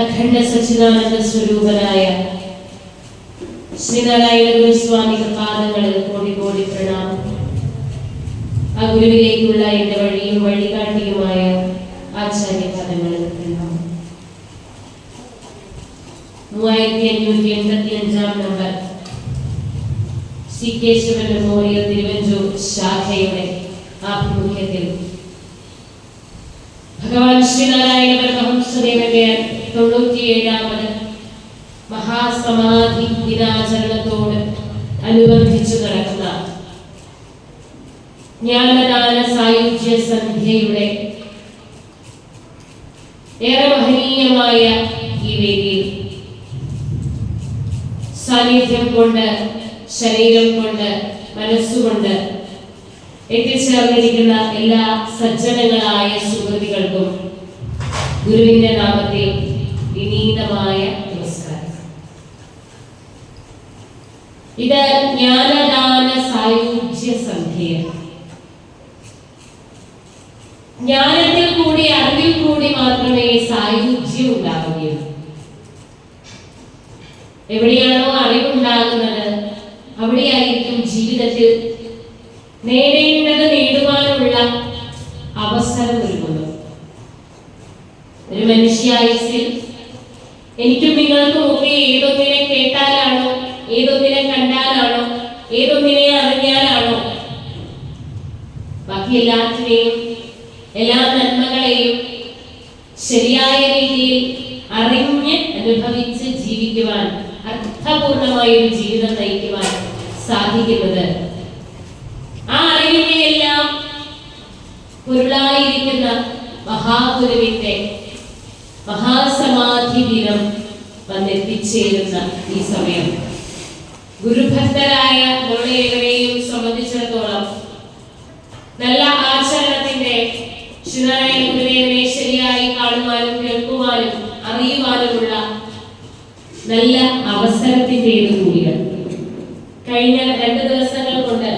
അഖണ്ഡ സച്ചിദാനന്ദ സ്വരൂപനായ ശ്രീനാരായണ ഗുരുസ്വാമിക പാദങ്ങളിൽ കോടി കോടി പ്രണാമം. ആ ഗുരുവിലേക്കുള്ള എന്റെ വഴിയും വഴികാട്ടിയുമായ ആചാര്യ പദങ്ങളിൽ പ്രണാമം. 3585 number C Keshavan memorial Thiruvanchoor ശാഖയുടെ ആഭിമുഖ്യത്തിൽ ഭഗവാൻ ശ്രീനാരായണ പരമഹംസദേവന്റെ 97ാമത് മഹാസമാധി ദിനാചരണത്തോട് അനുബന്ധിച്ചു നടക്കുന്ന ജ്ഞാനദാന സായുജ്യ സന്ധ്യയുടെ ഏറെ മഹനീയമായ ഈ വേദിയിൽ സാന്നിധ്യം കൊണ്ട്, ശരീരം കൊണ്ട്, മനസ്സുകൊണ്ട് എത്തിച്ചേർന്നിരിക്കുന്ന എല്ലാ സജ്ജനങ്ങളായ സുഹൃത്തുക്കൾക്കും ഗുരുവിന്റെ നാമത്തിൽ വിനീതമായ നമസ്കാരം. ഇത് ജ്ഞാനദാന സായുജ്യ സന്ധ്യ. ജ്ഞാനത്തിൽ കൂടി, അറിവിൽ കൂടി മാത്രമേ സായുജ്യം ഉണ്ടാവുകയുള്ളൂ. എവിടെയാണോ അറിവുണ്ടാകുന്നത് അവിടെയായിരിക്കും ജീവിതത്തിൽ നേടേണ്ടത് നേടുവാനുള്ള അവസരം ഒരുങ്ങുന്നത്. ഒരു മനുഷ്യായുസ്സിൽ എനിക്കും നിങ്ങൾക്കും ഒക്കെ ഏതൊന്നിനെ കേട്ടാലാണോ, ഏതൊന്നിനെ കണ്ടാലാണോ, ഏതൊന്നിനെ അറിഞ്ഞാലാണോ ബാക്കി എല്ലാത്തിനെയും, എല്ലാ നന്മകളെയും ശരിയായ രീതിയിൽ അറിഞ്ഞ് അനുഭവിച്ച് ജീവിക്കുവാൻ, അർത്ഥപൂർണമായ ഒരു ജീവിതം നയിക്കുവാൻ സാധിക്കുന്നത് ആ അറിവിന്റെ എല്ലാം പൊരുളായിരിക്കുന്ന മഹാഗുരുവിന്റെ മഹാസമാധി ദിനം വന്നെത്തിച്ചേരുന്ന ഈ സമയം ഗുരുഭക്തരായ നമ്മളെവരെയും സംബന്ധിച്ചിടത്തോളം നല്ല ആചരണത്തിന്റെ, ശ്രീനാരായണ ഗുരുദേവനെ ശരിയായി കാണുവാനും കേൾക്കുവാനും അറിയുവാനുമുള്ള നല്ല അവസരത്തിൻ്റെത് കൂടിയാണ്. കഴിഞ്ഞ 2 ദിവസങ്ങൾ കൊണ്ട്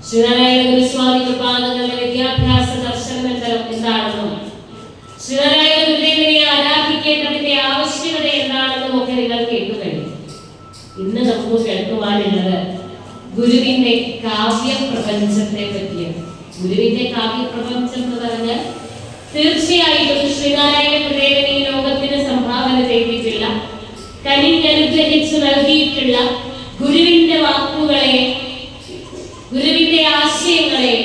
ശ്രീനാരായണ ഗുരുസ്വാമി കൃപാനന്ദന്റെ വിദ്യാഭ്യാസ ദർശനമന്ത്രം എന്താണെന്നും ശ്രീനാരായണ ഗുരുദേവനെ ആരാധിക്കേണ്ടതിന്റെ ആവശ്യകത എന്താണെന്നും ഒക്കെ നിങ്ങൾ കേട്ടുകഴിഞ്ഞു. ഇന്ന് നമുക്ക് കേൾക്കുവാനുള്ളത് ഗുരുവിന്റെ കാവ്യപ്രപഞ്ചത്തെ പറ്റിയാണ്. ഗുരുവിന്റെ കാവ്യപ്രപഞ്ചം എന്ന് പറഞ്ഞാൽ തീർച്ചയായിട്ടും ശ്രീനാരായണ ഗുരുദേവൻ ഈ ലോകത്തിന് സംഭാവന ചെയ്തിട്ടുള്ള, കനിഞ്ഞനുഗ്രഹിച്ചു നൽകിയിട്ടുള്ള ഗുരുവിന്റെ വാക്കുകളെ, ഗുരുവിന്റെ ആശയങ്ങളെ,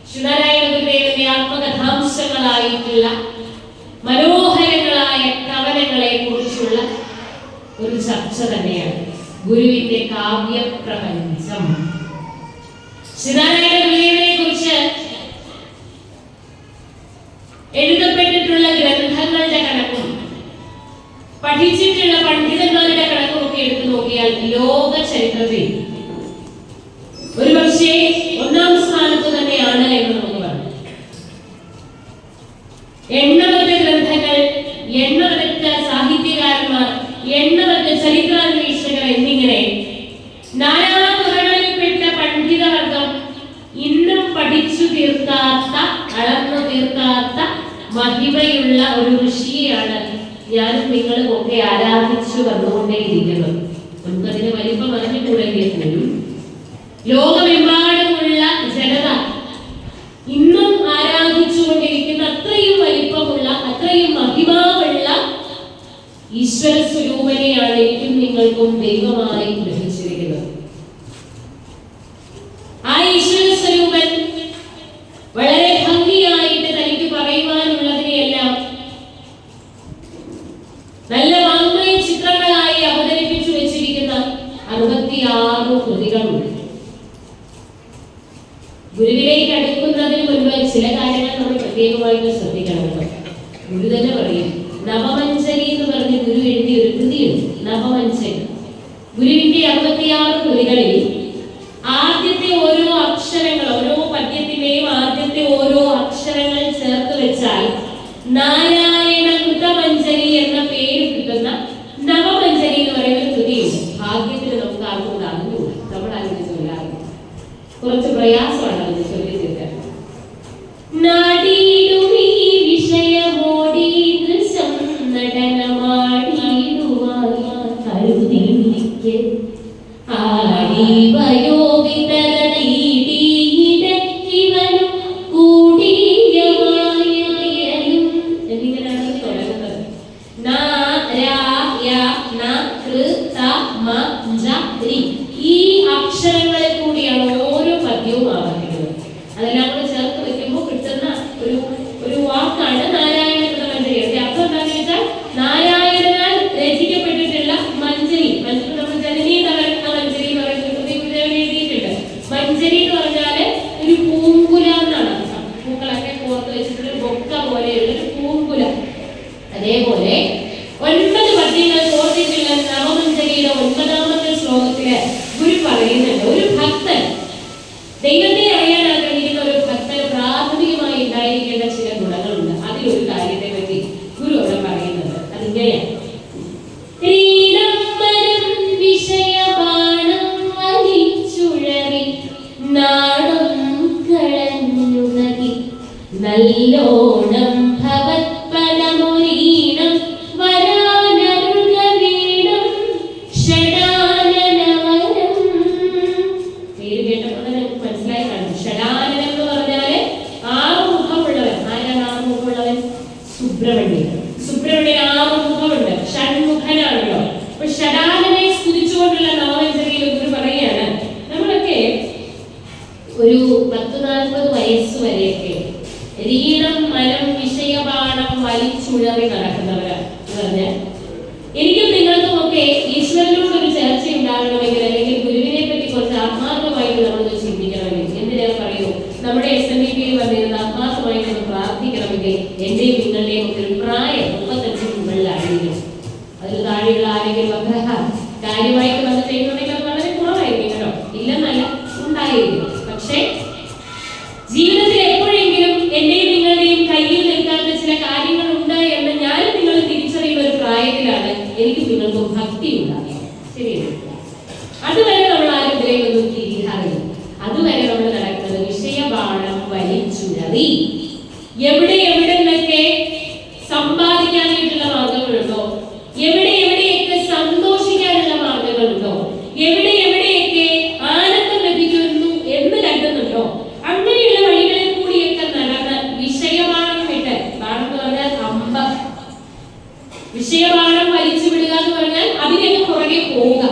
ശ്രീനാരായണ ഗുരുദേവന്റെ ആത്മകഥാംശങ്ങളായിട്ടുള്ള മനോഹരങ്ങളായ കവനങ്ങളെ കുറിച്ചുള്ള ഒരു ചർച്ച തന്നെയാണ് ഗുരുവിന്റെ കാവ്യപ്രപഞ്ചം. ശ്രീനാരായണ ഗുരുദേവനെ കുറിച്ച് എഴുതപ്പെട്ടിട്ടുള്ള ഗ്രന്ഥങ്ങളുടെ കണക്കും പഠിച്ചിട്ടുള്ള പണ്ഡിതന്മാരുടെ കണക്കും ഒക്കെ എടുത്തു നോക്കിയാൽ ലോക ചരിത്രത്തിൽ ഒരു പക്ഷേ 1ാം സ്ഥാനത്ത് തന്നെയാണ് എന്ന് നമുക്ക് പറയാം. എണ്ണമറ്റ ഗ്രന്ഥങ്ങൾ, എണ്ണമറ്റ സാഹിത്യകാരന്മാർ, എണ്ണമറ്റ ചരിത്രാന്വേഷകർ എന്നിങ്ങനെ നാനാതുറകളിൽപ്പെട്ട പണ്ഡിതവർഗം ഇന്നും പഠിച്ചു തീർക്കാത്ത, അളന്നു തീർക്കാത്ത മഹിമയുള്ള ഒരു ഋഷിയെയാണ് ഞാനും നിങ്ങളും ഒക്കെ ആരാധിച്ചു വന്നുകൊണ്ടേയിരിക്കുന്നത്. നമുക്കതിന് വലിപ്പം അറിഞ്ഞുകൂടെങ്കിൽ പോലും ലോകമെമ്പാടുമുള്ള ജനത ഇന്നും ആരാധിച്ചുകൊണ്ടിരിക്കുന്ന അത്രയും വലിപ്പമുള്ള, അത്രയും മഹിമാവുള്ള ഈശ്വര സ്വരൂപനെയാണ് എനിക്കും നിങ്ങൾക്കും ദൈവമായി ഗ്രഹിച്ചിരിക്കുന്നത്. ആ ഈശ്വര സ്വരൂപൻ വളരെ ഭംഗിയായിട്ട് തനിക്ക് പറയുവാനുള്ളതിനെയെല്ലാം നല്ല വാങ്മയ ചിത്രങ്ങളായി അവതരിപ്പിച്ചു വെച്ചിരിക്കുന്ന 66 കൃതികളുണ്ട്. ഗുരുവിലേക്ക് അടുക്കുന്നതിന് മുൻപ് ചില കാര്യങ്ങൾ നമ്മൾ പ്രത്യേകമായിട്ട് ശ്രദ്ധിക്കണം. ഗുരു തന്നെ പറയും, നവമഞ്ചരി എന്ന് പറഞ്ഞ് ഗുരു എഴുതിയ ഒരു കൃതിയുണ്ട്, നവമഞ്ചരി. ഗുരുവിന്റെ 66 കൃതികളിൽ ആദ്യത്തെ ഓരോ അക്ഷരങ്ങൾ, ഓരോ പദ്യത്തിന്റെയും ആദ്യത്തെ ഓരോ അക്ഷരങ്ങൾ ചേർത്ത് വെച്ചാൽ നാരായണ കൃതമഞ്ജരി എന്ന പേര് കിട്ടുന്ന നവമഞ്ജരി എന്ന് പറയുന്ന ഒരു കൃതിയുണ്ട്. ഭാഗ്യത്തിന് നമുക്ക് ആർക്കും അറിഞ്ഞുകൂടാ, നമ്മൾ അതിന് ചൊല്ലാറില്ല. കുറച്ച് പ്രയാസമാണ് അതിന് ചൊല്ലി തീർക്കാൻ. നാടീടുമീ വിഷയമോടി ദൃശ്യം നടനമാടിടുവാൻ കരുതിയിരിക്കെ ആടി വയോവിതരണീടിയിടക്കിവനും കൂടിയമായും എന്നിങ്ങനെയാണ് തുടങ്ങുന്നത്. ഈ അക്ഷരങ്ങളിൽ കൂടിയാണ് ഓരോ പദ്യവും ആവർത്തിക്കുന്നത്. അതെല്ലാം കൂടെ ചേർത്ത് വെക്കുമ്പോൾ കിട്ടുന്ന ഒരു വാക്കാണ് നാരായണ കൃതമഞ്ജരി. അർത്ഥം എന്താണെന്ന് വെച്ചാൽ നാരായണനാൽ രചിക്കപ്പെട്ടിട്ടുള്ള മഞ്ജരി. നമ്മൾ ജനനീ തകർന്ന മഞ്ജരി എന്ന് പറയുന്നത് എഴുതിയിട്ടുണ്ട്. മഞ്ജരി എന്ന് പറഞ്ഞാല് ഒരു പൂങ്കുല എന്നാണ് അർത്ഥം. പൂക്കളൊക്കെ കോർത്ത് വെച്ചിട്ടുള്ള ബൊക്ക പോലെയുള്ള ഒരു പൂങ്കുല. അതേപോലെ 9 പദ്യങ്ങൾ കോർത്തിട്ടുള്ള നവമഞ്ജരിയുടെ 9ാമത്തെ ശ്ലോകത്തില് ഗുരു പറയുന്നുണ്ട്, ഒരു ഭക്തൻ, ദൈവത്തെ അറിയാൻ ആഗ്രഹിക്കുന്ന ഒരു ഭക്തന് പ്രാഥമികമായി ഉണ്ടായിരിക്കേണ്ട ചില ഗുണങ്ങളുണ്ട്. അതിലൊരു കാര്യത്തെ പറ്റി ഗുരു അവിടെ പറയുന്നത് അതിങ്ങനെയാണ്. വിഷയബാണം വലിച്ചുഴറി നാടും കളഞ്ഞുണതി നല്ലോണം ഭവത്പദമൊരീണം വരാനരുക വീണം ഷടാനനവനം. പേര് കേട്ടപ്പോൾ തന്നെ നമുക്ക് മനസ്സിലായി കാണും. ഷടാനനം എന്ന് പറഞ്ഞാല് 6 മുഖമുള്ളവൻ. ആരാണ് 6 മുഖമുള്ളവൻ? സുബ്രഹ്മണ്യൻ. സുബ്രഹ്മണ്യൻ 6 മുഖമുണ്ട്, ഷൺമുഖനാണല്ലോ. അപ്പൊ ഷടാനനെ സ്തുതിച്ചുകൊണ്ടുള്ള നവമഞ്ജരിയിൽ ഗുരു പറയുകയാണ്, നമ്മളൊക്കെ ഒരു 10-40 വയസ്സ് വരെയൊക്കെ രീണം മനം വിഷയബാണം വലിച്ചുഴറി നടക്കുന്നവരാണ്. എന്ന് പറഞ്ഞാൽ എനിക്കും നിങ്ങൾക്കും ഒക്കെ ഈശ്വരനോട് ഒരു ചർച്ച ഉണ്ടാകണമെങ്കിൽ, അല്ലെങ്കിൽ ഗുരുവിനെ പറ്റി കുറച്ച് ആത്മാർത്ഥമായിട്ട് നമ്മളൊന്ന് ചിന്തിക്കണമെങ്കിൽ, എന്തിനാ പറയൂ, നമ്മുടെ SNDP വന്നിരുന്ന ആത്മാർത്ഥമായിട്ട് ഒന്ന് പ്രാർത്ഥിക്കണമെങ്കിൽ എന്റെയും നിങ്ങളുടെയും ഒക്കെ ഒരു പ്രായം 35 മുകളിലായിരിക്കും. അതിൽ താഴെയുള്ള ആരെങ്കിലും ഒക്കെ കാര്യമായിട്ട് വന്ന് ചെയ്യുന്നുണ്ടെങ്കിൽ അത് വളരെ കുറവായിരിക്കും കേട്ടോ. ഇല്ലെന്നല്ല, ഉണ്ടായിരിക്കും. പക്ഷേ ജീവിതത്തിൽ എപ്പോഴെങ്കിലും എന്റെയും നിങ്ങളുടെയും കയ്യിൽ നിൽക്കാത്ത ചില കാര്യങ്ങളുണ്ട് എന്ന് ഞാനും നിങ്ങൾ തിരിച്ചറിയുന്ന ഒരു പ്രായത്തിലാണ് എനിക്ക് നിങ്ങൾക്ക് ഭക്തി ഉണ്ടാകുക. ശരിയല്ല? അതുവരെ നമ്മൾ ആരും ഇതിലേക്കൊന്നും തിരിയാറില്ല. അതുവരെ നമ്മൾ നടക്കുന്നത് വിഷയബാണം വലിച്ചുഴറി. എവിടെയൊക്കെ സമ്പാദിക്കാനായിട്ടുള്ള മാർഗങ്ങളുണ്ടോ, എവിടെയൊക്കെ സന്തോഷിക്കാനുള്ള മാർഗങ്ങളുണ്ടോ, എവിടെയൊക്കെ ആനന്ദം ലഭിക്കുന്നു എന്ന് കരുതുന്നുണ്ടോ, അങ്ങനെയുള്ള വഴികളിൽ കൂടിയൊക്കെ നടന്ന് വിഷയബാണം വിട്ട്, ബാണം എന്ന് പറഞ്ഞാൽ അമ്പ, വിഷയബാണം വലിച്ചു വിടുക എന്ന് പറഞ്ഞാൽ അതിനെയൊക്കെ പുറകെ പോവുക.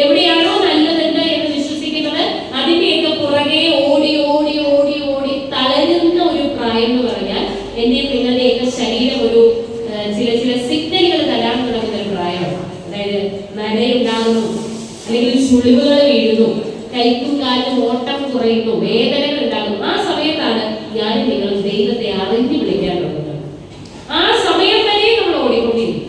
എവിടെയാണോ നല്ലതുണ്ട് എന്ന് വിശ്വസിക്കുന്നത് അതിന്റെയൊക്കെ പുറകെ ഓടി ഓടി ഓടി ഓടി തളരുന്ന ഒരു പ്രായം എന്ന് പറഞ്ഞാൽ എന്റെയും നിങ്ങളുടെയൊക്കെ ശരീരം ഒരു ചില സിഗ്നലുകൾ തരാൻ തുടങ്ങുന്ന ഒരു പ്രായമാണ്. അതായത് നരയുണ്ടാകുന്നു, അല്ലെങ്കിൽ ചുളിവുകൾ വീഴുന്നു, കൈക്കും കാലിനും ഓട്ടം കുറയുന്നു, വേദനകൾ ഉണ്ടാകുന്നു. ആ സമയത്താണ് ഞാൻ നിങ്ങൾ ദൈവത്തെ അറിഞ്ഞു വിളിക്കാൻ തുടങ്ങുന്നത്. ആ സമയം വരെ നമ്മൾ ഓടിക്കൊണ്ടിരിക്കും.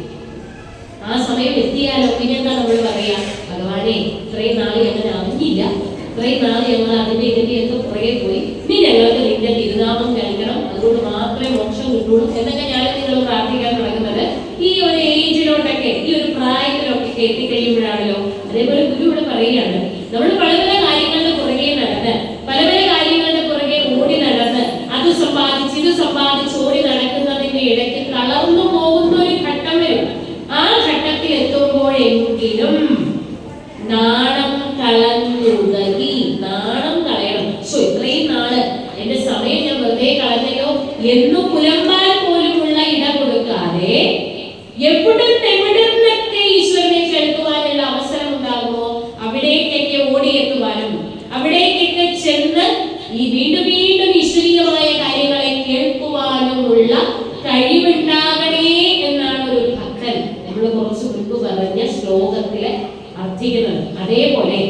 ആ സമയം എത്തിയാലോ പിന്നെന്താ നമ്മൾ പറയാ, ഭഗവാനെ ഇത്രയും നാൾ ഞങ്ങൾ അറിഞ്ഞില്ല, ഇത്രയും നാൾ ഞങ്ങൾ അതിന്റെ ഇതിന്റെയൊക്കെ പുറകെ പോയി, ഇനി ഞങ്ങൾക്ക് നിന്റെ തിരുനാമം കേൾക്കണം, അതുകൊണ്ട് മാത്രമേ മോക്ഷം കിട്ടുള്ളൂ എന്നൊക്കെ ഞാൻ നിങ്ങൾ പ്രാർത്ഥിക്കാൻ തുടങ്ങുന്നത് ഈ ഒരു ഏജിലോട്ടൊക്കെ, ഈ ഒരു പ്രായത്തിലൊക്കെ എത്തിക്കഴിയുമ്പോഴാണല്ലോ. അതേപോലെ ഗുരു ഇവിടെ പറയുകയാണ്, നമ്മൾ പല പല കാര്യങ്ങളുടെ പുറകെ നടന്ന്, പല പല കാര്യങ്ങളുടെ പുറകെ ഓടി നടന്ന്, അത് സമ്പാദിച്ച് ഇത് സമ്പാദിച്ച് ഓടി നടക്കുന്നതിന്റെ ഇടയ്ക്ക് തളർന്നു പോകുന്ന ഒരു ഘട്ടം വരും. ആ ഘട്ടത്തിൽ എത്തുമ്പോഴെങ്കിലും നാണം കളഞ്ഞുതകി, ഈ വീണ്ടും വീണ്ടും ഈശ്വരീയമായ കാര്യങ്ങളെ കേൾക്കുവാനുമുള്ള കഴിവുണ്ടാകണേ എന്നാണ് ഒരു ഭക്തൻ നമ്മൾ കുറച്ച് മുൻപ് പറഞ്ഞ ശ്ലോകത്തിലെ അർത്ഥിക്കുന്നത്. അതേപോലെ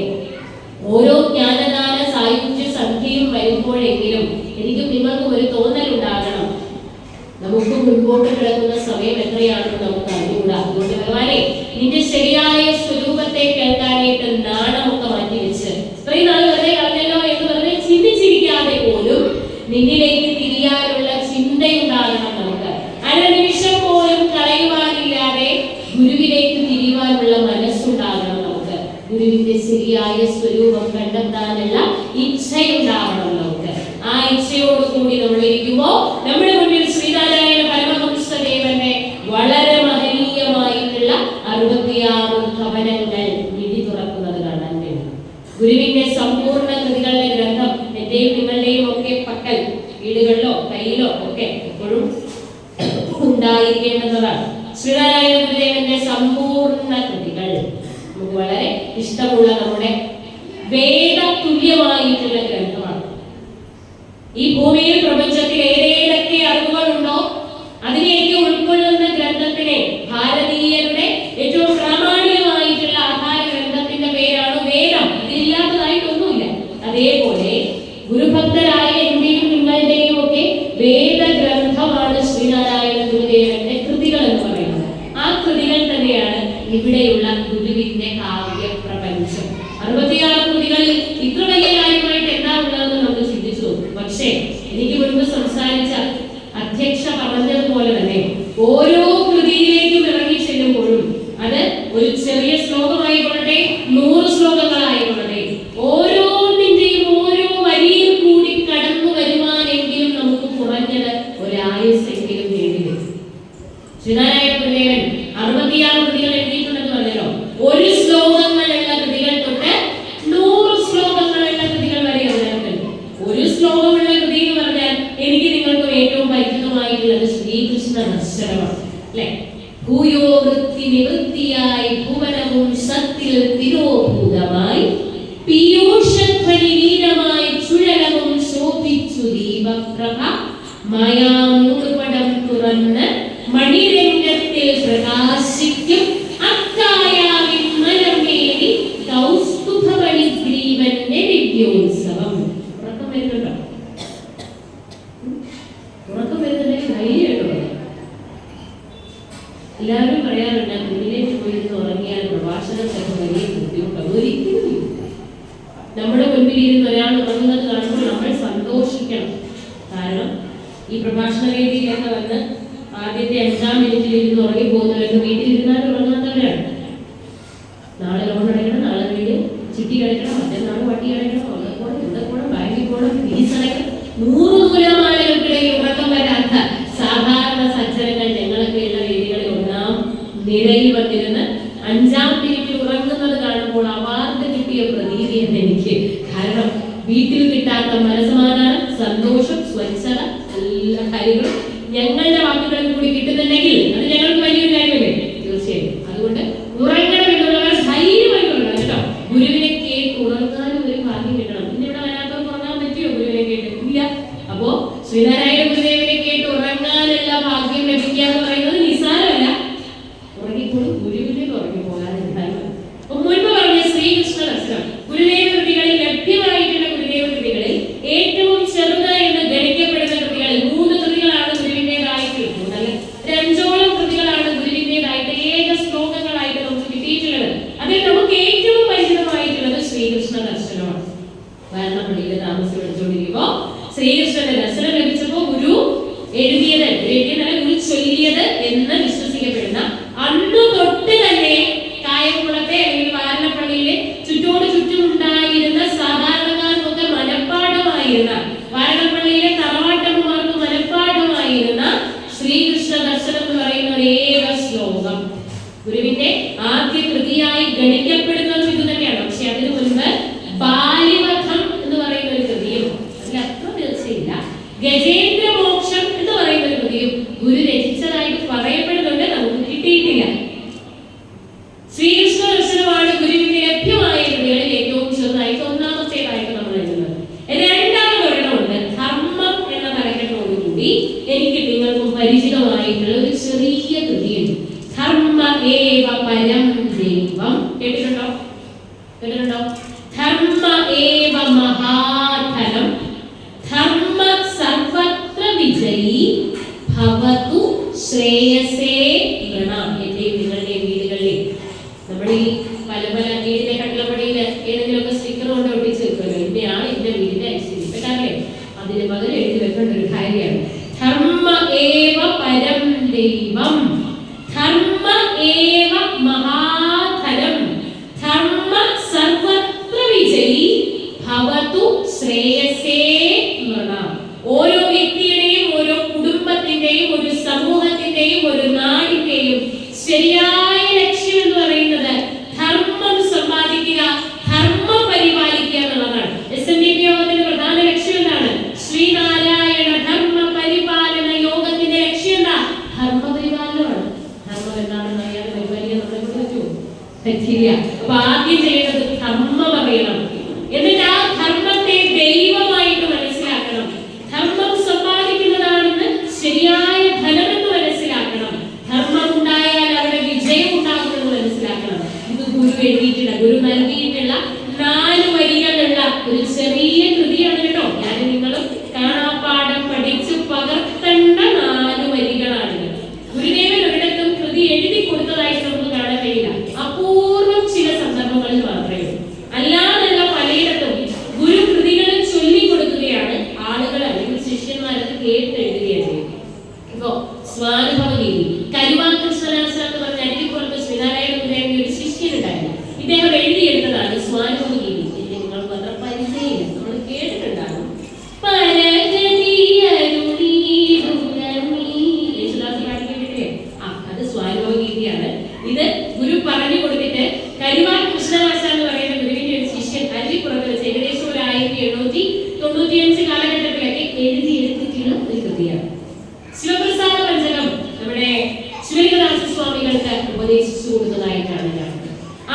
ഓരോ ജ്ഞാനദാന സായുജ്യ സന്ധ്യയും വരുമ്പോഴെങ്കിലും എനിക്കും നിങ്ങൾക്കും ഒരു തോന്നൽ ഉണ്ടാകണം, നമുക്ക് മുൻപോട്ട് കിടക്കുന്ന സമയം എത്രയാണെന്ന് നമുക്ക് അറിഞ്ഞുകൂടാ. അതുകൊണ്ട് ഭഗവാനെ നിന്റെ ശരിയായ സ്വരൂപത്തെ കേൾക്കാനായിട്ട് നാണമൊക്കെ മാറ്റി വെച്ച് ഇത്രയും നാൾ വെറുതെ കളഞ്ഞല്ലോ എന്ന് പറഞ്ഞ് ചിന്തിച്ചിരിക്കാതെ പോലും നിന്നിലേക്ക് തിരിയാനുള്ള ചിന്തയുണ്ടാകണം. നമുക്ക് അരനിമിഷം പോലും കളയുവാനില്ലാതെ ഗുരുവിലേക്ക് തിരിയുവാനുള്ള മനസ്സുണ്ടാകണം. നമുക്ക് ഗുരുവിന്റെ ശരിയായ സ്വരൂപം കണ്ടെത്താനുള്ള ഇച്ഛയുണ്ടാവണം. നമുക്ക് ആ ഇച്ഛയോടുകൂടി നമ്മൾ ഇരിക്കുമ്പോൾ നമ്മുടെ മുന്നിൽ ശ്രീനാരായണ പരമഹംസദേവന്റെ വളരെ മഹനീയമായിട്ടുള്ള 66 ഭവനങ്ങൾ വിധി തുറക്കുന്നത് കാണാൻ കഴിയും. ഗുരുവിന്റെ സമ്പൂർണ്ണ കൃതികളുടെ ഗ്രന്ഥം എന്റെയും നിങ്ങളുടെയും ഒക്കെ പക്കൽ വീടുകളിലോ കയ്യിലോ ഒക്കെ എപ്പോഴും ഉണ്ടായിരിക്കേണ്ടതാണ്. ശ്രീനാരായണ ഗുരുദേവന്റെ സമ്പൂർണ്ണ കൃതികൾ നമുക്ക് വളരെ ഇഷ്ടമുള്ള നമ്മുടെ വേദ തുല്യമായിട്ടുള്ള ഗ്രന്ഥമാണ്. ഈ ഭൂമിയിൽ പ്രപഞ്ചത്തിൽ ഏതേതൊക്കെ അറിവുകളുണ്ടോ അതിനെയൊക്കെ ഉൾക്കൊള്ളുന്ന ഗ്രന്ഥത്തിനെ ഭാരതീയരുടെ ഏറ്റവും പ്രാമാണികമായിട്ടുള്ള ആധാര ഗ്രന്ഥത്തിന്റെ പേരാണ് വേദം. ഇതില്ലാത്തതായിട്ടൊന്നുമില്ല. അതേപോലെ ഗുരുഭക്തരായ എന്റെയും നിങ്ങളുടെയും ഒക്കെ വേദഗ്രന്ഥമാണ് ശ്രീനാരായണ ഗുരുദേവന്റെ കൃതികൾ എന്ന് പറയുന്നത്. ആ കൃതികൾ തന്നെയാണ് ഇവിടെയുള്ള ഗുരുവിന്റെ കാവ്യ പ്രപഞ്ചം. 66 കൃതികളിൽ ഇത്ര വലിയ കാര്യമായിട്ട് എന്താ ഉള്ളതെന്ന് നമുക്ക് ചിന്തിച്ചു. പക്ഷേ എനിക്ക് മുൻപ് സംസാരിച്ച അധ്യക്ഷ പറഞ്ഞതുപോലെ തന്നെ ഓരോ കൃതിയിലേക്കും ഇറങ്ങി ചെല്ലുമ്പോഴും അത് ഒരു ചെറിയ ശ്ലോകമായിക്കൊള്ളട്ടെ 100 ശ്ലോകങ്ങളായിക്കൊള്ളട്ടെ ഓരോന്നിന്റെയും ഓരോ വരിയിൽ കൂടി കടന്നു വരുവാനെങ്കിലും നമുക്ക് കുറഞ്ഞത് ഒരായുസ്സെങ്കിലും വേണ്ടിവരും. ശ്രീനാരായണ ഗുരുദേവൻ 66 കൃതികൾ എഴുതിയിട്ടുണ്ടെന്ന് പറഞ്ഞല്ലോ. ഒരു ശ്ലോകങ്ങളുള്ള കൃതികൾ തൊട്ട് 100 ശ്ലോകങ്ങളുള്ള കൃതികൾ വരെ അതിനകത്തുണ്ട്. ഒരു ശ്ലോകമുള്ള കൃതി എന്ന് പറഞ്ഞാൽ എനിക്ക് നിങ്ങൾക്ക് ഏറ്റവും പരിചിതമായിട്ടുള്ളത് ശ്രീകൃഷ്ണ ദർശനമാണ് അല്ലെ. ഭൂയോ വൃത്തി നിവൃത്തിയായി ഭുവനവും സത്തിൽ തിരോഭൂതമായി പീയൂഷധ്വനി ലീനമായി ചുഴലവും ശോഭിച്ചു ദീപപ്രഭ മായാമുപടം തുറന്ന് മണിരംഗത്തിൽ പ്രകാശിക്കും അക്കായാവിൻ മലർമേലി കൗസ്തുഭമണി ഗ്രീവന്റെ ദിവ്യോത്സവം. ഉറക്കം വരുന്നുണ്ടോ? ഉറക്കം വരുന്നുണ്ടെങ്കിൽ ധൈര്യമായിട്ട് പറയാം. എല്ലാവരും പറയാറുണ്ട് മുന്നിലേക്ക് പോയിരുന്ന് ഉറങ്ങിയാൽ പ്രഭാഷണത്തിനൊക്കെ വലിയ ബുദ്ധിമുട്ടാണ്. ഒരിക്കലും നമ്മുടെ മുൻപിൽ ഇരുന്ന് ഒരാൾ ഉറങ്ങുന്നത് കാണുമ്പോൾ നമ്മൾ സന്തോഷിക്കണം. കാരണം ഈ പ്രഭാഷണ വേദിയിലൊക്കെ വന്ന് ആദ്യത്തെ 5-ാം മിനിറ്റിൽ ഇരുന്ന് ഉറങ്ങി പോകുന്നവരൊക്കെ വീട്ടിലിരുന്നാൽ ഉറങ്ങാത്തവരാണ്. നാളെ ലോൺ അടയ്ക്കണം, നാളെ വീട് ചിട്ടി അടയ്ക്കണം, മറ്റന്നാൾ വട്ടി അടയ്ക്കണം, അവിടെ പോകണം, ഇവിടെ പോകണം, ബാങ്കിൽ പോകണം, ഫീസ് അടയ്ക്കണം. 100 നൂലാമാലകൾക്കിടയിൽ ഉറക്കം വരാത്ത സാധാരണ സജ്ജനങ്ങൾ ഞങ്ങളൊക്കെയുള്ള വേദികളിൽ 1-ാം നിരയിൽ വന്നിരുന്ന് 5-ാം മിനിറ്റിൽ ഉറങ്ങുന്നത് കാണുമ്പോൾ അവാർഡ് കിട്ടിയ പ്രതീതി എന്ന് എനിക്ക്. കാരണം വീട്ടിൽ കിട്ടാത്ത മനസ്സമാധാനം, സന്തോഷം, സ്വച്ഛത, എല്ലാ കാര്യങ്ങളും ഞങ്ങളുടെ വാക്കുകളിൽ കൂടി കിട്ടുന്നുണ്ടെങ്കിൽ അത് ഞങ്ങൾക്ക് വലിയൊരു കാര്യമല്ലേ? തീർച്ചയായും. അതുകൊണ്ട് ഉറങ്ങണം എന്നുള്ളവർ ധൈര്യമായിട്ടുള്ള കേട്ടോ. ഗുരുവിനെ കേട്ട് ഉറങ്ങാനും ഒരു ഭാഗ്യം കിട്ടണം. പിന്നെ ഇവിടെ വരാത്തവർക്ക് ഉറങ്ങാൻ പറ്റിയോ? ഗുരുവിനെ കേട്ട് ഇല്ല. അപ്പോ ശ്രീനാരായണ ഗുരുദേവനെ കേട്ട് ഉറങ്ങാനുള്ള ഭാഗ്യം ലഭിക്കുക എന്ന് പറയുന്നത് നിസ്സാരമല്ല. ഉറങ്ങിപ്പോലും ഗുരുവിലേക്ക് ഉറങ്ങിപ്പോകാൻ മുൻപ് പറഞ്ഞ ശ്രീകൃഷ്ണ ദർശനം ഗുരുദേവ കൃതികളിൽ ലഭ്യമായിട്ടുള്ള ഗുരുദേവ കൃതികളിൽ ഏറ്റവും ചെറുത് എന്ന് ഗണിക്കപ്പെടുന്ന കൃതികളിൽ 3 കൃതികളാണ് ഗുരുവിന്റേതായിട്ടുള്ളത്. അല്ലെ 5ഓളം കൃതികളാണ് ഗുരുവിന്റേതായിട്ട് ഏക ശ്ലോകങ്ങളായിട്ട് നമുക്ക് കിട്ടിയിട്ടുള്ളത്. അതിൽ നമുക്ക് ഏറ്റവും പരിചിതമായിട്ടുള്ളത് ശ്രീകൃഷ്ണ ദർശനമാണ്. വാരണപ്പള്ളിയിൽ താമസിച്ച് പഠിച്ചുകൊണ്ടിരിക്കുമ്പോ ശ്രീകൃഷ്ണന്റെ ദർശനം ലഭിച്ചപ്പോ ഗുരു എഴുതിയത് ഗുരു ചൊല്ലിയത് എന്ന് വിശ്വസിക്കപ്പെടുന്ന അന്ന് തൊട്ട് തന്നെ കായംകുളത്തെ അല്ലെങ്കിൽ വാരണപ്പള്ളിയിലെ ചുറ്റോട് ചുറ്റുമുണ്ടായിരുന്ന സാധാരണക്കാർക്കൊക്കെ മനഃപ്പാഠമായിരുന്ന വാരണപ്പള്ളിയിലെ തറവാട്ടമ്മമാർക്ക് മനഃപ്പാഠമായിരുന്ന ശ്രീകൃഷ്ണ ദർശനം എന്ന് പറയുന്ന ഒരു ഏക ശ്ലോകം ഗുരുവിന്റെ ആദ്യ കൃതിയായി ഗണിക്കപ്പെടുന്നതും ഇത് തന്നെയാണ്. പക്ഷെ അതിനു മുൻപ് ബാലിവധം എന്ന് പറയുന്ന ഒരു കൃതിയും അതിൽ അത്ര തീർച്ചയില്ല. ഗജ ശ്രേയസേ നൃണാം. ഓരോ വ്യക്തിയുടെയും ഓരോ കുടുംബത്തിന്റെയും ഒരു സമൂഹത്തിന്റെയും ഒരു നാടിന്റെയും ശരിയായ ലക്ഷ്യം എന്ന് പറയുന്നത് ധർമ്മം സമ്പാദിക്കുക, ധർമ്മം പരിപാലിക്കുക എന്നുള്ളതാണ്. SNDP യോഗത്തിന്റെ പ്രധാന ലക്ഷ്യം എന്താണ്? ശ്രീനാരായണ ധർമ്മ പരിപാലന യോഗത്തിന്റെ ലക്ഷ്യം എന്താ? ധർമ്മ പരിപാലനമാണ്. ധർമ്മം എന്താണെന്ന് അറിയാതെ പരിപാലിക്കാൻ നമ്മളെ കൊണ്ട് പറ്റുമോ? പറ്റില്ല. അപ്പൊ ആദ്യം ചെയ്യേണ്ടത് ധർമ്മം അറിയണം. എന്നിട്ട് ആ ധർമ്മത്തെ ദൈവമായിട്ട് മനസ്സിലാക്കണം. ധർമ്മം സമ്പാദിക്കുന്നതാണെന്ന് ശരിയായ ഫലമെന്ന് മനസ്സിലാക്കണം. ധർമ്മം ഉണ്ടായാൽ അവിടെ വിജയം ഉണ്ടാകുമെന്ന് മനസ്സിലാക്കണം. ഇത് ഗുരു എഴുതിയിട്ടുള്ള, ഗുരു നൽകിയിട്ടുള്ള 4 വരികളുള്ള ഒരു ചെറിയ കൃതിയാണ് കേട്ടോ. ഞാൻ നിങ്ങളും കാണാപ്പാഠം പഠിച്ച് പകർത്തേണ്ട 4 വരികളാണ്. ഗുരുദേവൻ ഒരിടത്തും കൃതി എഴുതി കൊടുത്തതായിട്ട് നമുക്ക് കാണാൻ കഴിയില്ല. അപൂർവം ചില സന്ദർഭങ്ങളിൽ മാത്രമേ ഉള്ളൂ. അല്ലാതെയുള്ള പലയിടത്തും ഗുരു കൃതികൾ ചൊല്ലിക്കൊടുക്കുകയാണ്. ആളുകൾ അല്ലെങ്കിൽ ശിഷ്യന്മാരത് കേട്ടെഴുതുകയാണ്. ഇപ്പോ സ്വാനുഭവഗീതി, കരുവാൻ കൃഷ്ണദാസ എന്ന് പറഞ്ഞ അരിപ്പുറത്ത് ശ്രീനാരായണ ഗുരുദേവന്റെ ഒരു ശിഷ്യനുണ്ടായിരുന്നു. ഇദ്ദേഹം എഴുതിയെടുത്തതാണ് സ്വാനുഭവഗീതി. നിങ്ങൾക്ക് അത്ര പരിചയമില്ല, നമ്മൾ കേട്ടിട്ടുണ്ടാകും. അത് സ്വാനുഭവഗീതിയാണ്. ഇത് ഗുരു പറഞ്ഞു കൊടുത്തിട്ട് കരുവാൻ കൃഷ്ണദാസ എന്ന് പറയുന്ന ഗുരുവിന്റെ ഒരു ശിഷ്യൻ അരിപ്പുറത്ത് വെച്ച് ഏകദേശം ഒരു 1795 കാലഘട്ടത്തിലൊക്കെ എഴുതിയെടുത്തിട്ടുള്ള ഒരു കൃതിയാണ്. ശിവപ്രസാദ പഞ്ചകം നമ്മുടെ ശിവലിംഗദാസ സ്വാമികൾക്ക് ഉപദേശിച്ചു കൊടുത്തതായിട്ടാണ് കാണുന്നത്.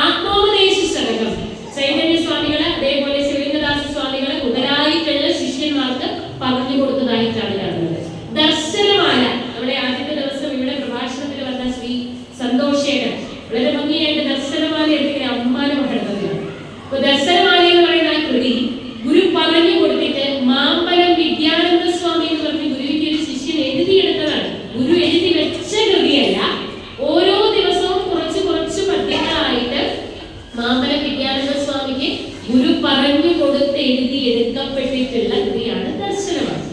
ആത്മോപദേശ ശതകം ചൈതന്യ സ്വാമികള് അതേപോലെ ശിവലിംഗദാസ സ്വാമികള് മുതലായിട്ടുള്ള ശിഷ്യന്മാർക്ക് പറഞ്ഞു കൊടുത്തതായിട്ടാണ് കാണുന്നത്. ദർശനമാല നമ്മുടെ ആദ്യത്തെ ദിവസം ഇവിടെ പ്രഭാഷണത്തിൽ വന്ന ശ്രീ സന്തോഷേട്ടൻ വളരെ ഭംഗിയായിട്ട് ദർശനമാല എടുക്കുന്ന അമ്മാനം പഠിത്തത്തിലാണ്. അപ്പൊ ദർശനമാല എന്ന് പറയുന്ന ആ കൃതി ഗുരു പറഞ്ഞു കൊടുത്തിട്ട് മാമ്പലം വിദ്യാനന്ദ സ്വാമി എന്ന് പറഞ്ഞ ഗുരുവിന്റെ ഒരു ശിഷ്യൻ എഴുതിയെടുത്തതാണ്. ഗുരു എഴുതി വെച്ച കൃതിയല്ല. ഓരോ ദിവസവും കുറച്ച് കുറച്ച് പദ്യങ്ങളായിട്ട് മാമ്പലം വിദ്യാനന്ദ സ്വാമിക്ക് ഗുരു പറഞ്ഞു കൊടുത്ത് എഴുതി എടുക്കപ്പെട്ടിട്ടുള്ള കൃതിയാണ് ദർശനമാണ്.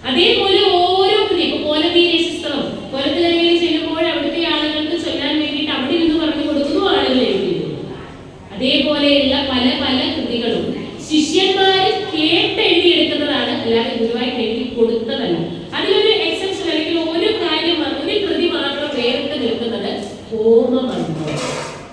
അതേപോലെ ഓരോ കൃതി, ഇപ്പൊ കോലതീരേശ്വരം കോലത്തിലരയിൽ ചെല്ലുമ്പോൾ അവിടുത്തെ ആളുകൾക്ക് ചൊല്ലാൻ വേണ്ടിയിട്ട് അവിടെ നിന്ന് പറഞ്ഞു കൊടുക്കുന്നു, ആളുകൾ എഴുതിയിരുന്നു. അതേപോലെയുള്ള പല പല കൃതികളും ശിഷ്യന്മാര് കേട്ടെഴുതിയെടുക്കുന്നതാണ്, അല്ലാതെ ഗുരുവായിട്ട് എഴുതി കൊടുത്തതല്ല. അതിലൊരു എക്സെപ്ഷൻ അല്ലെങ്കിൽ ഒരു കാര്യം, ഒരു കൃതി മാത്രം വേറിട്ട് നിൽക്കുന്നത് ഹോമമന്ത്രം.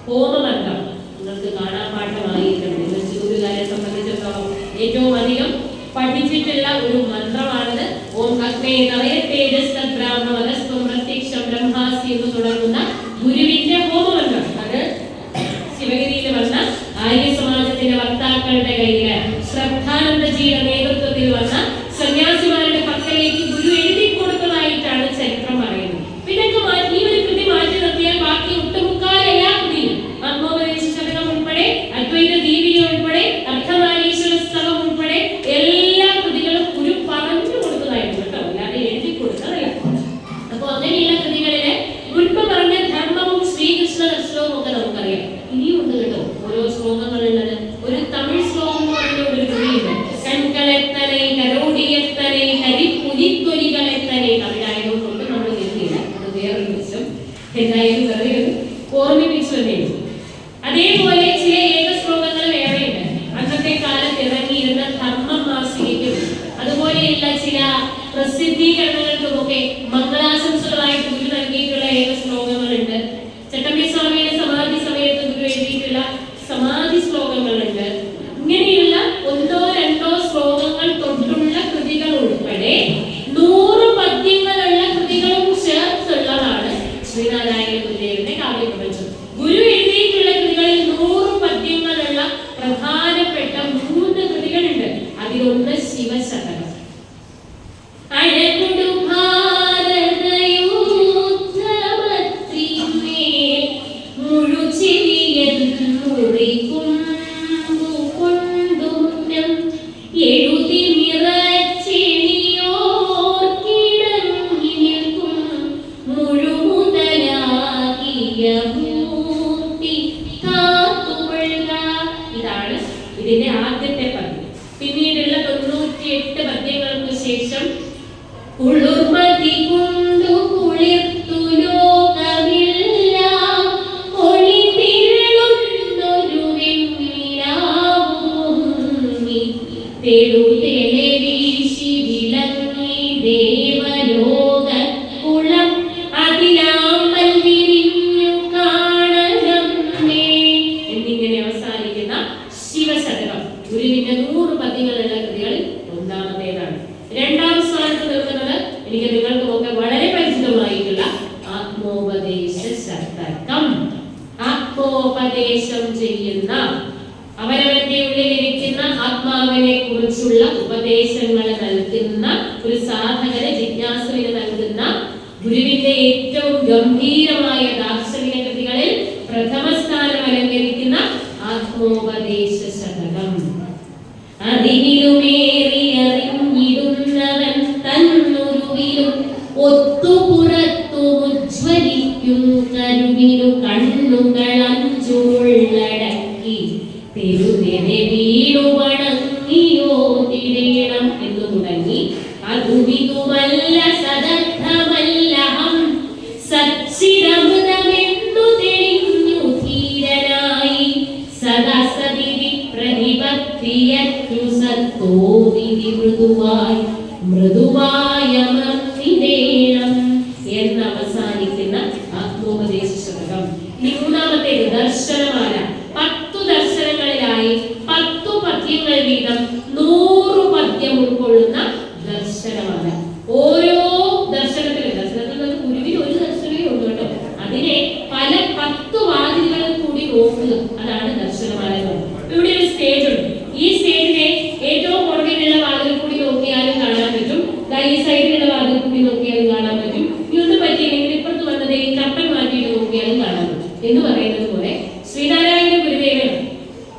ഹോമമന്ത്രം നിങ്ങൾക്ക് കാണാപ്പാഠമായിട്ടുണ്ട്. ഗുരുകാരെ സംബന്ധിച്ചിടത്തോളം ഏറ്റവും അധികം പഠിച്ചിട്ടുള്ള ഒരു മന്ത്രമാണത്. ഓം അഗ്നേ നവയ തേജസ് ബ്രാഹ്മണസ്ത്വം പ്രത്യക്ഷം ബ്രഹ്മാസി എന്ന് തുടങ്ങുന്ന ഗുരുവിന്റെ ഹോമമന്ത്രം. അത് ശിവഗിരിയിൽ വന്ന ആര്യ സമാജത്തിന്റെ വക്താക്കളുടെ കയ്യില് ശ്രദ്ധാനന്ദജിയുടെ നേതൃത്വത്തിൽ വന്ന സന്യാസിമാരുടെ പക്കലേക്ക് ഗുരു എഴുതി കൊടുത്തതായിട്ടാണ് ചരിത്രം പറയുന്നത്. ഇതൊക്കെ മാറ്റി, ഈ ഒരു കൃതി മാറ്റി നിർത്തിയാൽ ബാക്കി ഒട്ടുമുക്കാൽ എല്ലാ കൃതിയും ആത്മോപദേശ ശതകം ഉൾപ്പെടെ, അദ്വൈത ദീപിക ഉൾപ്പെടെ, അർദ്ധനാരീശ്വര സ്തവം ഉൾപ്പെടെ എല്ലാ കൃതികളും ഗുരു പറഞ്ഞു കൊടുത്തതായിരുന്നു കേട്ടോ, അല്ലാതെ എഴുതി കൊടുത്തതല്ല. അപ്പൊ അങ്ങനെയുള്ള കൃതികളില് മുൻപ് പറഞ്ഞ ധർമ്മവും ശ്രീകൃഷ്ണ ദർശനവും ഒക്കെ നമുക്കറിയാം. ഇനിയും ഉണ്ട് കേട്ടോ ഓരോ ശ്ലോകങ്ങളുള്ളത്. ഒരു തമിഴ് ശ്ലോകം എന്ന് പറഞ്ഞ ഒരു കൃതിയുണ്ട്. കൺകളെത്തനെ കരോടിയെത്തനെ ഹരിപുലിത്തൊലികളെത്തനെ. തമിഴായതുകൊണ്ട് നമ്മൾ കേൾക്കില്ല, അത് വേറൊരു വിഷയം. എന്തായാലും വെറുതെ ഓർമ്മിപ്പിച്ചു തന്നെയുള്ളൂ. അതേപോലെ ചില ഏക ശ്ലോകങ്ങൾ വേറെയുണ്ട്. അന്നത്തെ കാലത്ത് ഇറങ്ങിയിരുന്ന ധർമ്മ മാസികയ്ക്കും അതുപോലെയുള്ള ചില പ്രസിദ്ധീകരണങ്ങൾക്കുമൊക്കെ മംഗളാശംസകളായിട്ട് ഗുരു നൽകിയിട്ടുള്ള ഏക ശ്ലോകങ്ങളുണ്ട്. ചട്ടമ്പി സ്വാമിയുടെ സമാധി സമയത്ത് ഗുരു എഴുതിയിട്ടുള്ള സമാധി ശ്ലോകങ്ങളുണ്ട്. ഇങ്ങനെയുള്ള 1-2 ശ്ലോകങ്ങൾ തൊട്ടുള്ള കൃതികൾ ഉൾപ്പെടെ 100 പദ്യങ്ങളുള്ള കൃതികളും ചേർത്തുള്ളതാണ് ശ്രീനാരായണ ഗുരുദേവന്റെ കാവ്യപ്രപഞ്ചം. ഗുരു എഴുതിയിട്ടുള്ള കൃതികളിൽ 100 പദ്യങ്ങളുള്ള പ്രധാനപ്പെട്ട 3 കൃതികളുണ്ട്. അതിലൊന്ന് ശിവശതകം. ഇതാണ് ഇതിന്റെ ആദ്യത്തെ പദ്യം. പിന്നീടുള്ള 98 പദ്യങ്ങൾക്ക് ശേഷം ഉളുർമതി കൊണ്ടു കുളിർത്തു ലോകമെല്ലാം ഒളിതിരുളുന്നൊരു വെണ്ണിലാവുമുങ്ങി തേടും എഴുതേലെ വീശി വിളങ്ങി ദേവലോക കുളം അതിലാമ്പൽ വിരിഞ്ഞു കാണണമേ എന്നിങ്ങനെ അവസാനിക്കുന്ന ശിവശതകം ഗുരുവിന്റെ 100 പദ്യങ്ങളുള്ള കൃതികളിൽ ഒന്നാമത്തേതാണ്. രണ്ടാം സ്ഥാനത്ത് നിൽക്കുന്നത് എനിക്ക് നിങ്ങൾക്ക് ഒക്കെ വളരെ പരിചിതമായിട്ടുള്ള ആത്മോപദേശ ശതകം. ആത്മോപദേശം ചെയ്യുന്ന അവനവന്റെ ഉള്ളിലിരിക്കുന്ന ആത്മാവിനെ കുറിച്ചുള്ള ഉപദേശങ്ങൾ നൽകുന്ന ഒരു സാധകന് ജിജ്ഞാസുവിന് നൽകുന്ന ഗുരുവിന്റെ ഏറ്റവും ഗംഭീരമായ ദാർശനിക കൃതികളിൽ പ്രഥമ സ്ഥാനം അലങ്കരിക്കുന്ന ആത്മോപദേശ ശതകം. അറിവിലുമേറി അറിഞ്ഞിടുന്നവൻ തന്നുരുവിലും ഒത്തുപുറത്തു ഉജ്ജ്വലിക്കും കരുവിനു കണ്ണുകൾ അഞ്ചുള്ളടക്കി തെരുവെനെ വീണു വണങ്ങിയോ തിരേണം എന്നു തുടങ്ങി അതുമിതുമല്ല സദഗ്ധമല്ലഹം സച്ചിദമൃതമെന്നു തെളിഞ്ഞു ധീരനായി സദാ സതിരി പ്രതിപത്തിയു സത്തോവിധി മൃദുവായമർത്തിടേണം എന്നവസാനിക്കുന്ന ആത്മോപദേശ ശതകം. ഇനി മൂന്നാമത്തേത് ദർശനമാല. 10 ദർശനങ്ങളിലായി 10 പദ്യങ്ങൾ വീതം 100 പദ്യം ഉൾക്കൊള്ളുന്ന ദർശനമാല. ഓരോ ദർശനത്തിൽ ഗുരുവിന് ഒരു ദർശനമേ ഉള്ളൂ കേട്ടോ. അതിനെ പല 10 വാതിലുകളിൽ കൂടി നോക്കുക, അതാണ് ദർശനമാല. ഇവിടെ ഒരു സ്റ്റേജ് ഉണ്ട്. ഈ സ്റ്റേജിനെ ഏറ്റവും പുറകിലുള്ള വാതിൽ കൂടി നോക്കിയാലും കാണാൻ പറ്റും, ഈ സൈഡിലുള്ള വാതിൽ കൂടി നോക്കിയാലും കാണാൻ പറ്റും. ഇതൊന്നും പറ്റിയില്ലെങ്കിൽ ഇപ്പുറത്ത് വന്നത് ഈ കപ്പൽ മാറ്റിയിട്ട് നോക്കിയാലും കാണാൻ പറ്റും എന്ന് പറയുന്നത് പോലെ ശ്രീനാരായണ ഗുരുദേവൻ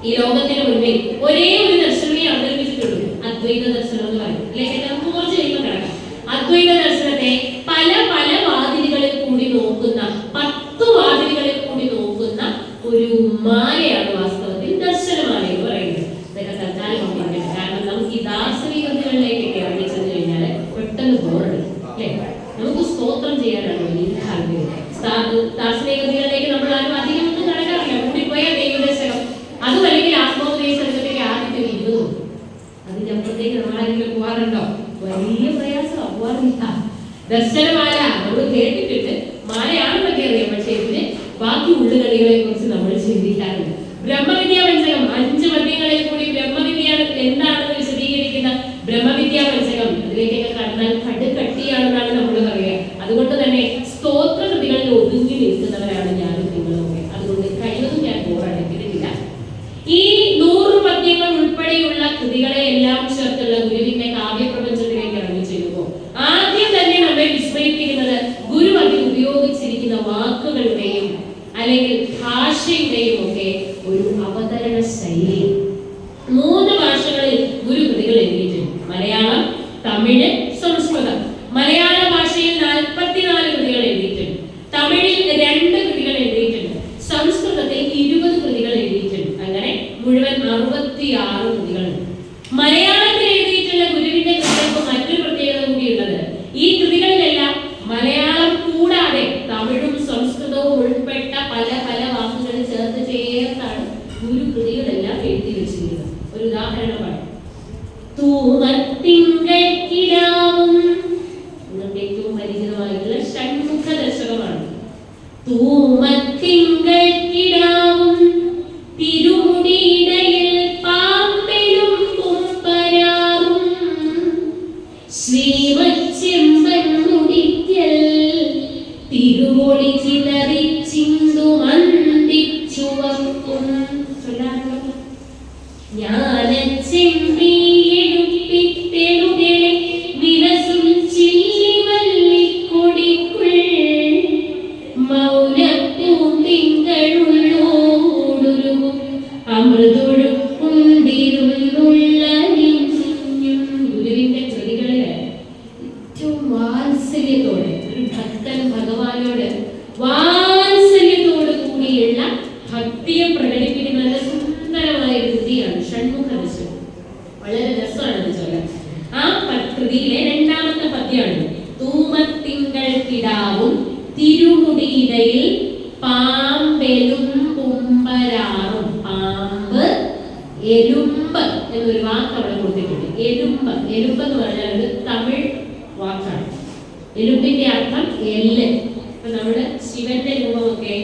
ഈ ലോകത്തിന് മുൻപിൽ ഒരേ ഒരു ദർശനമേ അവതരിപ്പിച്ചിട്ടുള്ളൂ, അദ്വൈത ദർശനം എന്ന് പറയും. അല്ലെങ്കിൽ നമുക്ക് കുറച്ച് കഴിയുമ്പോൾ കിടക്കാം. അദ്വൈത ദർശനത്തെ പല പല വാതിലുകളിൽ കൂടി നോക്കുന്ന 10 വാതിലുകളിൽ കൂടി നോക്കുന്ന ഒരു മാലയാണ് വാസ്തവത്തിൽ ദർശനമാല എന്ന് പറയുന്നത്. ഇതൊക്കെ തൽക്കാലം പറഞ്ഞിട്ട്, കാരണം നമുക്ക് ഈ ദാർശനികതകളിലേക്കൊക്കെ ഇറങ്ങി ചെന്ന് കഴിഞ്ഞാൽ പെട്ടെന്ന് ബോറടിക്കും അല്ലേ. നമുക്ക് സ്തോത്രം ചെയ്യാനാണ് വലിയ താല്പര്യം. ദാർശനികതകളിലേക്ക് നമ്മൾ ആരും അധികം ഒന്നും നടക്കാറില്ല. കൂടിപ്പോയ ദൈവദശകം, അതും അല്ലെങ്കിൽ ആത്മോപദേശത്തിലേക്ക് ആദ്യത്തെ 20 അതിന്റെ അപ്പുറത്തേക്ക് നമ്മളാരെങ്കിലും പോകാറുണ്ടോ? വലിയ പ്രയാസമാണ്, പോകാറില്ല. ദർശനമാല നമ്മൾ കേട്ടിട്ടുണ്ട്, മാലയാണെന്നൊക്കെ അറിയാം, പക്ഷേ ഇതിന് ബാക്കി ഉള്ളുകളികളെ കുറിച്ച് നമ്മൾ ചിന്തിക്കാറുണ്ട്. ബ്രഹ്മവിദ്യാ പഞ്ചകം 5 പദ്യങ്ങളിൽ കൂടി ബ്രഹ്മവിദ്യ എന്താണെന്ന് വിശദീകരിക്കുന്ന ബ്രഹ്മവിദ്യാ പഞ്ചകം, അതിലേക്കൊക്കെ കടന്നാൽ കടുകട്ടിയാണെന്നാണ് നമ്മൾ പറയുക. അതുകൊണ്ട് തന്നെ സ്തോത്ര കൃതികളിൽ ഒതുങ്ങി നിൽക്കുന്നവരാണ് ഞാനും നിങ്ങളൊക്കെ. അതുകൊണ്ട് കഴിവതും ഞാൻ ബോറടിക്കുന്നില്ല. ഈ 100 പദ്യങ്ങൾ ഉൾപ്പെടെയുള്ള കൃതികളെ എല്ലാം ചേർത്തുള്ള ഗുരുവിന്റെ കാവ്യപ്രപഞ്ചത്തിലേക്ക് ഇറങ്ങി ചെല്ലുമ്പോൾ ആദ്യം തന്നെ നമ്മെ വിസ്മയിപ്പിക്കുന്നത് ഗുരു അതിൽ ഉപയോഗിച്ചിരിക്കുന്ന വാക്കുകളുടെയും അല്ലെങ്കിൽ ഭാഷയുടെയും ഒക്കെ ഒരു അവതരണ ശൈലി. 3 ഭാഷകളിൽ ഗുരു കൃതികൾ എഴുതിയിട്ടുണ്ട്: മലയാളം, തമിഴ്, സംസ്കൃതം. മലയാള ഭാഷയിൽ 44 കൃതികൾ എഴുതിയിട്ടുണ്ട്. തമിഴിൽ 2 കൃതികൾ എഴുതിയിട്ടുണ്ട്. സംസ്കൃതത്തിൽ 20 കൃതികൾ എഴുതിയിട്ടുണ്ട്. അങ്ങനെ മുഴുവൻ 66 കൃതികളുണ്ട്. മലയാളത്തിൽ എഴുതിയിട്ടുള്ള ഗുരുവിന്റെ കൃതികൾക്ക് മറ്റൊരു പ്രത്യേകത കൂടിയുള്ളത്, ഈ കൃതികളിലെല്ലാം മലയാളം കൂടാതെ തമിഴും സംസ്കൃതവും ഉൾപ്പെട്ട പല പല വാക്കുകൾ ചേർത്താണ് ഗുരു കൃതികളെല്ലാം എഴുതി വെച്ചിരിക്കുന്നത്. ഒരു ഉദാഹരണം പറയാം. തൂമത്തിങ്കൾക്കിടാവും നിങ്ങൾക്ക് ഏറ്റവും പരിചിതമായിട്ടുള്ള ഷൺമുഖ ദശകമാണ്. തൂമത്തിങ്കൾക്കിടാവും തിരുമുടിയിടയിൽ പാമ്പെലും കുമ്പരാറും ശ്രീമച്ചെമ്പൻ മുടിക്കൽ തിരുവൊളി ചിതറിച്ചിന്തു മന്ദിച്ചുവക്കും. ജ്ഞാനച്ചെമ്പിയെഴുപ്പിത്തെഴുകെ വിലസും ചില്ലിവല്ലിക്കൊടിക്കുൾ മൗനപ്പൂന്തിങ്കളുള്ളോടൊരുവും അമൃതൊഴുക്കുണ്ടിരുന്നുള്ള ഗുരുവിന്റെ കൃതികളില് ഏറ്റവും വാത്സല്യത്തോടെ ഒരു ഭക്തൻ ഭഗവാനോട് വാത്സല്യത്തോട് കൂടിയുള്ള ഭക്തിയെ പ്രകടിപ്പിക്കുന്ന നല്ല സുന്ദരമായ കൃതിയാണ് ഷൺമുഖ ദശകം. വളരെ രസമാണ് ചൊല്ലാൻ. ആ കൃതിയിലെ 2ാമത്തെ പദ്യമാണ് തൂമത്തിങ്കൾക്കിടാവും തിരുമുടിയിടയിൽ പാമ്പെലും കുമ്പരാറും. പാമ്പ്, എലുമ്പ് എന്നൊരു വാക്ക് അവിടെ കൊടുത്തിട്ടുണ്ട്. എലുമ്പ്. എലുമ്പ് എന്ന് പറഞ്ഞാൽ ഒരു തമിഴ് വാക്കാണ്. എലുമ്പിന്റെ അർത്ഥം എല്ല്. ഇപ്പൊ നമ്മള് ശിവന്റെ രൂപമൊക്കെ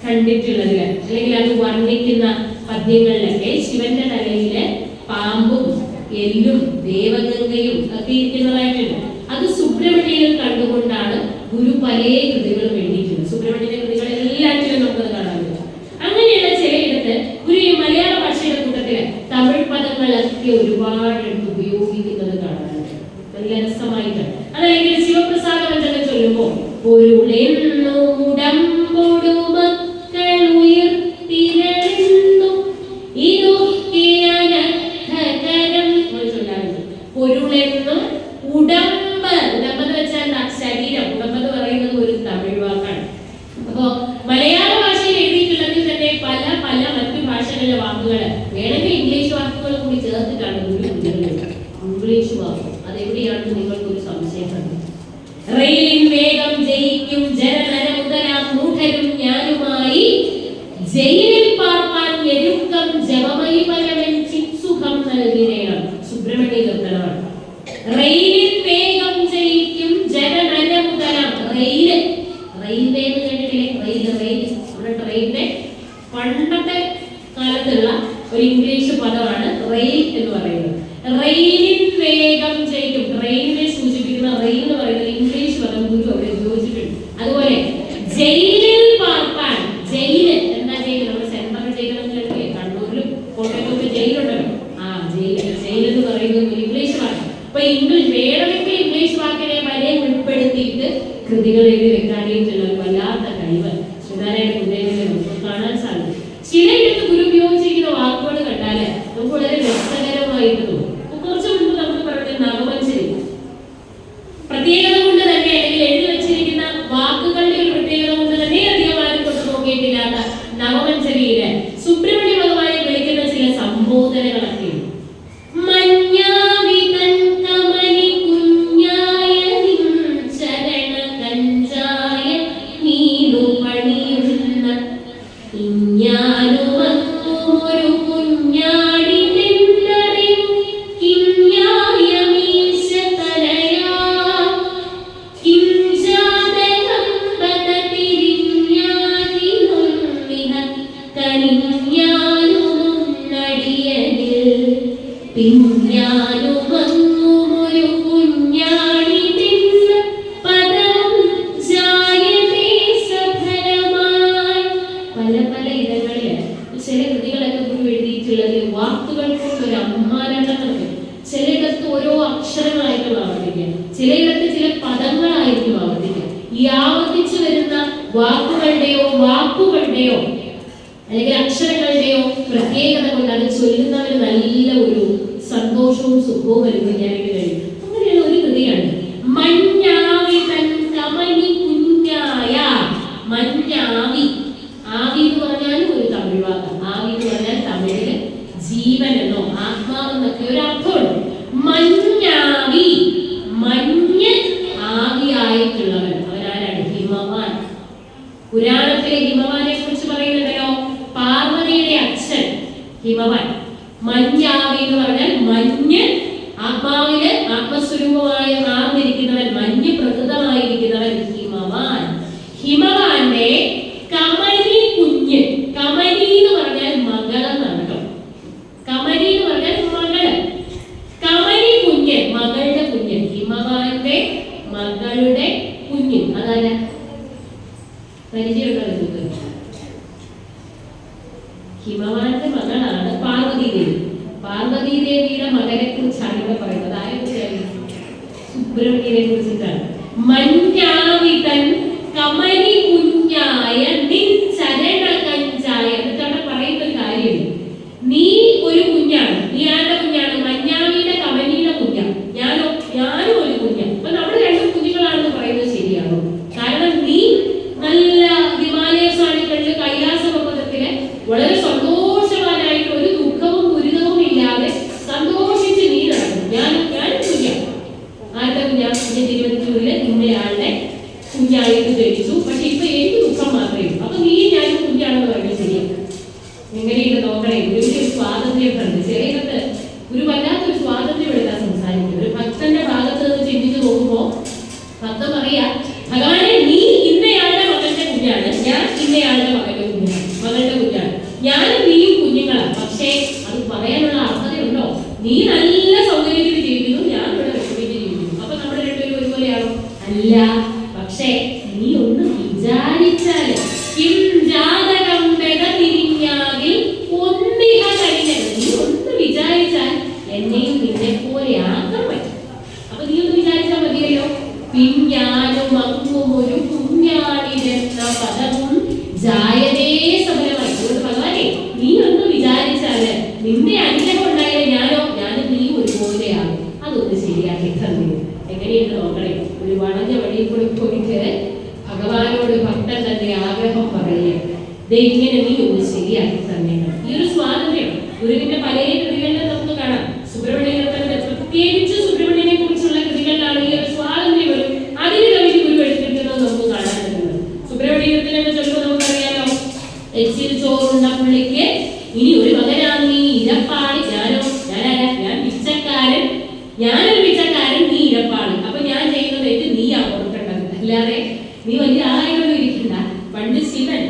കണ്ടിട്ടുള്ളതില് അല്ലെങ്കിൽ അത് വർണ്ണിക്കുന്ന പദ്യങ്ങളിലൊക്കെ ശിവന്റെ തലയില് പാമ്പും എല്ലും ദേവഗംഗയും ഒക്കെ ഇരിക്കുന്നതായിട്ടുണ്ട്. അത് സുബ്രഹ്മണ്യനിൽ കണ്ടുകൊണ്ടാണ് ഗുരു പല കൃതികളും എഴുതിയിട്ടുള്ളത്. സുബ്രഹ്മണ്യന്റെ കൃതികൾ എല്ലാറ്റിലും നമുക്കത് കാണാൻ പറ്റും. അങ്ങനെയുള്ള ചിലയിടത്ത് ഗുരു ഈ മലയാള ഭാഷയുടെ കൂട്ടത്തില് തമിഴ് പദങ്ങളൊക്കെ ഒരുപാട് എടുത്ത് ഉപയോഗിക്കുന്നത് കാണാറുണ്ട്. നല്ല രസമായിട്ട്. അതല്ലെങ്കിൽ ശിവപ്രസാദ വഞ്ചന ചൊല്ലുമ്പോ പൊരുളെന്നുടമ്പോടു മക്കൾ ഉയർത്തിരന്നു ഇതൊക്കെയനർത്ഥകരം ചൊല്ലാറുണ്ട്. പൊരുളെന്നും ഉടമ്പ്. ഉടമ്പ് എന്ന് വെച്ചാൽ ശരീരം. ഉടമ്പ് എന്ന് പറയുന്നത് ഒരു തമിഴ് വാക്കാണ്. അപ്പോ മലയാള ഭാഷയിൽ എഴുതിയിട്ടുള്ളതിൽ തന്നെ പല പല മറ്റു ഭാഷകളിലെ വാക്കുകൾ വേണമെങ്കിൽ ഇംഗ്ലീഷ് വാക്കുകൾ കൂടി ചേർത്തിട്ടാണ് ഇംഗ്ലീഷ് വാക്ക്. അതെവിടെയാണെന്ന് നിങ്ങൾക്കൊരു സംശയം കണ്ടു. റെയിലിൻ വേഗം ജയിക്കും ജനനരമുതലാം മൂഢരും ഞാനുമായി ജയിലിൽ പാർപ്പാൻ ഞെരുക്കം ജപമയി പരമൻ ചിത്സുഖം നൽകിനേണം. സുബ്രഹ്മണ്യ കീർത്തനമാണ്. റെയിലിൻ വേഗം ജയിക്കും ജനനരമുതലാം. റെയില്, റെയിൽവേ എന്ന് കേട്ടിട്ടില്ലേ? റെയിൽ. നമ്മുടെ ട്രെയിനിന്റെ പണ്ടത്തെ കാലത്തുള്ള ഒരു ഇംഗ്ലീഷ് പദമാണ് റെയിൽ എന്ന് പറയുന്നത്. റെയിലിൻ വേഗം ജയിക്കും. ട്രെയിനിനെ സൂചിപ്പിക്കുന്ന റെയിൽ എന്ന് പറയുന്നത് ഇംഗ്ലീഷ് പദം ഗുരു അവിടെ ഉപയോഗിച്ചിട്ടുണ്ട്. അതുപോലെ ജയിലിൽ പാർപ്പാൻ. ജയില് എന്താ ജയില്? നമ്മുടെ സെൻട്രൽ ജയിലെന്ന് കണ്ണൂരിലും കോട്ടയത്തൊക്കെ ജയിലുണ്ടല്ലോ. ജയിൽ എന്ന് പറയുന്നത് ഒരു ഇംഗ്ലീഷ് വാക്ക്. അപ്പൊ ഇംഗ്ലീഷ് വേണമെങ്കിൽ ഇംഗ്ലീഷ് വാക്കിനെ വരെ ഉൾപ്പെടുത്തിയിട്ട് കൃതികൾ എഴുതി വെക്കാനായിട്ടുള്ള ഒരു വല്ലാത്ത കഴിവ് ശ്രീനാരായണ ഗുരുദേവനെ നമുക്ക് കാണാൻ സാധിക്കും. ചിലയിടത്ത് ഗുരു ഉപയോഗിച്ചിരിക്കുന്ന വാക്കുകൾ കണ്ടാല് നമുക്ക് വളരെ രസകരമായിട്ട് തോന്നും. കുറച്ചു മുൻപ് നമുക്ക് പറഞ്ഞ നവമഞ്ചരി പ്രത്യേകത കൊണ്ട് തന്നെ അല്ലെങ്കിൽ എഴുതി വെച്ചിരിക്കുന്ന വാക്കുകളുടെ ഒരു പ്രത്യേകത കൊണ്ട് തന്നെ അധികം ആരും കൊണ്ട് നോക്കിയിട്ടില്ലാത്ത നവമഞ്ചരിയില് സുബ്രഹ്മണ്യ ഭഗവാനെ വിളിക്കുന്ന ചില സംബോധനകളൊക്കെ ഉണ്ട്. ചിലയിടത്ത് ഓരോ അക്ഷരങ്ങളായിട്ടും ആവർത്തിക്കുക, ചിലയിടത്ത് ചില പദങ്ങളായിരിക്കും ആവർത്തിക്കുക. ഈ ആവർത്തിച്ചു വരുന്ന വാക്കുകളുടെയോ അല്ലെങ്കിൽ അക്ഷരങ്ങളുടെയോ പ്രത്യേകത കൊണ്ട് അത് ചൊല്ലുന്നവര് നല്ല ഒരു സന്തോഷവും സുഖവും അനുഭവിക്കാനായിട്ട് കഴിയും. അങ്ങനെയുള്ള ഒരു കൃതിയാണ് മഞ്ഞാവി തൻ കമനി കുഞ്ഞായ. മഞ്ഞാവി. ആവി എന്ന് പറഞ്ഞാലും ഒരു തമിഴ് വാക്കാണ്. ആവി എന്ന് പറഞ്ഞാൽ തമിഴില് ജീവൻ എന്നോ ആത്മാവെന്നൊക്കെ ഒരു അർത്ഥമുണ്ട്. മഞ്ഞാവി, മഞ്ഞ് ആവിയായിട്ടുള്ളവൻ. അവരാരാണ്? ഹിമവാൻ. പുരാണത്തിലെ ഹിമവാനെ കുറിച്ച് പറയുന്നുണ്ടല്ലോ. പാർവതിയുടെ അച്ഛൻ ഹിമവാൻ. മഞ്ഞാവി എന്ന് പറഞ്ഞാൽ മഞ്ഞ് ആത്മാവില് ആത്മസ്വരൂപമായി മാറിയിരിക്കുന്നവൻ, മഞ്ഞ് പ്രകൃതമായിരിക്കുന്നവൻ ഹിമവാൻ. ഹിമവാന്റെ കമനി കുഞ്ഞ്. കമനി എന്ന് പറഞ്ഞാൽ മകളെന്നാണ് കേട്ടോ. കമനി എന്ന് പറഞ്ഞാൽ മകള്. കമനി കുഞ്ഞ്, മകളുടെ കുഞ്ഞ്. ഹിമവാന്റെ മകളുടെ കുഞ്ഞ്. അതാരാ? പരിചയമുണ്ടോ നിങ്ങൾക്ക്? ഹിമവാന്റെ മകളാണ് പാർവതീദേവി. പാർവതീദേവിയുടെ മകനെ കുറിച്ചാണ് ഇവിടെ പറയുന്നത്. ആരെക്കുറിച്ചാണ്? സുബ്രഹ്മണ്യനെ കുറിച്ചിട്ടാണ്. മഞ്ഞാവിതൻ കമനി കുഞ്ഞായ നിൻ ചരണ കഞ്ചായ. എന്നിട്ടാണ് പറയുന്ന ഒരു കാര്യം, നീ ഒരു കുഞ്ഞാണ്. നീ ആരുടെ കുഞ്ഞാണ്? മഞ്ഞാവിയുടെ കമനിയുടെ കുഞ്ഞാണ്. ഞാനും ഒരു കുഞ്ഞാണ്. അപ്പൊ നമ്മൾ രണ്ടും കുഞ്ഞുങ്ങളാണെന്ന് പറയുന്നത് ശരിയാണോ? കാരണം നീ നല്ല ഹിമാലയ സാണികളിൽ കൈലാസ പർവ്വതത്തില് വളരെ സന്തോഷവാനായിട്ട് ഒരു ദുഃഖവും ദുരിതവും ഇല്ലാതെ സന്തോഷിച്ച് നീ നടക്കും. ഞാനും കുഞ്ഞാണ്. ആരുടെ കുഞ്ഞാണ്? 2024 ഇന്നയാളുടെ കുഞ്ഞായിട്ട് ജനിച്ചു. പക്ഷെ അല്ല. പക്ഷേ നീ ഒന്ന് വിചാരിച്ചാൽ ഒന്നിഹ കഴിഞ്ഞത്, നീ ഒന്ന് വിചാരിച്ചാൽ എന്നെയും നിന്നെ പോലെ ആക്കാൻ പറ്റും. അപ്പൊ നീ ഒന്ന് വിചാരിച്ചാൽ മതിയല്ലോ. പിഞ്ഞാനും അങ്ങും ഒരു കുഞ്ഞാണിരുന്ന പദവും ജായതേ സഫലമായി. അതുകൊണ്ട് ഭഗവാനെ നീ ഒന്ന് വിചാരിച്ചാല് നിന്റെ അനുഗ്രഹം ഉണ്ടായാലും ഞാനും നീ ഒരുപോലെയാകും. അതൊന്ന് ശരിയാക്കി തന്നു. എങ്ങനെയെന്ന് നോക്കണേ. ഒരു വളഞ്ഞ വഴിയിൽ കൂടെ പോയിട്ട് ഭഗവാനോട് ഭക്തൻ തന്റെ ആഗ്രഹം പറയുക, ഇങ്ങനെ നീ ഒന്ന് ശരിയാക്കി തന്നേക്കണം. ഈ ഒരു സ്വാതന്ത്ര്യം ഗുരുവിന്റെ പല കൃതികളിലും നമുക്ക് കാണാം. സുബ്രഹ്മണ്യനെ പ്രത്യേകിച്ച് സുബ്രഹ്മണ്യനെ കുറിച്ചുള്ള കൃതികളിലാണ് ഈ ഒരു സ്വാതന്ത്ര്യം വരും അതിന് കവിഞ്ഞ് ഗുരു എടുത്തിരിക്കുന്നത് നമുക്ക് കാണാൻ പറ്റുന്നത്. സുബ്രഹ്മണ്യത്തിനെ ചൊല്ലുമ്പോൾ നമുക്കറിയാലോ, എച്ചിൽ ചോറുണ്ട പുള്ളിക്ക് ഇനി ഒരു മകനാണ് നീ ഇരപ്പാളി. ഞാൻ പിച്ചക്കാരൻ, ഞാനൊരു പിച്ചക്കാരൻ, നീ ഇരപ്പാളി. അപ്പൊ ഞാൻ ചെയ്യുന്നത് തെറ്റ് നീയാ ഓർക്കേണ്ടത്, അല്ലാതെ നീ വലിയ ആളായിട്ടൊന്നും ഇരിക്കണ്ട. പണ്ട് ശിവൻ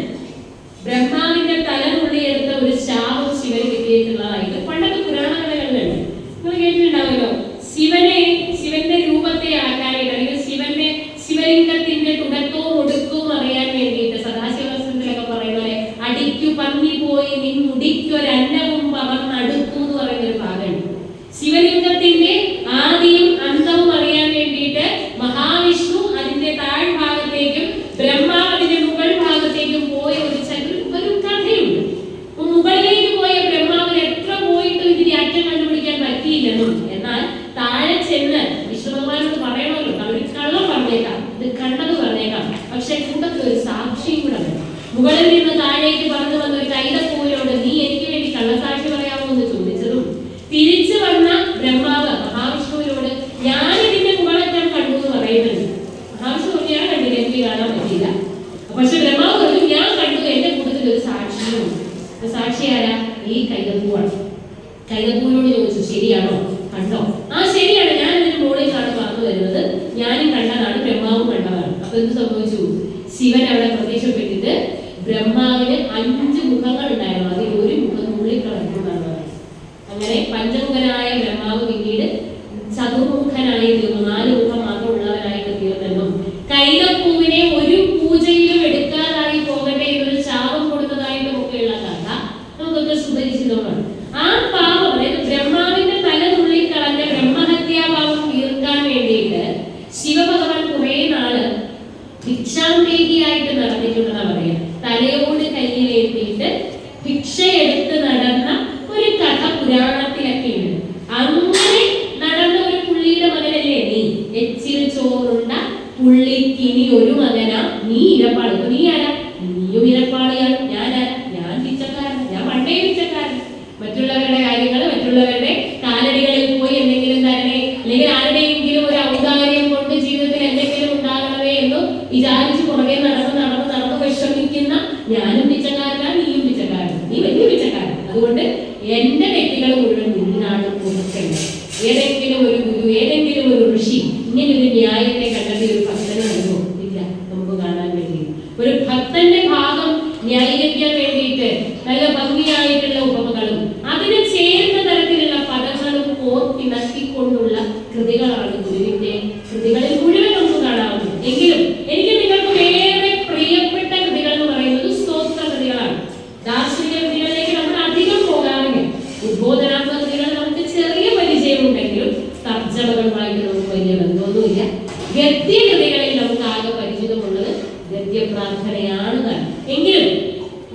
ബ്രഹ്മാവിന്റെ തല നുള്ളിയെടുത്ത ഒരു ശാപം ശിവന് കിട്ടിയിട്ടുള്ളതായിട്ട് പണ്ടത്തെ പുരാണ കഥകളിലുണ്ട്. നിങ്ങൾ കേട്ടിട്ടുണ്ടാവുമല്ലോ. ശിവന്റെ രൂപത്തെ ആക്കാനായിട്ട്, അല്ലെങ്കിൽ ശിവലിംഗത്തിന്റെ തുടക്കവും ഒടുക്കവും അറിയാൻ വേണ്ടിയിട്ട് സദാശിവസനത്തിലൊക്കെ പറയുന്ന പോലെ അടിക്കു പന്നി പോയി നിൻ മുടിക്കൊരന്നവും പകർന്നടുത്തു എന്ന് പറയുന്ന ഒരു ഭാഗമുണ്ട്. ശിവലിംഗത്തിന്റെ ആദിയും അന്തവും അറിയാൻ വേണ്ടിയിട്ട് മഹാവിഷ്ണു അതിന്റെ താഴ്ഭാഗത്തേക്കും ബ്രഹ്മാവ് അതിന്റെ മുകൾ ഭാഗത്തേക്കും പോയ ഒരു കഥയുണ്ട്. മുകളിലേക്ക് പോയ ബ്രഹ്മാവിന് എത്ര പോയിട്ടും ഇതിന്റെ അറ്റം കണ്ടുപിടിക്കാൻ പറ്റിയില്ലെന്നും, എന്നാൽ താഴെ ചെന്ന് വിഷ്ണു ഭഗവാനോട് പറയണമല്ലോ, ഒരു കള്ളം പറഞ്ഞേക്കാം, ഇത് കണ്ടത് പറഞ്ഞേക്കാം, പക്ഷെ കൂട്ടത്തിൽ ഒരു സാക്ഷിയും കൂടെ വേണം. മുകളിൽ നിന്ന് താഴേക്ക് പറഞ്ഞു വന്ന ഒരു കൈതപ്പൂവിനോട് നീ എനിക്ക് വേണ്ടി കള്ളസാക്ഷി പറയാമോ എന്ന് ചോദിച്ചതും തിരിച്ചു വന്ന ബ്രഹ്മാവ് മഹാവിഷ്ണുവിനോട് ഞാൻ ഇതിന്റെ മുകളറ്റം കണ്ടു എന്ന് പറയുന്നുണ്ട്. മഹാവിഷ്ണു ഞാൻ കണ്ടില്ല, എനിക്ക് കാണാൻ പറ്റിയില്ല. പക്ഷെ ബ്രഹ്മാവ് പറഞ്ഞു ഞാൻ കണ്ടു, എന്റെ കൂട്ടത്തിൽ ഒരു സാക്ഷിയും. സാക്ഷി ആരാ? ഈ കൈതപ്പൂവാണ്. കൈതപ്പൂവിനോട് ചോദിച്ചു ശരിയാണോ, കണ്ടോ? ആ ശരിയാണ്, ഞാൻ ഇതിന്റെ മുകളിൽ കാണാൻ പറഞ്ഞു വരുന്നത്, ഞാനും കണ്ടതാണ്, ബ്രഹ്മാവും കണ്ടതാണ്. അപ്പൊ എന്ത് സംഭവിച്ചു? ശിവൻ അവിടെ പ്രത്യക്ഷപ്പെട്ടിട്ട് ബ്രഹ്മാവിന് 5 മുഖങ്ങൾ ഉണ്ടായിരുന്നു, അതിൽ ഒരു മുഖം നുള്ളിക്കളഞ്ഞു. അങ്ങനെ പഞ്ചമുഖനായ ബ്രഹ്മാവ് പിന്നീട് ചതുർമുഖനായി തീർന്നു, 4 മുഖം മാത്രം ഉള്ളവനായിട്ട് തീർന്നെന്നും കൈതപ്പൂവിനെ ഒരു പൂജയിലും എടുക്കാതായി പോകട്ടെ എന്നൊരു ശാപം കൊടുത്തതായിട്ടും ഒക്കെയുള്ള കഥ നമുക്കൊക്കെ സുപരിചിതമാണ്. ആ പാപം, അതായത് ബ്രഹ്മാവിന്റെ തല നുള്ളിക്കളഞ്ഞ ബ്രഹ്മഹത്യാപാപം തീർക്കാൻ വേണ്ടിയിട്ട് ശിവഭഗവാൻ കുറെ നാള് ഭിക്ഷാന്തേഹിയായിട്ട് നടന്നിട്ടുണ്ടെന്നാ പറയാ. തലയോട് കയ്യിലേറ്റിയിട്ട് ഭിക്ഷയെടുത്ത് നടന്ന ഒരു കഥ പുരാണത്തിലൊക്കെ ഉണ്ട്. അങ്ങനെ നടന്ന ഒരു പുള്ളിയുടെ മകനല്ലേ നീ. എച്ചിൽ ചോറുണ്ട പുള്ളിക്കിനി ഒരു മകനാ, നീ ഇരപ്പാളി. നീ ആരാ? നീയും ഇരപ്പാളിയാണ്. ഞാനാരാ? ഞാൻ പിച്ചക്കാരൻ, ഞാൻ പണ്ടേ പിച്ചക്കാരൻ. മറ്റുള്ളവരുടെ കാര്യങ്ങൾ, മറ്റുള്ളവരുടെ കാലടികളിൽ പോയി എന്തെങ്കിലും തരണേ, അല്ലെങ്കിൽ ആരുടെയെങ്കിലും ഒരു ഔദാര്യം കൊണ്ട് ജീവിതത്തിൽ എന്തെങ്കിലും ഉണ്ടാകണമേ എന്ന് വിചാരിച്ച് പുറകെ നടന്ന് വിഷമിക്കുന്ന ഞാനും പിച്ചക്കാരനാ, നീയും പിച്ചക്കാരൻ, നീ വലിയ പിച്ചക്കാരൻ. അതുകൊണ്ട് എന്റെ തെറ്റുകൾ മുഴുവൻ നിന്നാണ് കൊടുക്കേണ്ടത്. ഏതെങ്കിലും ഒരു ഗുരു, ഏതെങ്കിലും ഒരു ഋഷി ഇങ്ങനെ ഒരു ന്യായത്തെ കണ്ടെത്തിയ ഒരു ഭക്തന് അനുഭവം ഇല്ല നമുക്ക് കാണാൻ വേണ്ടി. ഒരു ഭക്തന്റെ ഭാഗം ന്യായീകരിക്കാൻ വേണ്ടിയിട്ട് നല്ല ഭംഗിയായിട്ടുള്ള ഉപമകളും അതിന് ചേരുന്ന തരത്തിലുള്ള പദങ്ങളും കോർത്തിണക്കിക്കൊണ്ടുള്ള കൃതികളാണ് ഗുരുവിന്റെ കൃതികളിൽ മുഴുവൻ നമുക്ക് കാണാവുന്നത്. എങ്കിലും എനിക്ക് നിങ്ങൾക്ക് വേറെ പ്രിയപ്പെട്ട കൃതികൾ എന്ന് പറയുന്നത് സ്തോത്ര കൃതികളാണ്. ദാർശനിക കൃതികളിലേക്ക് നമ്മൾ അധികം പോകാറില്ല. ഉദ്ബോധനാത്മക കൃതികൾ നമുക്ക് ചെറിയ പരിചയമുണ്ടെങ്കിലും തർജ്ജമകളുമായിട്ട് നമുക്ക് വലിയ ബന്ധമൊന്നുമില്ല. ഗദ്യകൃതികളിൽ നമുക്ക് ആകെ പരിചിതമുള്ളത് ഗദ്യപ്രാർത്ഥനയാണ് താൻ. എങ്കിലും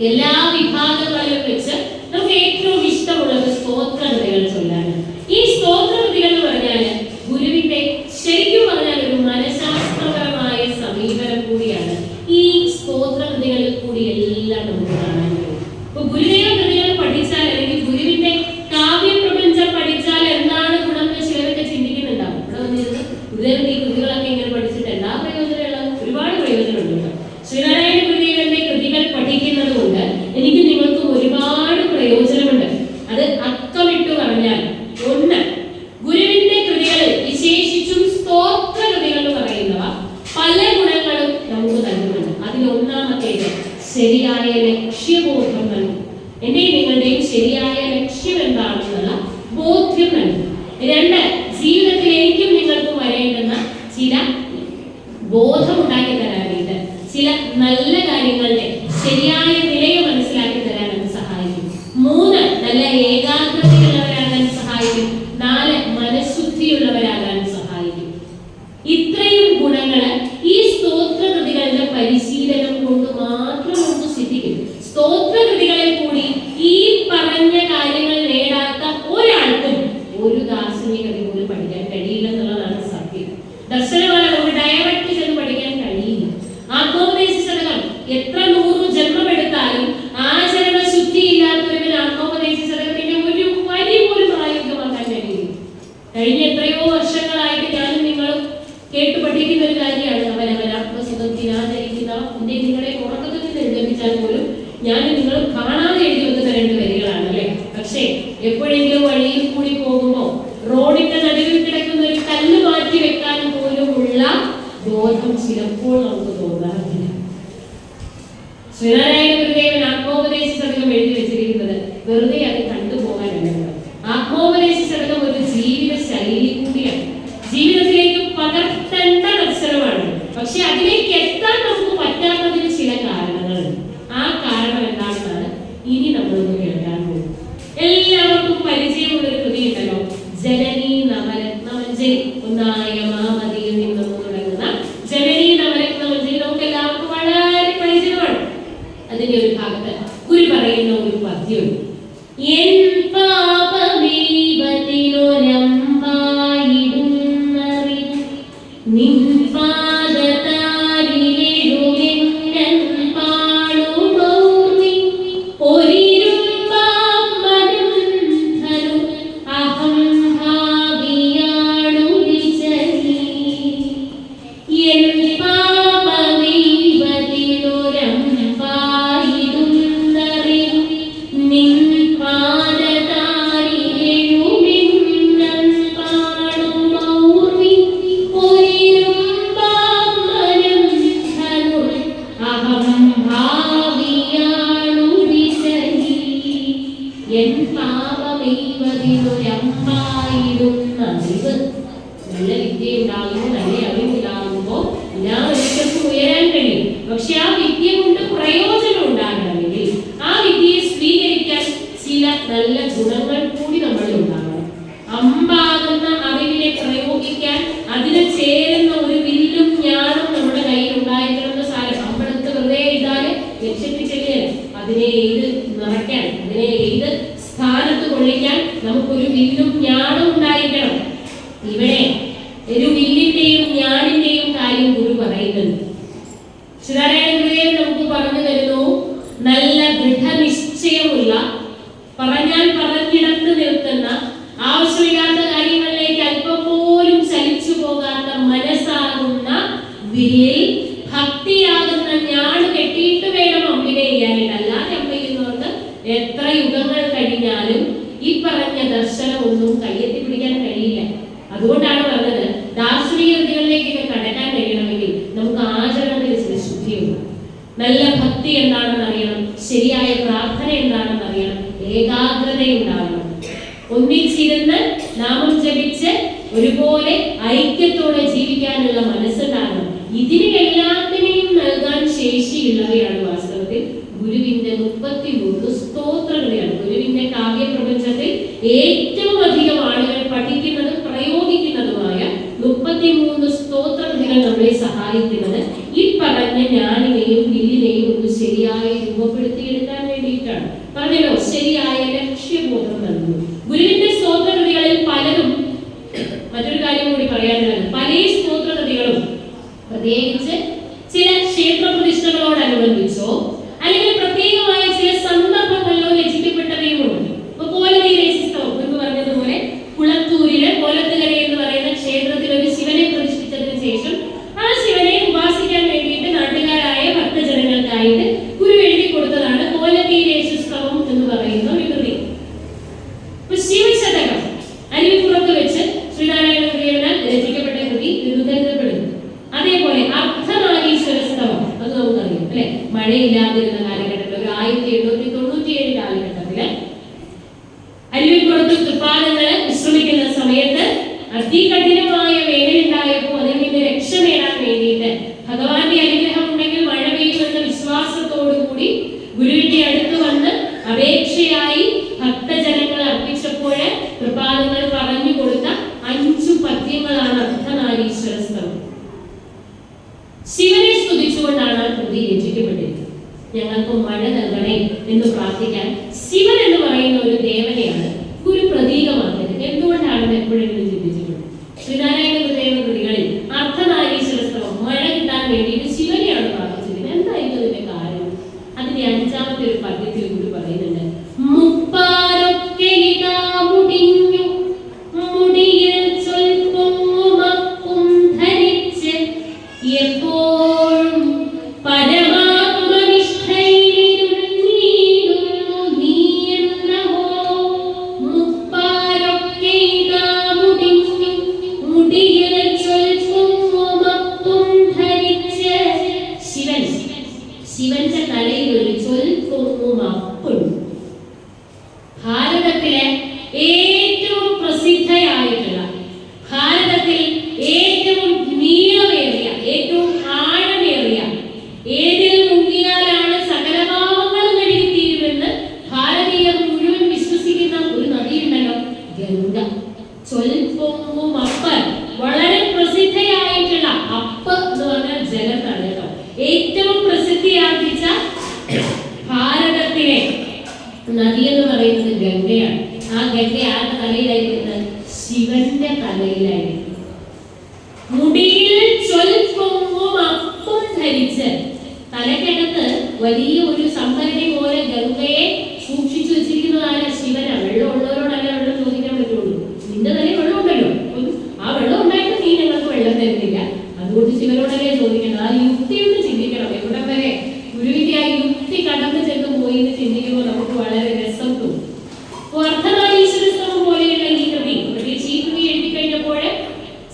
എല്ലാ വിഭാഗങ്ങളിലും വെച്ച് നമുക്ക് ഏറ്റവും ഇഷ്ടമുള്ളത് സ്തോത്ര കൃതികൾ ചൊല്ലാനാണ്. ഈ സ്തോത്ര കൃതികൾ എന്ന് പറഞ്ഞാൽ ഗുരുവിന്റെ ശരിക്കും പറഞ്ഞാൽ ഒരു മനഃശാസ്ത്രപരമായ സമീപനം കൂടിയാണ്. ഈ സ്തോത്ര കൃതികളിൽ കൂടി എല്ലാം നമുക്ക് കാണാൻ കഴിയും. ഇപ്പൊ ഗുരുദേവ കൃതികൾ പഠിച്ചാൽ, അല്ലെങ്കിൽ ഗുരുവിന്റെ കാവ്യപ്രപഞ്ചം പഠിച്ചാൽ എന്താണ് ഗുണം എന്ന് ചിലരൊക്കെ ചിന്തിക്കുന്നുണ്ടാവും. ഇവിടെ വന്നിരുന്ന് ഗുരുദേവന്റെ ഈ കൃതികളൊക്കെ ഇങ്ങനെ പഠിച്ചിട്ട് എന്താ പ്രയോജനമുള്ളത്? ഒരുപാട് പ്രയോജനമുണ്ട്. ശ്രീനാരായണ ഗുരുദേവന്റെ കൃതികൾ പഠിക്കുന്നത് കൊണ്ട് എനിക്ക് നിങ്ങൾക്ക് ഒരുപാട് പ്രയോജനമുണ്ട്. അത് അക്കമിട്ട് പറഞ്ഞാൽ, ഒന്ന്, ഗുരുവിന്റെ കൃതികളിൽ വിശേഷിച്ചും സ്തോത്ര കൃതികൾ എന്ന് പറയുന്നവ പല ഗുണങ്ങളും നമുക്ക് നൽകുന്നുണ്ട്. അതിലൊന്നാമത്തേത് ശരിയായ ലക്ഷ്യബോധം നൽകും. എന്റെയും നിങ്ങളുടെയും ശരിയായ ലക്ഷ്യം എന്താണെന്നുള്ള ബോധ്യം നൽകും. 2, ജീവിതത്തിൽ എനിക്കും നിങ്ങൾക്കും വരേണ്ടുന്ന ചില ബോധം ഉണ്ടാക്കി തരാനായിട്ട്, ചില നല്ല കാര്യങ്ങളുടെ ശരിയായ നിലയെ മനസ്സിലാക്കി തരാൻ അത് സഹായിക്കും. 3 നല്ല ഏകാഗ്രതയുള്ളവരാകാൻ സഹായിക്കും. 4 മനഃശുദ്ധിയുള്ളവരാകാൻ സഹായിക്കും. ഇത്രയും ഗുണങ്ങൾ ഈ സ്തോത്രകൃതികളുടെ പരിശീലനം കൊണ്ട് മാത്രം നമുക്ക് സിദ്ധിക്കും. സ്തോത്രകൃതികളെ കൂടി ഈ പറഞ്ഞ കാര്യങ്ങൾ നേടാത്ത ഒരാൾക്കും ഒരു ദാർശനികത പോലും പഠിക്കാൻ കഴിയില്ല എന്നുള്ളതാണ് സത്യം. ദർശനമാല നമുക്ക് ഡയറക്റ്റ് ചെന്ന് പഠിക്കാൻ കഴിയില്ല. ആത്മോപദേശ ശതകം എത്ര 100 ജന്മമെടുത്താലും ആചരണ ശുദ്ധി ഇല്ലാത്തവരും ആത്മോപദേശ ശതകത്തിന്റെ ഒരു വരി പോലും പ്രായോഗികമാക്കാൻ കഴിയില്ല. കഴിഞ്ഞ എത്രയോ വർഷങ്ങളായിട്ട് ഞാനും നിങ്ങളും കേട്ടു പഠിക്കുന്ന ഒരു കാര്യമാണ് അവനവനാത്മസുഖത്തിനാചരിക്കുന്ന നിങ്ങളെ ഉറക്കത്തിൽ നിന്ന് എഴുന്നേൽപ്പിച്ചാൽ പോലും ഞാനും നിങ്ങളും കാണാതെ എഴുതി വെക്കുന്ന 2 വരികളാണ് അല്ലെ. പക്ഷേ എപ്പോഴെങ്കിലും വഴിയിൽ കൂടി പോകുമ്പോൾ റോഡിന്റെ നടുവിൽ കിടക്കുന്ന ഒരു കല്ല് മാറ്റി വെക്കാൻ പോലുമുള്ള ബോധം ചിലപ്പോൾ നമുക്ക് തോന്നാറില്ല. ശ്രീനാരായണ ഗുരുദേവൻ ആത്മോപദേശ ശതകം എഴുതി വെച്ചിരിക്കുന്നത് വെറുതെ അത് കണ്ടുപോകാനല്ല. ആത്മോപദേശ ശതകം ഒരു ജീവിത ശൈലി കൂടിയാണ്, ജീവിതത്തിലേക്ക് പകർത്തേണ്ട ദർശനമാണ്. പക്ഷെ അതിലേക്ക് എത്താൻ നമുക്ക് പറ്റാത്തതിന് ചില കാരണങ്ങളുണ്ട്. ആ കാരണം എന്താണെന്നാണ് ഇനി നമ്മളൊന്ന് കേൾക്കാൻ പോകും. എല്ലാവർക്കും പരിചയമുള്ള ഒരു കൃതി ഉണ്ടല്ലോ, ജനനി നവരത്നമഞ്ജരി, ഒന്നായ മാമതിയിൽ നിന്നും തുടങ്ങുന്ന ജനനി നവരത്നമഞ്ജരി നമുക്ക് എല്ലാവർക്കും വളരെ പരിചയമാണ്. അതിന്റെ ഒരു ഭാഗത്ത് ഗുരു പറയുന്ന ഒരു പദ്യമുണ്ട്. എൻ പാപമീവതിനൊരമ്പായിടുന്നറിവ് നിൻ പാദതാരിലെഴുമെന്നൻ പാടുമൗർമി ഒരിരുമ്പാമനം ധനു അഹം ഭാവിയാണു വിചരി. എൻ പാപമീവതിനൊരമ്പായിടുന്നറിവ് നിൻ നല്ല വിദ്യ ഉണ്ടാകുമ്പോൾ, നല്ല അറിവുണ്ടാകുമ്പോൾ എല്ലാവർക്കും ഉയരാൻ കഴിയും. പക്ഷെ ആ വിദ്യ കൊണ്ട് പ്രയോജനം ഉണ്ടാകണമെങ്കിൽ ആ വിദ്യയെ സ്വീകരിക്കാൻ ചില നല്ല ഗുണങ്ങൾ കൂടി നമ്മളിൽ ഉണ്ടാകണം. അമ്പാകുന്ന അറിവിനെ പ്രയോഗിക്കാൻ അതിന് ചേരുന്ന ഒരു വില്ലും ജ്ഞാനം നമ്മുടെ കയ്യിൽ ഉണ്ടായിരിക്കണമെന്ന് സാരം. അമ്പടത്ത് വെറുതെ എഴുതാല് ലക്ഷ്യത്തിൽ ചെല്ലിയാൽ അതിനെ എഴുത് നിറയ്ക്കാൻ, അതിനെ എഴുത് സ്ഥാനത്ത് കൊള്ളിക്കാൻ നമുക്കൊരു വില്ലും ജ്ഞാനം ഉണ്ടായിരിക്കണം. ഇവിടെ ഒരു വില്ലിന്റെയും ജ്ഞാനിന്റെയും കാര്യം ഗുരു പറയുന്നുണ്ട്. ശ്രീനാരായണ ഗുരുദേവൻ നമുക്ക് പറഞ്ഞു തരുന്നു, നല്ല ദൃഢനിശ്ചയമുള്ള, പറഞ്ഞാൽ പറഞ്ഞിടത്ത് നിൽക്കുന്ന, ആവശ്യമില്ലാത്ത കാര്യങ്ങളിലേക്ക് അല്പം പോലും ചലിച്ചു പോകാത്ത മനസ്സാകുന്ന വില്ലിൽ ഭക്തിയാകുന്ന ഞാണ് കെട്ടിയിട്ട് വേണം അമ്പിനെ ചെയ്യാനായിട്ട്. അല്ലാതെ അമ്പയ്യുന്നവർക്ക് എത്ര യുഗങ്ങൾ കഴിഞ്ഞാലും ഈ പറഞ്ഞ ദർശനം ഒന്നും കയ്യെത്തി പിടിക്കാൻ കഴിയില്ല. അതുകൊണ്ടാണ് പറഞ്ഞത്, ദാർശനിക കൃതികളിലേക്കൊക്കെ കടക്കാൻ കഴിയണമെങ്കിൽ നമുക്ക് ആചരണത്തിൽ ചില ശുദ്ധിയുണ്ട്. നല്ല ഭക്തി എന്താണെന്ന് അറിയണം, ശരിയായ പ്രാർത്ഥന എന്താണെന്ന് അറിയണം, ഏകാഗ്രതയുണ്ടാകണം. ഒന്നിച്ചിരുന്ന് നാമം ജപിച്ച് ഒരുപോലെ ഐക്യത്തോടെ ജീവിക്കാനുള്ള മനസ്സുണ്ടാകണം. ഇതിനെ എല്ലാത്തിനെയും നൽകാൻ ശേഷിയുള്ളവയാണ് വാസ്തവത്തിൽ ഗുരുവിന്റെ 33 സ്തോത്രങ്ങളെയാണ്. ഗുരുവിന്റെ കാവ്യപ്രപഞ്ചത്തിൽ ഏറ്റവും അധികം ആളുകൾ പഠിക്കുന്നതും പ്രയോഗിക്കുന്നതുമായ 33 സ്തോത്രകൃതികൾ നമ്മളെ സഹായിക്കുന്നത് ഈ പറഞ്ഞ ഞാനിനെയും വില്ലിനെയും ഒന്ന് ശരിയായി രൂപപ്പെടുത്തിയെടുക്കാൻ വേണ്ടിയിട്ടാണ്. പറഞ്ഞല്ലോ, ശരിയായ ലക്ഷ്യബോധം നൽകുന്നു. ഗുരുവിന്റെ സ്തോത്രകൃതികളിൽ പലതും, മറ്റൊരു കാര്യം കൂടി പറയാനുള്ളത്, പല സ്തോത്രകൃതികളും പ്രത്യേകിച്ച് ചില ക്ഷേത്ര പ്രതിഷ്ഠകളോടനുബന്ധിച്ചോ അല്ലെങ്കിൽ പ്രത്യേകമായ ചില സന്ദർഭങ്ങളിലോ രചിക്കപ്പെട്ടവയുമുണ്ട്. ഇപ്പൊ കോലതീരേശിസ്തവം എന്ന് പറഞ്ഞതുപോലെ കുളത്തൂരിലെ കോലത്തുകര എന്ന് പറയുന്ന ക്ഷേത്രത്തിൽ ഒരു ശിവനെ പ്രതിഷ്ഠിച്ചതിന് ശേഷം ആ ശിവനെ ഉപാസിക്കാൻ വേണ്ടിയിട്ട് നാട്ടുകാരായ ഭക്തജനങ്ങൾക്കായിട്ട് ഗുരു എഴുതി കൊടുത്തതാണ് കോലതീരേശിസ്തവം എന്ന് പറയുന്ന ഒരു കൃതി. ഇപ്പൊ ശിവശതകം അരുവിപ്പുറത്ത് വെച്ച് ശ്രീനാരായണ ഗുരുദേവനാൽ രചിക്കപ്പെട്ട കൃതി കരുതപ്പെടുന്നു. അതേപോലെ അർദ്ധനാരീശ്വരസ്തവം, അത് നമുക്കറിയാം അല്ലെ, മഴയില്ലാതിരുന്ന കാലഘട്ടത്തിൽ, ഒരു 1897 കാലഘട്ടത്തില് അരുവിപ്പുറത്ത് തൃപ്പാദങ്ങള് വിശ്രമിക്കുന്ന സമയത്ത് അതികഠിനമായ വേനലുണ്ടായപ്പോൾ അതിൽ നിന്ന് രക്ഷ നേടാൻ വേണ്ടിയിട്ട് ഞങ്ങൾക്ക് മഴ നൽകണേ എന്ന് പ്രാർത്ഥിക്കാൻ ശിവൻ എന്ന് പറയുന്ന ഒരു ദേവതയാണ് ഗുരു പ്രതീകമാക്കുന്നത്. എന്തുകൊണ്ടാണെന്ന് എപ്പോഴെങ്കിലും ചിന്തിച്ചിട്ടുണ്ട്? ശ്രീനാരായണ ഗുരുദേവ കൃതികളിൽ അർദ്ധനാരീശ്വര സ്തവം മഴ കിട്ടാൻ വേണ്ടിയിട്ട് ശിവനെയാണ് പ്രാർത്ഥിച്ചിരിക്കുന്നത്. എന്തായിരുന്നു അതിന്റെ കാരണം? അതിന്റെ 5ാമത്തെ ഒരു പദ്യത്തിൽ ഗുരു പറയുന്നുണ്ട്, മുപ്പാരൊക്കെ ഇതാ മുടിഞ്ഞു മുടിയിൽ ചൊൽപ്പൊങ്ങുമപ്പും ധരിച്ച് എപ്പോഴും പരമാത്മനിഷ്ഠയിലിരുന്നീടുന്നു നീ എന്നഹോ. മുപ്പാരൊക്കെ ഇതാ മുടിഞ്ഞു മുടിയിൽ ചൊൽപ്പൊങ്ങുമപ്പും ധരിച്ച്. ശിവന്റെ തലയിൽ ഒരു ചൊൽപ്പൊങ്ങുമപ്പുണ്ട്. ഭാരതത്തിലെ ഏറ്റവും പ്രസിദ്ധയായിട്ടുള്ള, ഭാരതത്തിൽ ഏറ്റവും നീളമേറിയ, ഏറ്റവും ആഴമേറിയ, ഏതിൽ മുങ്ങിയാലാണ് സകല പാപങ്ങളും കഴുകിത്തീരുമെന്ന് ഭാരതീയർ മുഴുവൻ വിശ്വസിക്കുന്ന ഒരു നദിയുണ്ടല്ലോ, ഗംഗ. ചൊൽപ്പൊങ്ങുമപ്പ്, വളരെ പ്രസിദ്ധയായിട്ടുള്ള, അപ്പ് എന്ന് പറഞ്ഞാൽ ജലത്താണ് കേട്ടോ, ഏറ്റവും പ്രസിദ്ധിയാർജിച്ച ഭാരതത്തിലെ നദി എന്ന് പറയുന്നത് ഗംഗയാണ്. ആ ഗംഗ ആരുടെ തലയിലായിരിക്കുന്നത്? ശിവന്റെ തലയിലായിരിക്കും. മുടിയിൽ ചൊൽപ്പൊങ്ങുമപ്പും ധരിച്ച്, തലക്കകത്ത് വലിയ ഒരു സംഭരണി പോലെ ഗംഗയെ സൂക്ഷിച്ചു വെച്ചിരിക്കുന്നതാണ് ശിവനാണ്. വെള്ളം ഉള്ളവരോടല്ല വെള്ളം ചോദിക്കാൻ പറ്റുള്ളൂ. നിന്റെ തലയിൽ വെള്ളം ഉണ്ടല്ലോ, ആ വെള്ളം ഉണ്ടായിട്ട് നീ ഞങ്ങൾക്ക് വെള്ളം തരുന്നില്ല, അതുകൊണ്ട് ശിവനോടല്ലേ ചോദിക്കണം. ആ യുക്തി ഒന്ന് ചിന്തിക്കണം. എവിടെ വരെ ഗുരുവിന്റെ ആ യുക്തി കടന്നു ചെന്ന് പോയി എന്ന് ചിന്തിക്കുമ്പോൾ നമുക്ക് വളരെ രസം തോന്നും. അർദ്ധനാരീശ്വര സ്തവം പോലെയുള്ള ഈ കൃതി, പ്രത്യേകിച്ച് ഈ കൃതി എഴുതിക്കഴിഞ്ഞപ്പോൾ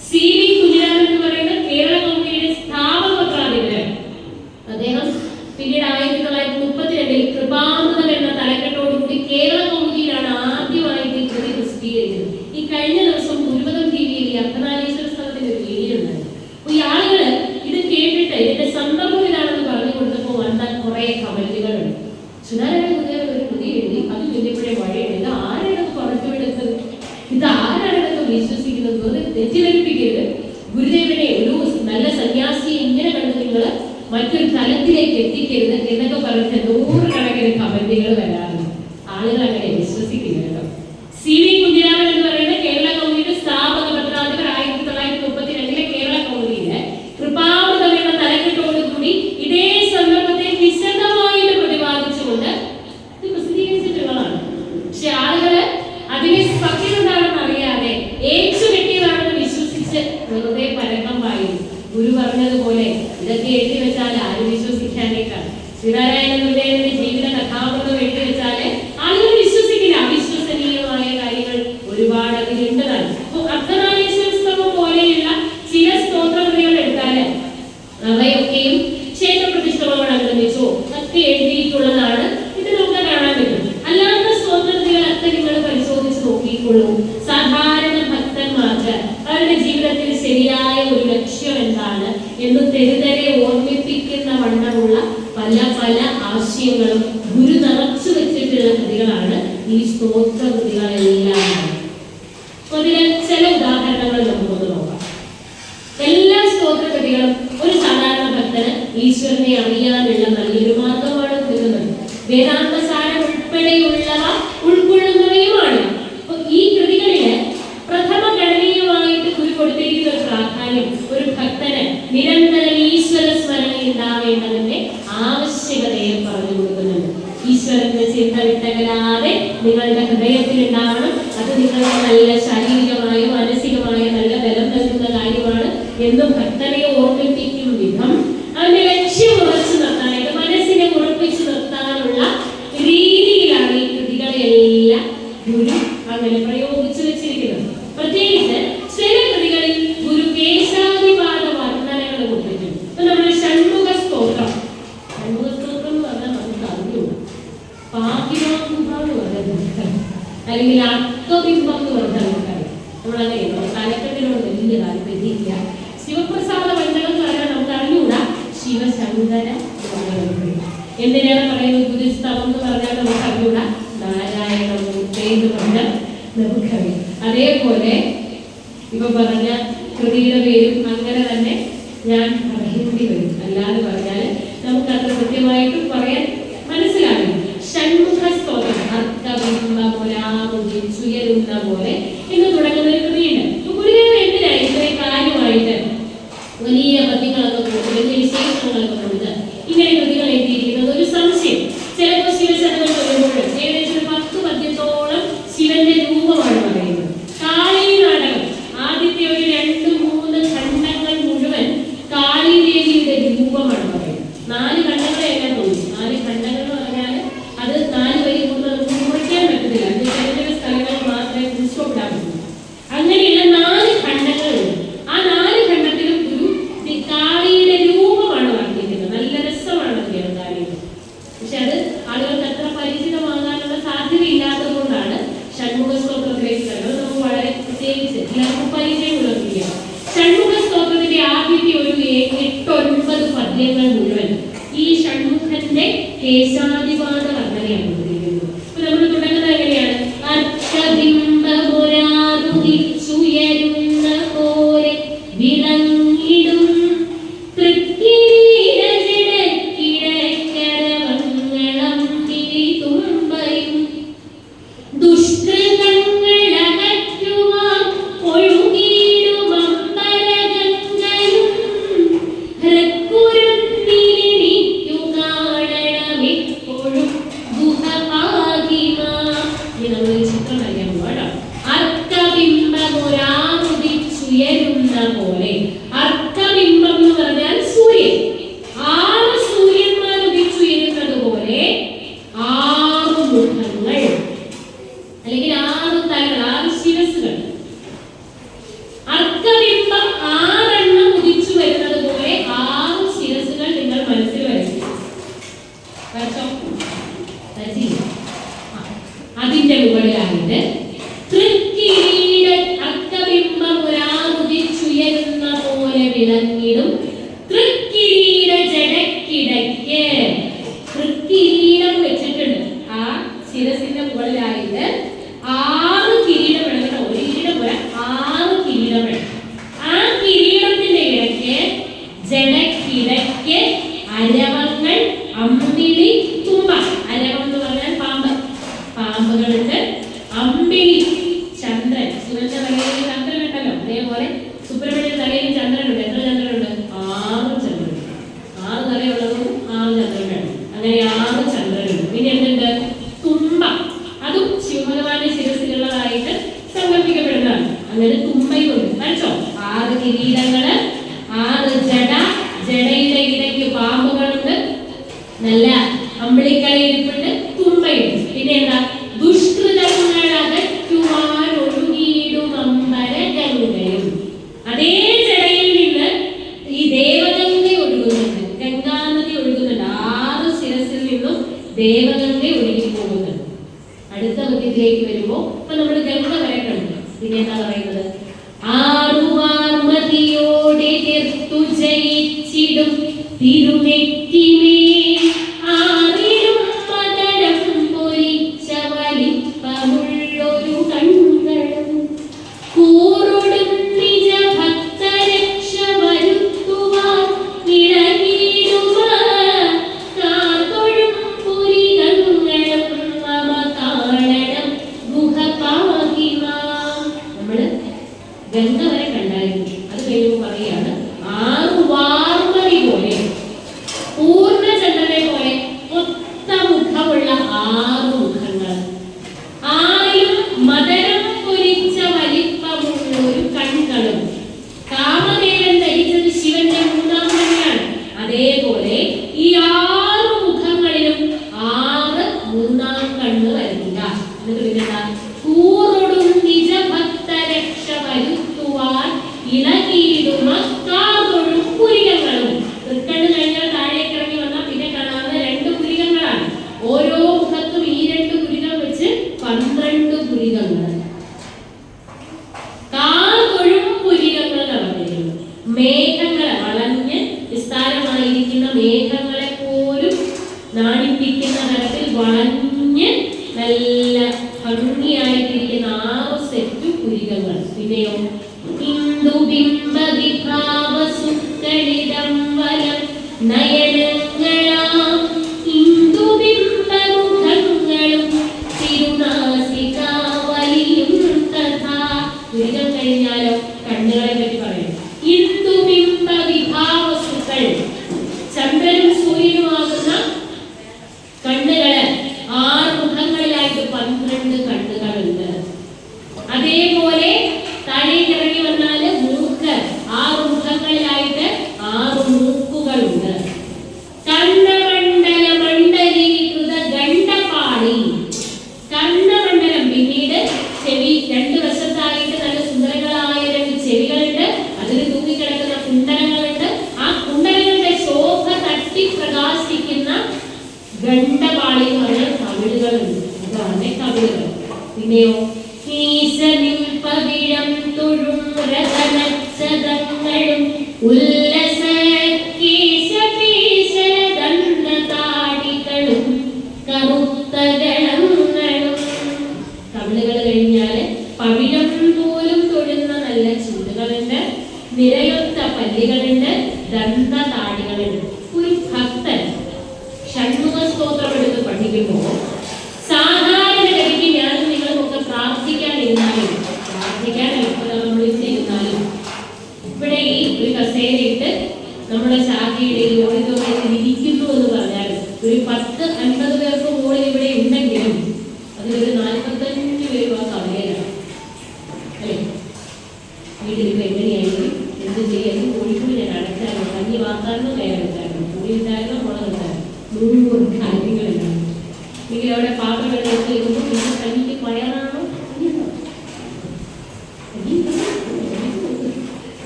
C.V. കുഞ്ഞിരാമൻ എന്ന് പറയുന്ന കേരള കൗമുദിയുടെ സ്ഥാപക പത്രാധിപര്, അദ്ദേഹം പിന്നീട് 1932 കൃപാമൃതം എന്ന തലക്കെട്ടോടുകൂടി കേരള കൗമുദിയിലാണ് ആദ്യമായിട്ട് ഈ കൃതി പ്രസിദ്ധീകരിച്ചത്. ഈ കഴിഞ്ഞ ദിവസം ഗുരുപദം ടിവിയിൽ ഈ അർദ്ധനാരീശ്വര സ്തവത്തിന്റെ ഒരു വീഡിയോ ഉണ്ടായിരുന്നു. അപ്പൊ ഈ ആളുകള് ഇത് കേട്ടിട്ട് ഇതിന്റെ സന്ദർഭം ഇതാണെന്ന് പറഞ്ഞു കൊടുത്തപ്പോൾ വന്ന കുറെ കമന്റുകളുണ്ട്. ശ്രീനാരായണ ഗുരുദേവൻ ഒരു കൃതി എഴുതി, അത് ചൊല്ലിയപ്പോഴേ മഴയുണ്ട്, ഇത് ആരാണത് പുറത്തുവിടുന്നത്, ഇത് ആരാണതൊക്കെ വിശ്വസിക്കുന്നത്, വെറുതെ തെറ്റിദ്ധരിപ്പിക്കരുത്. ഗുരുദേവനെ ഒരു നല്ല സന്യാസിയെ ഇങ്ങനെ കണ്ട് നിങ്ങൾ മറ്റൊരു തലത്തിലേക്ക് എത്തിക്കരുത് എന്നൊക്കെ പറഞ്ഞിട്ട് 100 കണക്കിന് കമന്റുകൾ വരാറുണ്ട്. ആളുകൾ അങ്ങനെ വിശ്വസിക്കില്ല കേട്ടോ. C.V. കുഞ്ഞിരാമൻ എന്ന് പറയുന്ന കേരള കൗമുദിയുടെ സ്ഥാപക പത്രാധിപർ 1932 കേരള കൗമുദിയിലെ കൃപാമൃതം എന്ന തലക്കെട്ടോടുകൂടി ഇതേ സന്ദർഭത്തെ വിശദമായിട്ട് പ്രതിപാദിച്ചുകൊണ്ട് ഇത് പ്രസിദ്ധീകരിച്ചിട്ടുള്ളതാണ്. പക്ഷെ ആളുകള് അതിനെ സത്യം എന്താണെന്ന് അറിയാതെ ഏച്ചുകെട്ടിയതാണെന്ന് വിശ്വസിച്ച് വെറുതെ പരക്കം പായും. ഗുരു പറഞ്ഞതുപോലെ ഇതൊക്കെ എഴുതി വെച്ചാൽ ആര് വിശ്വസിക്കാനേക്കാണ്? ശ്രീനാരായണ ഗുരുദേവന്റെ ജീവിത കഥാമൃതം എഴുതി വെച്ചാല് ആളുകൾ വിശ്വസിക്കില്ല. അവിശ്വസനീയമായ കാര്യങ്ങൾ ഒരുപാട് അതിലുണ്ടതാണ്. അപ്പൊ അർദ്ധനാരീശ്വര സ്തവം പോലെയുള്ള ചില സ്തോത്രകൃതികൾ എടുത്താല് അവയൊക്കെയും ക്ഷേത്രപ്രതിഷ്ഠകളോടനുബന്ധിച്ചോ ഒക്കെ എഴുതിയിട്ടുള്ളതാണ്. ഇത് നമുക്ക് കാണാൻ പറ്റും. അല്ലാത്ത സ്തോത്രകൃതികളൊക്കെ നിങ്ങൾ പരിശോധിച്ച് നോക്കിക്കൊള്ളൂ. സാധാരണ ഭക്തന്മാർക്ക് അവരുടെ ജീവിതത്തിൽ ശരിയായ ഒരു ലക്ഷ്യം എന്താണ് എന്ന് തെരുതരെ ഓർമ്മിപ്പിക്കുന്ന വണ്ണമുള്ള പല പല ആശയങ്ങളും ഗുരു നിറച്ചു വെച്ചിട്ടുള്ള കൃതികളാണ് ഈ സ്തോത്ര കൃതികളെല്ലാം. അതിന് ചില ഉദാഹരണങ്ങൾ നമുക്കൊന്ന് നോക്കാം. എല്ലാ സ്തോത്ര കൃതികളും ഒരു സാധാരണ ഭക്തന് ഈശ്വരനെ അറിയാനുള്ള നല്ലൊരു മാർഗമാണ് കൊടുക്കുന്നത്. വേദാന്ത സാരം ഉൾപ്പെടെയുള്ളവ ഉൾക്കൊള്ളുന്നവയുമാണ്. അപ്പൊ ഈ കൃതികളില് പ്രഥമ ഗണനീയമായിട്ട് ഗുരു കൊടുത്തിരിക്കുന്ന ഒരു പ്രാധാന്യം ഒരു ഭക്തന് നിരന്തരം ഈശ്വര സ്മരണ ഉണ്ടാവേണ്ടതിന്റെ ആവശ്യകതയെ പറഞ്ഞു കൊടുക്കുന്നുണ്ട്. ഈശ്വരന്റെ ചിന്ത വിട്ടകലാതെ നിങ്ങളുടെ ഹൃദയത്തിൽ ഉണ്ടാവണം. അത് നിങ്ങൾക്ക് നല്ല ശാരീരികമായ മാനസികമായ നല്ല ബലം നൽകുന്ന കാര്യമാണ് എന്ന് ഭക്തനെ ഓർമ്മിപ്പിക്കും വിധം അവന്റെ ലക്ഷ്യം ഉറച്ചു നിർത്താനായിട്ട് മനസ്സിനെ ഉറപ്പിച്ചു നിർത്താനുള്ള രീതിയിലാണ് ഈ കൃതികളെല്ലാം ഗുരു അങ്ങനെ പ്രയോഗിച്ചു വെച്ചിരിക്കുന്നത്. പ്രത്യേകിച്ച് ചില കൃതികളിൽ ഗുരു കേശാദിപാദ വർണ്ണനകൾ കൊടുത്തിട്ടുണ്ട്. ഇപ്പൊ നമ്മുടെ ഷൺമുഖ സ്തോത്രം എന്ന് പറഞ്ഞാൽ നമുക്ക് അറിഞ്ഞൂടാ. പാകിമാകുമ്പ എന്ന് പറഞ്ഞാൽ അല്ലെങ്കിൽ അത്വബിംബം എന്ന് പറഞ്ഞാൽ നമുക്കറിയാം. നമ്മളങ്ങനെ തലക്കെട്ടിനോട് വലിയ താല്പര്യമില്ല. ശിവപ്രസാദ മണ്ഡലം എന്ന് പറഞ്ഞാൽ നമുക്ക് അറിഞ്ഞൂടാ. ശിവശങ്കര എന്തിനാണ് പറയുന്നത്? ഗുരുസ്തവം എന്ന് പറഞ്ഞാൽ നമുക്ക് അറിഞ്ഞൂടാ. നാരായണ മൂർത്തി എന്ന് പറഞ്ഞാൽ നമുക്കറിയാം. അതേപോലെ ഇപ്പൊ പറഞ്ഞ കൃതിയുടെ പേരും അങ്ങനെ തന്നെ ഞാൻ പറയേണ്ടി വരും. അല്ലാതെ പറഞ്ഞാൽ നമുക്ക് അത്ര കൃത്യമായിട്ടും പറയാൻ സുയരുന്ന പോലെ എന്ന് തുടങ്ങുന്ന ഒരു കൃതിയുണ്ട്. ഗുരുദേവൻ എന്തിനാണ് ഇത്രയും കാര്യമായിട്ട് വലിയ പദ്യങ്ങളൊക്കെ കൊടുത്ത് വലിയ വിശേഷങ്ങളൊക്കെ കൊടുത്ത് ഇങ്ങനെ കൃതികൾ എഴുതിയിരിക്കുന്നത്? ഒരു സംശയം. ചിലപ്പോൾ ശിവശതകൾ ചൊല്ലുമ്പോൾ ഏകദേശം ഒരു 10 പദ്യത്തോളം ശിവന്റെ രൂപമാണ് പറയുന്നത്. കാളി നാടകം ആദ്യത്തെ ഒരു 2-3 ഖണ്ഡങ്ങൾ മുഴുവൻ കാളിദേവിയുടെ രൂപമാണ് പറയുന്നത്. 4 ഖണ്ഡങ്ങളെ എല്ലാം തോന്നി. 4 ഖണ്ഡങ്ങൾ എന്ന് പറഞ്ഞാൽ അത് 4 വരി കൊണ്ട് നമുക്ക് മുറിക്കാൻ പറ്റത്തില്ല. അത് ചില സ്ഥലങ്ങളിൽ മാത്രമേ ഉത്സവപ്പെടാൻ പറ്റൂ. അങ്ങനെയുള്ള 4 ഖണ്ഡങ്ങളുണ്ട്. ആ 4 ഖണ്ഡത്തിലും ഒരു കാളിയുടെ രൂപമാണ് വർണ്ണിക്കുന്നത്. നല്ല രസമാണ് കാളിയുടെ. പക്ഷെ അത് ആളുകൾക്ക് അത്ര പരിചിതമാകാനുള്ള സാധ്യതയില്ലാത്തത് കൊണ്ടാണ് ഷൺമുഖ സ്തോത്രത്തിലേക്ക് വരുന്നത്. നമുക്ക് വളരെ പ്രത്യേകിച്ച് എല്ലാവർക്കും പരിചയമുള്ളതില്ല. ഷൺമുഖ സ്തോത്രത്തിന്റെ ആദ്യത്തെ ഒരു 8-9 പദ്യങ്ങൾ മുഴുവൻ ഈ ഷൺമുഖന്റെ കേശാദിപാത വർണ്ണനയാണ് കൊടുത്തിരിക്കുന്നത്. അപ്പൊ നമ്മൾ തുടങ്ങുന്നത് എങ്ങനെയാണ്? സുയരുന്ന പോലെ വിളങ്ങിടും പോലെ. അർക്കബിംബം എന്ന് പറഞ്ഞാൽ സൂര്യൻ. 6 സൂര്യന്മാർ ഉദിച്ചുയരുന്നത് പോലെ 6 മുഖങ്ങൾ അല്ലെങ്കിൽ 6 തലകൾ, 6 ശിരസുകൾ. അർക്കബിംബം 6 എണ്ണം ഉദിച്ചു വരുന്നത് പോലെ 6 ശിരസുകൾ നിങ്ങൾ മനസ്സിൽ വരയ്ക്കുക. അതിന്റെ മുകളിലായിട്ട് വിളങ്ങിടും തൃക്കിരീട ജടക്കിടയ്ക്ക്. തൃക്കിരീടം വെച്ചിട്ടുണ്ട്. ആ ശിരസിന്റെ മുകളിലായിട്ട് 6 കിരീടം വേണം. ഒരു കിരീടം പോലെ 6 കിരീടം വേണം. ആ കിരീടത്തിന്റെ ഇടയ്ക്ക് ജടക്കിടയ്ക്ക് അരവങ്ങൾ, അമ്പിളി, തുമ്പ. അരവം എന്ന് പറഞ്ഞാൽ പാമ്പ്, പാമ്പുകളുണ്ട്. അമ്പിളി ചന്ദ്രൻ, ശിവന്റെ തലയിൽ ചന്ദ്രൻ ഉണ്ടല്ലോ, അതേപോലെ സുബ്രഹ്മണ്യ തലയിൽ ചന്ദ്രനുണ്ട്. എത്ര ചന്ദ്രനുണ്ട്? 6 ചന്ദ്രനുണ്ട്. 6 തലയുള്ളതും 6 ചന്ദ്രൻ വേണം. അങ്ങനെ 6 ചന്ദ്രനുണ്ട്. പിന്നെ എന്തുണ്ട്? തുമ്പ. അതും ശിവഭഗവാന്റെ ശിരസിലുള്ളതായിട്ട് സങ്കല്പിക്കപ്പെടുന്നതാണ്. അങ്ങനെ തുമ്പയുണ്ട്. മനസ്സിലോ? 6 കിരീടങ്ങള്, 6 ജട, ജടയുടെ ഇടയ്ക്ക് പാമ്പുകളുണ്ട്, നല്ല അമ്പിളിക്കളിയിരിപ്പുണ്ട്, തുമ്പയുണ്ട്. പിന്നെ എന്താ? ദുഷ്കൃതങ്ങൾ അകറ്റുവാൻ ഒഴുകിയിടും അമ്പരഗംഗയും. അതേ ജടയിൽ നിന്ന് ഈ ദേവഗംഗ ഒഴുകുന്നുണ്ട്, ഗംഗാനദി ഒഴുകുന്നുണ്ട്. 6 ശിരസിൽ നിന്നും ദേവഗംഗ ഒഴുകി പോകുന്നുണ്ട്. അടുത്ത പദ്യത്തിലേക്ക് വരുമ്പോ ഇപ്പൊ നമ്മൾ ഗംഗ വരെ കണ്ടു. പിന്നെ എന്താ പറയുന്നത്? ആറുവാർമതിയോടെ തീർത്തു ജയിച്ചിടും തിരുനെറ്റിമേ ആറിലും മദനം പൊരിച്ച വലിപ്പമുള്ളൊരു കണ്ണുകളും കൂറുടും നിജ ഭക്തരക്ഷ വരുത്തുവാൻ ഇളകിടുക കാതൊഴും പുരികങ്ങളും മമ കാണണം ഗുഹപാഹിമ. നമ്മള് ഗംഗ വരെ കണ്ടായിരുന്നു. അത് കഴിയുമ്പോൾ പറയാണ് 6 വാർമതി പോലെ, പൂർണ്ണചന്ദ്രനെ പോലെ ഒത്ത മുഖമുള്ള 6 മുഖങ്ങൾ, 6ലും മദനം പൊരിച്ച വലിപ്പമുള്ള ഒരു കണ്ണുകളും. കാമദേവൻ ധരിച്ചത് ശിവന്റെ 3-ാം കണ്ണാണ്. അതേപോലെ ഈ 6 മുഖങ്ങളിലും 6 3-ാം കണ്ണ് വരുന്നില്ല. എന്നിട്ട് പിന്നെന്താ? കൂറൊടും നിജഭക്തരക്ഷ വരുത്തുവാൻ ഇളകിയിടുമ കാതൊഴും പുരികങ്ങളും. തൃക്കണ്ണ് കഴിഞ്ഞാൽ താഴേക്ക് ഇറങ്ങി വന്നാൽ പിന്നെ കാണാവുന്ന 2 പുരികങ്ങളാണ്. ഓരോ മുഖത്തും ഈ 2 പുരികം വെച്ച് 12 പുരികങ്ങൾ. കാതൊഴും പുരികങ്ങൾ നടന്നിരുന്നു. മേഘങ്ങളെ വളഞ്ഞ് വിസ്താരമായിരിക്കുന്ന മേഘങ്ങളെ പോലും നാണിപ്പിക്കുന്ന തരത്തിൽ വളഞ്ഞ് നല്ല ഭംഗിയായിട്ടിരിക്കുന്ന 6 സെറ്റ് പുരികങ്ങൾ. പിന്നെയോ ഇന്ദുബിംബവിഭാവസുക്കളിതം വലം നയനങ്ങളാം ഇന്ദുബിംബമുഖങ്ങളും തിരുനാസികാവലിയും പിന്നെയോ പവിഴം തൊഴും രഥനക്ഷതങ്ങളും ഉല്ലസ താടികളും കറുത്ത ഗണങ്ങളും. കവിളുകൾ കഴിഞ്ഞാല് പവിഴം പോലും തൊഴുന്ന നല്ല ചുണ്ടുകളുണ്ട്, നിരയൊത്ത പല്ലുകളുണ്ട്, ദന്ത താടികളുണ്ട്. ഒരു ഭക്തൻ ഷൺമുഖ സ്തോത്രം എടുത്ത് പഠിക്കുമ്പോൾ സാധാരണഗതിക്ക് ഞാനും നിങ്ങളുമൊക്കെ പ്രാർത്ഥിക്കാനിരുന്നാലും നമ്മൾ ഇരുന്നാലും ഇവിടെ ഈ ഒരു കസേരയിട്ട് നമ്മുടെ ശാഖയുടെ ഈ ഓഡിറ്റോറിയത്തിൽ ഇരിക്കുന്നു എന്ന് പറഞ്ഞാൽ ഒരു 10-50 പേർക്ക് മുകളിൽ ഇവിടെ ഉണ്ടെങ്കിലും അതിലൊരു 45 പേരും ആ കവലയിലാണ് അല്ലേ? വീട്ടിലിപ്പോൾ എങ്ങനെയായിരിക്കും, എന്ത് ചെയ്യാനും കോഴിക്കോട് ഞാൻ അടച്ചായിരുന്നു, കഞ്ഞി വാർത്തായിരുന്നു, കയറച്ചായിരുന്നു, പുളിയിട്ടായിരുന്നു, മുളകിട്ടായിരുന്നു, 100 കാര്യങ്ങളുണ്ടായിരുന്നു. എങ്കിൽ അവിടെ പാത്രങ്ങൾ എടുത്ത് വെക്കുമ്പോൾ നിങ്ങൾ കഞ്ഞിക്ക് പയറാണോ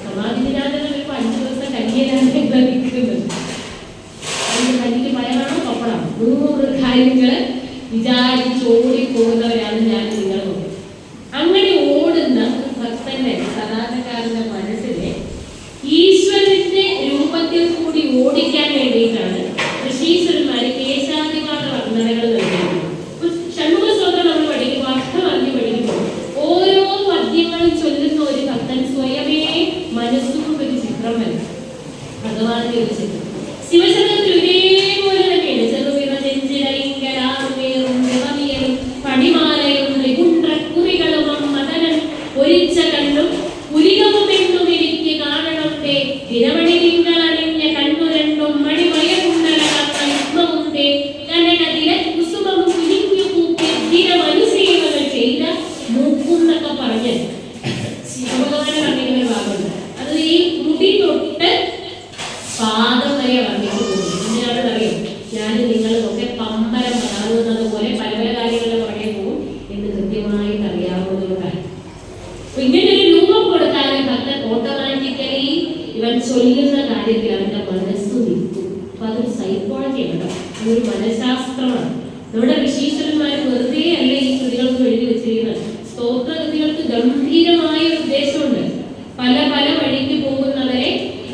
സമാധിനാഥന വരുമ്പോൾ 5 ദിവസം കഞ്ഞിയിലാണ് നിൽക്കുന്നത്. അതിന് കഞ്ഞിക്ക് പയറാണോ പപ്പടാണോ 100 കാര്യങ്ങൾ വിചാരിച്ചോടിപ്പോകുന്നവരാണ് ഞാൻ നിങ്ങളും. അങ്ങനെ ഓടുന്ന ഭക്തന്റെ സാധാരണക്കാരന്റെ മനസ്സിനെ ഈശ്വരന്റെ രൂപത്തിൽ കൂടി ഓടിക്കാൻ വേണ്ടിയിട്ടാണ് ഋഷീശ്വരന്മാര് കേശാദിപാത വർണ്ണനകൾ നൽകുന്നത്. ഷൺമുഖ സ്തോത്രം നമ്മൾ പഠിക്കുമ്പോൾ അർത്ഥം അറിഞ്ഞ് പഠിക്കുമ്പോൾ ഓരോ പദ്യങ്ങളും ചൊല്ലുന്ന ഒരു ഭക്തൻ സ്വയമേ മനസ്സുകൊണ്ട് ഒരു ചിത്രം വരും, ഭഗവാന്റെ ഒരു ചിത്രം. ശിവശരണത്തിൽ ഇതേപോലെ തന്നെയാണ്. ചെറുവിറ ചെഞ്ചിരയും പടിമാലയും കുറികളും മദനൻ ഒരിച്ച കണ്ണും പുരികവും എണ്ണും എനിക്ക് കാണണത്തെ ദിനമണി തിങ്കളണിഞ്ഞ കണ്ണു രണ്ടും മണിമയകുണ്ടലമുണ്ടേ കനകതില കുസുമവും കുലിഞ്ഞു കൂപ്പി ദിനമനുസേവകൾ ചെയ്ത മൂക്കുന്നൊക്കെ പറഞ്ഞ് ശിവഭഗവാനെ വർണ്ണിക്കുന്ന ഭാഗമുണ്ട്. അത് ഈ മുടി തൊട്ട് പാദം വരെ വർണ്ണിച്ചു പോകും. എന്തിനാണെന്ന് അറിയാം, ഞാൻ നിങ്ങളൊക്കെ പമ്പരം പതാകുന്നത് പോലെ പല പല കാര്യങ്ങളുടെ പുറകെ പോകും എന്ന് കൃത്യമായിട്ട് അറിയാവുന്നതുകൊണ്ടാണ്. അപ്പൊ ഇങ്ങനൊരു രൂപം കൊടുത്താൽ ഭക്തൻ ഓട്ടോമാറ്റിക്കലി ഇവൻ ചൊല്ലുന്ന കാര്യത്തിൽ അവന്റെ മനസ്സ് നിൽക്കും. അപ്പൊ അതൊരു സൈക്കോളജിയാണ് കേട്ടോ, അതൊരു മനഃശാസ്ത്രമാണ്. നമ്മുടെ ഋഷീശ്വരന്മാർ വെറുതെ അല്ല ഈ കൃതികൾക്ക് എഴുതി വെച്ചിരിക്കുന്നത്. സ്തോത്ര കൃതികൾക്ക് ഗംഭീരമായ ഒരു ഉദ്ദേശമുണ്ട്. പല പല വഴിക്ക് പോകുന്നവരെ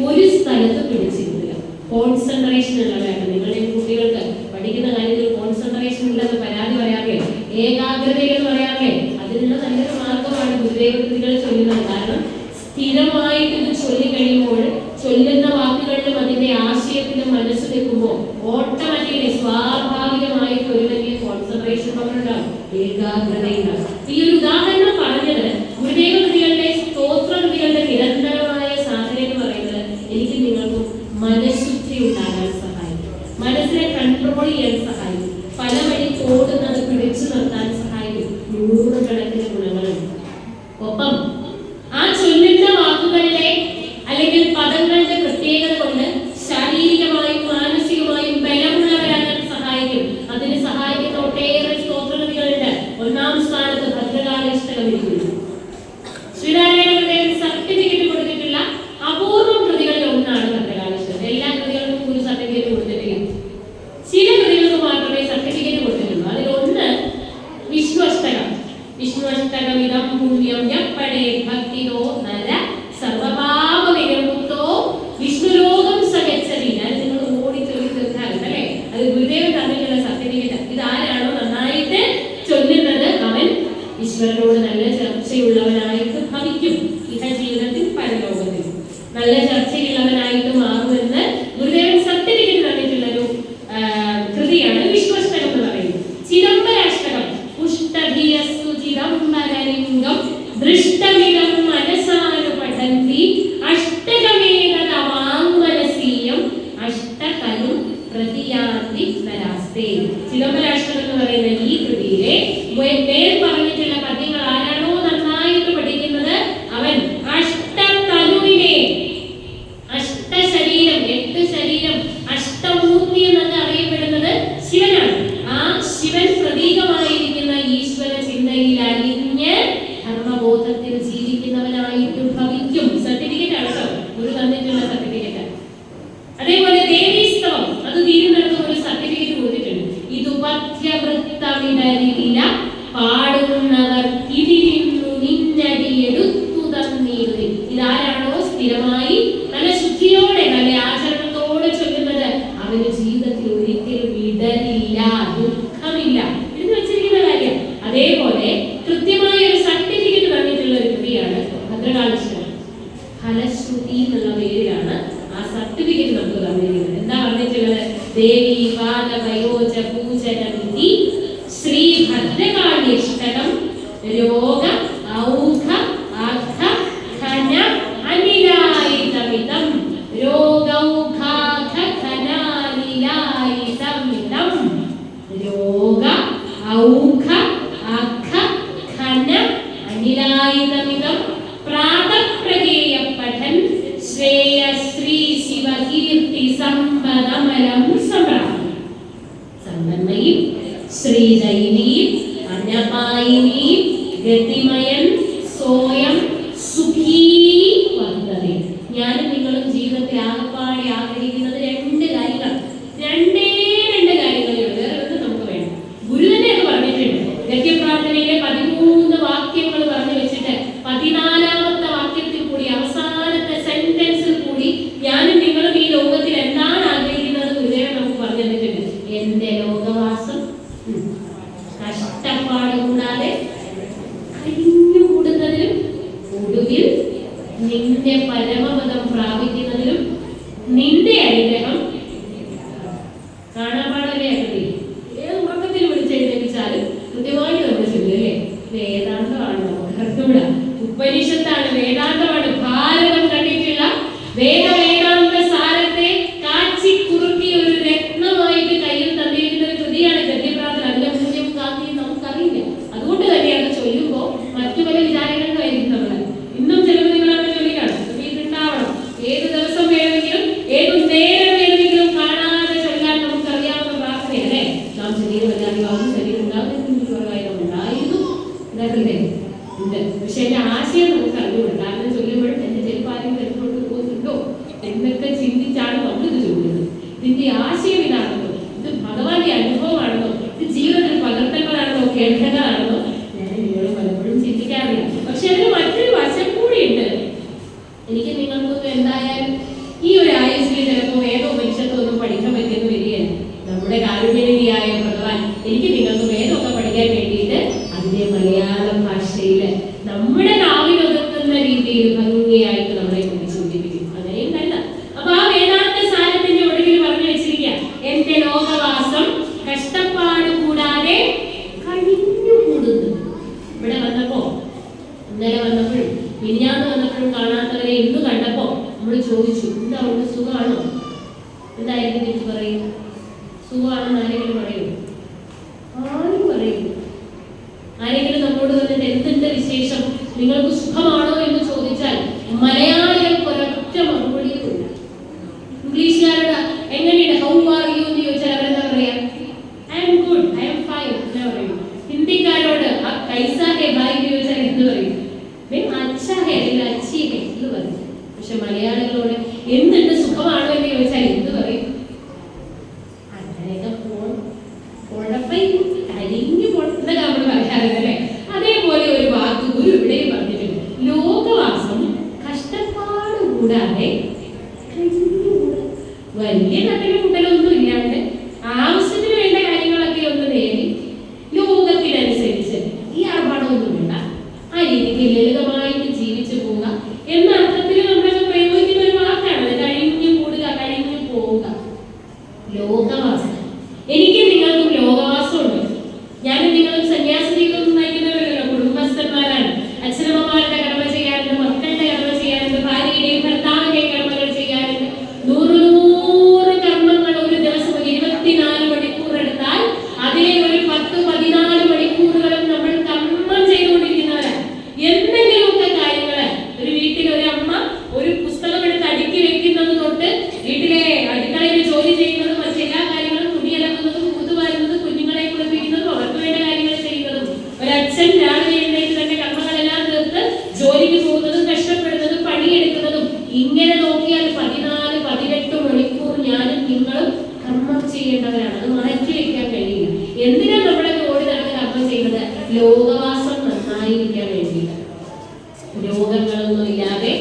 ഒരു സ്ഥലത്ത് പിടിച്ചിരുന്നില്ല. കോൺസെൻട്രേഷൻ ഉള്ളവരാണ്. നിങ്ങളുടെ കുട്ടികൾക്ക് പഠിക്കുന്ന കാര്യത്തിൽ കോൺസെൻട്രേഷൻ ഉള്ളത് പരാതി പറയാറില്ലേ, ഏകാഗ്രതയെന്ന് പറയാറില്ലേ, അതിനുള്ള നല്ലൊരു മാർഗമാണ് ഗുരുദേവ കൃതികൾ ചൊല്ലുന്നത്. കാരണം സ്ഥിരമായിട്ട് ഇത് ചൊല്ലിക്കഴിയുമ്പോൾ ചൊല്ലുന്ന വാക്കുകളിലും അതിന്റെ ആശയത്തിലും മനസ്സ് നിൽക്കുമ്പോൾ ഓട്ടോമാറ്റിക്കലി സ്വാഭാവികമായിട്ട് ഒരു വലിയ കോൺസെൻട്രേഷൻ പവറുണ്ടാകും, ഏകാഗ്രതയുണ്ടാകും. ഈ ഒരു ഉദാഹരണം പറഞ്ഞത് ഗുരുദേവ കൃതികളുടെ സ്തോത്ര കൃതികളുടെ നിരന്തരമായ സാധന എന്ന് പറയുന്നത് എനിക്ക് നിങ്ങൾക്കും മനഃശുദ്ധി ഉണ്ടാകാൻ സഹായിക്കും, മനസ്സിനെ കൺട്രോൾ ചെയ്യാൻ സഹായിക്കും, പല വഴി ഓടുന്നത് പിടിച്ചു നിർത്താൻ സഹായിക്കും. 100 കണക്കിന് ഗുണങ്ങളുണ്ട്. ഒപ്പം ആ ചൊല്ലുന്ന വാക്കുകളുടെ അല്ലെങ്കിൽ പദങ്ങളുടെ പ്രത്യേകത കൊണ്ട് ശാരീരികമായും മാനസികമായും ബലമുള്ളവരാകാൻ സഹായിക്കും. അതിന് സഹായിക്കുന്ന ഒട്ടേറെ സ്തോത്രകൃതികളുണ്ട്. 1-ാം സ്ഥാനത്ത് ഭദ്രകാളീഷ്ടകം ഇരിക്കുന്നു. ശ്രീനാരായണ ഗുരുദേവൻ സർട്ടിഫിക്കറ്റ് കൊടുത്തിട്ടുള്ള അപൂർവം കൃതികളിൽ ഒന്നാണ് ഭദ്രകാളീഷ്ടകം. എല്ലാ കൃതികൾക്കും ഒരു സർട്ടിഫിക്കറ്റ് കൊടുത്തിട്ടില്ല, ചില കൃതികൾക്ക് മാത്രമേ സർട്ടിഫിക്കറ്റ് കൊടുത്തിട്ടുള്ളൂ. അതിലൊന്ന് വിഷ്ണു അഷ്ടകം. വിഷ്ണു അഷ്ടകമിതം പുണ്യം യപ്പടേ ഭക്തിതോ നര സർവപാപവിരമുക്തോ വിഷ്ണുലോകം സഗച്ഛതി. ഞാൻ നിങ്ങൾ ഓടി ചൊല്ലി തീർക്കാറുണ്ട് അല്ലേ, അത് ഗുരുദേവൻ തന്നിട്ടുള്ള സർട്ടിഫിക്കറ്റ്. ഇതാരാണോ നന്നായിട്ട് ചൊല്ലുന്നത് അവൻ ഈശ്വരനോട് നല്ല ചർച്ചയുള്ളവനായിട്ട് ഭവിക്കും. ഇഹ ജീവിതത്തിൽ പരലോകത്തിൽ നല്ല ചർച്ചയുള്ളവനായിട്ട് മാറുമെന്ന് ഗുരുദേവൻ സർട്ടിഫിക്കറ്റ് തന്നിട്ടുള്ളൊരു കൃതിയാണ് വിഷ്ണുഷ്ടകം എന്ന് പറയുന്നത്. ചിദംബരാഷ്ടകം. പുഷ്ടഭിയസ്തു ചിദംബരലിംഗം ദൃഷ്ടമിതം മനസാനുപഠന്തി അഷ്ടകമേതവാങ്മനസീയം അഷ്ടകലും പ്രതിയാന്തി നരാസ്തേ. ചിദംബരാഷ്ടകം എന്ന് പറയുന്ന ഈ കൃതിയിലെ മേൽ പറഞ്ഞിട്ടുള്ള പദ്യങ്ങൾ ആരാണോ നന്നായിട്ട് പഠിക്കുന്നത് അവൻ അഷ്ടതനുവിനെ, അഷ്ടശരീരം, 8 ശരീരം, അഷ്ടമൂർത്തി എന്നൊക്കെ അറിയപ്പെടുന്നത് ശിവനാണ്. ആ ശിവൻ പ്രതീകമായിരിക്കുന്ന ഈശ്വര ചിന്തയിൽ അലിഞ്ഞ് ധർമ്മബോധത്തിൽ ജീവിക്കുന്നവനായിട്ട് ഭവിക്കും. സർട്ടിഫിക്കറ്റ് ആണ് കേട്ടോ, ഒരു തന്നിട്ടുള്ള സർട്ടിഫിക്കറ്റ്. അതേപോലെ ദേവീസ്തവം, അത് തീരുന്നിടത്തും ഒരു സർട്ടിഫിക്കറ്റ് കൊടുത്തിട്ടുണ്ട്. ഇതുപഥ്യവൃത്തം സ്ഥിരമായി നല്ല ശുദ്ധിയോടെ നല്ല ആചരണത്തോടെ ചൊല്ലുന്നത് അവന് ജീവിതത്തിൽ ഒരിക്കലും ഇടലില്ല, ദുഃഖമില്ല എന്ന് വെച്ചിരിക്കുന്ന കാര്യം. അതേപോലെ കൃത്യമായ ഒരു സർട്ടിഫിക്കറ്റ് തന്നിട്ടുള്ള ഒരു കൃതിയാണ് ഭദ്രകാളീശ്വരൻ. ഫലശ്രുതി എന്നുള്ള പേരിലാണ് ആ സർട്ടിഫിക്കറ്റ് നമുക്ക് തന്നിരിക്കുന്നത്. എന്താ പറഞ്ഞിട്ടുള്ളത്? ദേവി പാദപയോജ പൂജനമിതി ശ്രീ ഭദ്രകാളീഷ്ടകം രോഗ ഔഘ അഘ ഘന അനിലായിതമിതം രോഗൗഘാഘ ഘനാനിലായിതമിതം രോഗ ഔഘ അഘ ഘന അനിലായിതമിതം പ്രാതപ്രഗേയ പഠൻ ശ്രേയ ശ്രീ ശിവകീർത്തി സമ്പദമലം സംപ്രാപ്തി സമ്പന്മയും ശ്രീദൈവീം അന്നപായിനീം ഗതിമയൻ സ്വയം സുഖീ വർദ്ധതേ. ഞാനും നിങ്ങളും ജീവിതത്തിൽ ആകപ്പാടെ ആഗ്രഹിക്കുന്നത് രണ്ട് കാര്യങ്ങൾ, രണ്ടേ കാര്യങ്ങളേ ഉള്ളൂ. വേറെ ഒന്നും നമുക്ക് വേണം. ഗുരു തന്നെ അത് പറഞ്ഞിട്ടുണ്ട്. ഗദ്യപ്രാർത്ഥനയിലെ 13 വാക്യങ്ങൾ പറഞ്ഞു വെച്ചിട്ട് 14ാമത്തെ വാക്യത്തിൽ കൂടി അവസാനത്തെ സെന്റൻസിൽ കൂടി ഞാനും നിങ്ങളും ഈ ലോകത്തിൽ എന്താണ് ആഗ്രഹിക്കുന്നത് ഗുരുദേവൻ നമുക്ക് പറഞ്ഞു തന്നിട്ടുണ്ട്. എന്റെ ലോകവാസം കഷ്ടപ്പാട് കൂടാതെ കഴിഞ്ഞുകൂടുന്നതിലും ഒടുവിൽ നിന്റെ പരമപദം പ്രാപിക്കുന്നതിലും നിന്റെ അനുഗ്രഹം കാണാപാടല്ലേ. ഏത് ഉറക്കത്തിൽ വിളിച്ചെഴുന്നേൽപ്പിച്ചാലും കൃത്യമായിട്ട് നമ്മൾ ചൊല്ലും അല്ലേ. വേദാന്തമാണ് നമുക്ക് അറിഞ്ഞൂടാ. ഉപനിഷത്താണ്, വേദാന്തമാണ്. ഭാരതം കണ്ടിട്ടുള്ള വേദാന്ത സാരത്തെ കാച്ചി കുറുക്കി ഒരു രത്നമായിട്ട് കയ്യിൽ തന്നിരിക്കുന്ന ഒരു കൃതിയാണ് ഗദ്യപ്രാർത്ഥന. അതിന്റെ മൂല്യം കാന്തി നമുക്കറിയില്ല. അതുകൊണ്ട് തന്നെ അത് ചൊല്ലുമ്പോൾ മറ്റു പല വിചാരങ്ങളിലായിരിക്കും നമ്മൾ. ഇന്നും ചിലപ്പോൾ നിങ്ങൾ അവിടെ ചൊല്ലിക്കാണ് വീട്ടുണ്ടാവണം. ഏത് ദിവസം വേണമെങ്കിലും ഏത് നേരം വേണമെങ്കിലും കാണാതെ ചൊല്ലാൻ നമുക്കറിയാവുന്ന പ്രാർത്ഥനയല്ലേ. നാം ശരീരം വല്ലാതെയാവും, ശരീരം ഉണ്ടായിരുന്നു എന്നല്ലേ ഉണ്ട്. പക്ഷെ എന്റെ ആശയം നമുക്ക് അറിഞ്ഞുകൂടാ. കാരണം ചൊല്ലുമ്പോഴും എന്റെ ചെറുപ്പാരും വരുമ്പോഴും പോകുന്നുണ്ടോ എന്നൊക്കെ ചിന്തിച്ചാണ് നമ്മളിത് ചൊല്ലുന്നത്. ഇതിന്റെ ആശയം ഇതാണെന്നോ, ഇത് ഭഗവാന്റെ അനുഭവമാണെന്നോ, ഇത് ജീവിതത്തിൽ പകർത്തേണ്ടതാണെന്നോ കേൾക്കേണ്ടതാണെന്നോ ഞാൻ നിങ്ങൾ പലപ്പോഴും ചിന്തിക്കാറില്ല. പക്ഷെ അതിന് മറ്റൊരു വശം കൂടിയുണ്ട്. എനിക്ക് നിങ്ങൾക്കൊന്നും എന്തായാലും ഈ ഒരു ആയുസ്സിൽ ചിലപ്പോൾ വേദോപനിഷത്തോ ഒന്നും പഠിക്കാൻ പറ്റിയെന്ന് വരികയാണ്. നമ്മുടെ കാരുണ്യനിധിയായ ഭഗവാൻ എനിക്ക് നിങ്ങൾക്ക് വേദമൊക്കെ പഠിക്കാൻ വേണ്ടിയിട്ട് അതിന്റെ മലയാളം ഭാഷയില് നമ്മുടെ നാവിലൊതുക്കുന്ന രീതിയിൽ ഭംഗിയായിട്ട് നമ്മളെ കൊണ്ട് സൂചിപ്പിക്കും. അങ്ങനെയും കണ്ട. അപ്പൊ ആ വേദാന്ത സാരത്തിന്റെ ഒടുവിൽ പറഞ്ഞു വെച്ചിരിക്കുക, എന്റെ ലോകവാസം കഷ്ടപ്പാട് കൂടാതെ കഴിഞ്ഞുകൂടുന്നു. ഇവിടെ വന്നപ്പോ, ഇന്നലെ വന്നപ്പോഴും മിനിഞ്ഞാന്ന് വന്നപ്പോഴും കാണാത്തവരെ ഇന്ന് കണ്ടപ്പോ നമ്മൾ ചോദിച്ചു, എന്താ അവിടെ സുഖമാണോ? എന്തായിരിക്കും തിരിച്ച് പറയും? സുഖമാണെന്ന് ആരെങ്കിലും പറയൂ? ആരും പറയും. ആരെങ്കിലും നമ്മോട് വന്നിട്ട് എന്തുണ്ട് വിശേഷം, നിങ്ങൾക്ക് സുഖമാണോ എന്ന് ചോദിച്ചാൽ മലയാളികൾക്ക് ഒരൊറ്റ മറുപടിയുമില്ല. ഇംഗ്ലീഷുകാരോട് എങ്ങനെയുണ്ട്, ഹൗ ആർ യു എന്ന് ചോദിച്ചാൽ അവരെന്താ പറയാ? I M good, I am fine എന്ന് പറയും. ഹിന്ദിക്കാരോട് ആ കൈസാ ഹെ ഭായ് എന്ന് ചോദിച്ചാൽ എന്ത് പറയും? അച്ഛാ ഹെ അല്ലെങ്കിൽ അച്ചി ഹെ എന്ന് പറയും. പക്ഷെ മലയാളികളോട് എന്തുണ്ട് സുഖമാണോ എന്ന് ചോദിച്ചാൽ എന്ത് പറയും? അങ്ങനെയൊക്കെ കരിഞ്ഞു പൊട്ടുന്ന നമ്മൾ പറയാറില്ലേ. അതേപോലെ ഒരു വാക്ക് ഗുരു ഇവിടെയും പറഞ്ഞിട്ടുണ്ട്. ലോകവാസം കഷ്ടപ്പാട് കൂടാതെ വലിയ കട്ടലും കുട്ടലൊന്നും ഇല്ലാണ്ട് ആവശ്യത്തിന് വേണ്ട കാര്യങ്ങളൊക്കെ ഒന്ന് നേടി ലോകത്തിനനുസരിച്ച് ഈ ആർഭാടമൊന്നും വേണ്ട, ആ രീതിക്ക് ലളിതമായിട്ട് ജീവിച്ചു പോവുക എന്ന അർത്ഥത്തിൽ നമ്മളൊക്കെ പ്രയോഗിക്കുന്ന ഒരു വാക്കാണ് കഴിഞ്ഞു കൂടുക, കഴിഞ്ഞു പോവുക. ലോകവാസം. എനിക്ക് നിങ്ങൾക്കും ലോകവാസം ഉണ്ട്. ഞാനും നിങ്ങളും സന്യാസ ജീവിതം നയിക്കുന്നവരല്ലോ, കുടുംബസ്ഥന്മാരാണ്. അച്ഛനമ്മമാരുടെ കടമ ചെയ്യാറുണ്ട്, മക്കളുടെ കടമ ചെയ്യാറുണ്ട്, ഭാര്യയുടെയും ഭർത്താവിന്റെയും കടമകൾ ചെയ്യാറുണ്ട്. 100 കർമ്മങ്ങൾ ഒരു ദിവസം 24 മണിക്കൂർ എടുത്താൽ അതിലെ ഒരു 10-14 മണിക്കൂറുകളും നമ്മൾ കർമ്മം ചെയ്തുകൊണ്ടിരിക്കുന്നവരാണ്. എന്തെങ്കിലുമൊക്കെ കാര്യങ്ങള് ഒരു വീട്ടിൽ ഒരു അമ്മ ഒരു പുസ്തകം എടുത്ത് അടുക്കി വെക്കുന്നത് തൊട്ട് വീട്ടിലെ അടുക്കളയിൽ ജോലി ചെയ്യുന്നതും മറ്റെല്ലാ കാര്യങ്ങളും, തുണിയലക്കുന്നതും കൂത്തുവാരുന്നതും കുഞ്ഞുങ്ങളെ കുളിപ്പിക്കുന്നതും അവർക്ക് വേണ്ട കാര്യങ്ങൾ ചെയ്യുന്നതും, ഒരച്ഛൻ രാവിലെ എഴുന്നേറ്റ് തന്നെ കർമ്മങ്ങളെല്ലാം തീർത്ത് ജോലിക്ക് പോകുന്നതും കഷ്ടപ്പെടുന്നതും പണിയെടുക്കുന്നതും, ഇങ്ങനെ നോക്കിയാൽ 14-18 മണിക്കൂർ ഞാനും നിങ്ങളും കർമ്മം ചെയ്യേണ്ടവരാണ്. അത് മാറ്റി വെക്കാൻ കഴിയില്ല. എന്തിനാ നമ്മളൊക്കെ ഓടി നടന്ന് കർമ്മം ചെയ്യുന്നത്? ലോകവാസം നന്നായിരിക്കാൻ വേണ്ടിയിട്ട്, രോഗങ്ങളൊന്നും ഇല്ലാതെ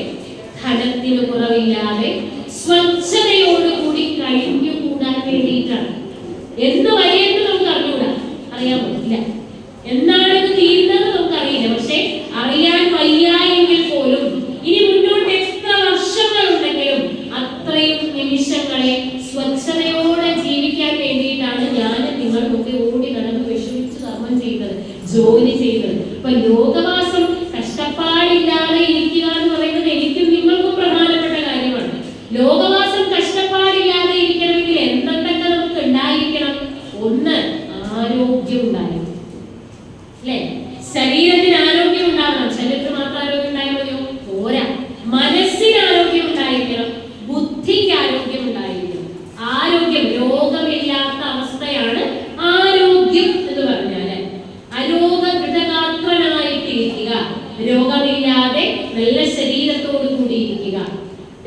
ധനത്തിന് കുറവില്ലാതെ സ്വച്ഛതയോടുകൂടി കഴിഞ്ഞുകൂടാൻ വേണ്ടിയിട്ടാണ്. എന്ന് വരെയെന്ന് നമുക്ക് അറിഞ്ഞൂടാ, അറിയാൻ പറ്റില്ല. എന്നാണ് ഇത് തീരുന്നത് നമുക്കറിയില്ല. പക്ഷെ അറിയാൻ വയ്യ എങ്കിൽ പോലും ഇനി മുന്നോട്ട് എത്ര വർഷങ്ങൾ ഉണ്ടെങ്കിലും അത്രയും നിമിഷങ്ങളെ സ്വച്ഛതയോടെ ജീവിക്കാൻ വേണ്ടിയിട്ടാണ് ഞാൻ നിങ്ങൾക്കൊക്കെ ഓടി നടന്ന് വിഷമിച്ച് കർമ്മം ചെയ്യുന്നത്, ജോലി ചെയ്യുന്നത്. ഇപ്പൊ ലോകവാസം കഷ്ടപ്പാടില്ലാതെ ഇരിക്കുക എന്ന് പറയുന്നത് എനിക്കും നിങ്ങൾക്കും പ്രധാനപ്പെട്ട കാര്യമാണ്. ലോകവാസം കഷ്ടപ്പാടില്ലാതെ ഇരിക്കണമെങ്കിൽ എന്തൊക്കെ നമുക്ക് ഉണ്ടായിരിക്കണം? ഒന്ന്, ആരോഗ്യം ഉണ്ടായിരിക്കണം, അല്ലെ? ശരീരത്തിന് ആരോഗ്യം ഉണ്ടാകണം. ശരീരത്തിന് മാത്രം ആരോഗ്യം ഉണ്ടായാൽ മതിയോ? പോരാ. മനസ്സിന് ആരോഗ്യം ഉണ്ടായിരിക്കണം, ബുദ്ധിക്ക് ആരോഗ്യം ഉണ്ടായിരിക്കണം. ആരോഗ്യം, രോഗമില്ലാത്ത അവസ്ഥയാണ് ആരോഗ്യം എന്ന് പറഞ്ഞാല്. അരോഗദൃഢഗാത്രനായിട്ടിരിക്കുക, രോഗമില്ലാതെ നല്ല ശരീരത്തോടു കൂടി ഇരിക്കുക,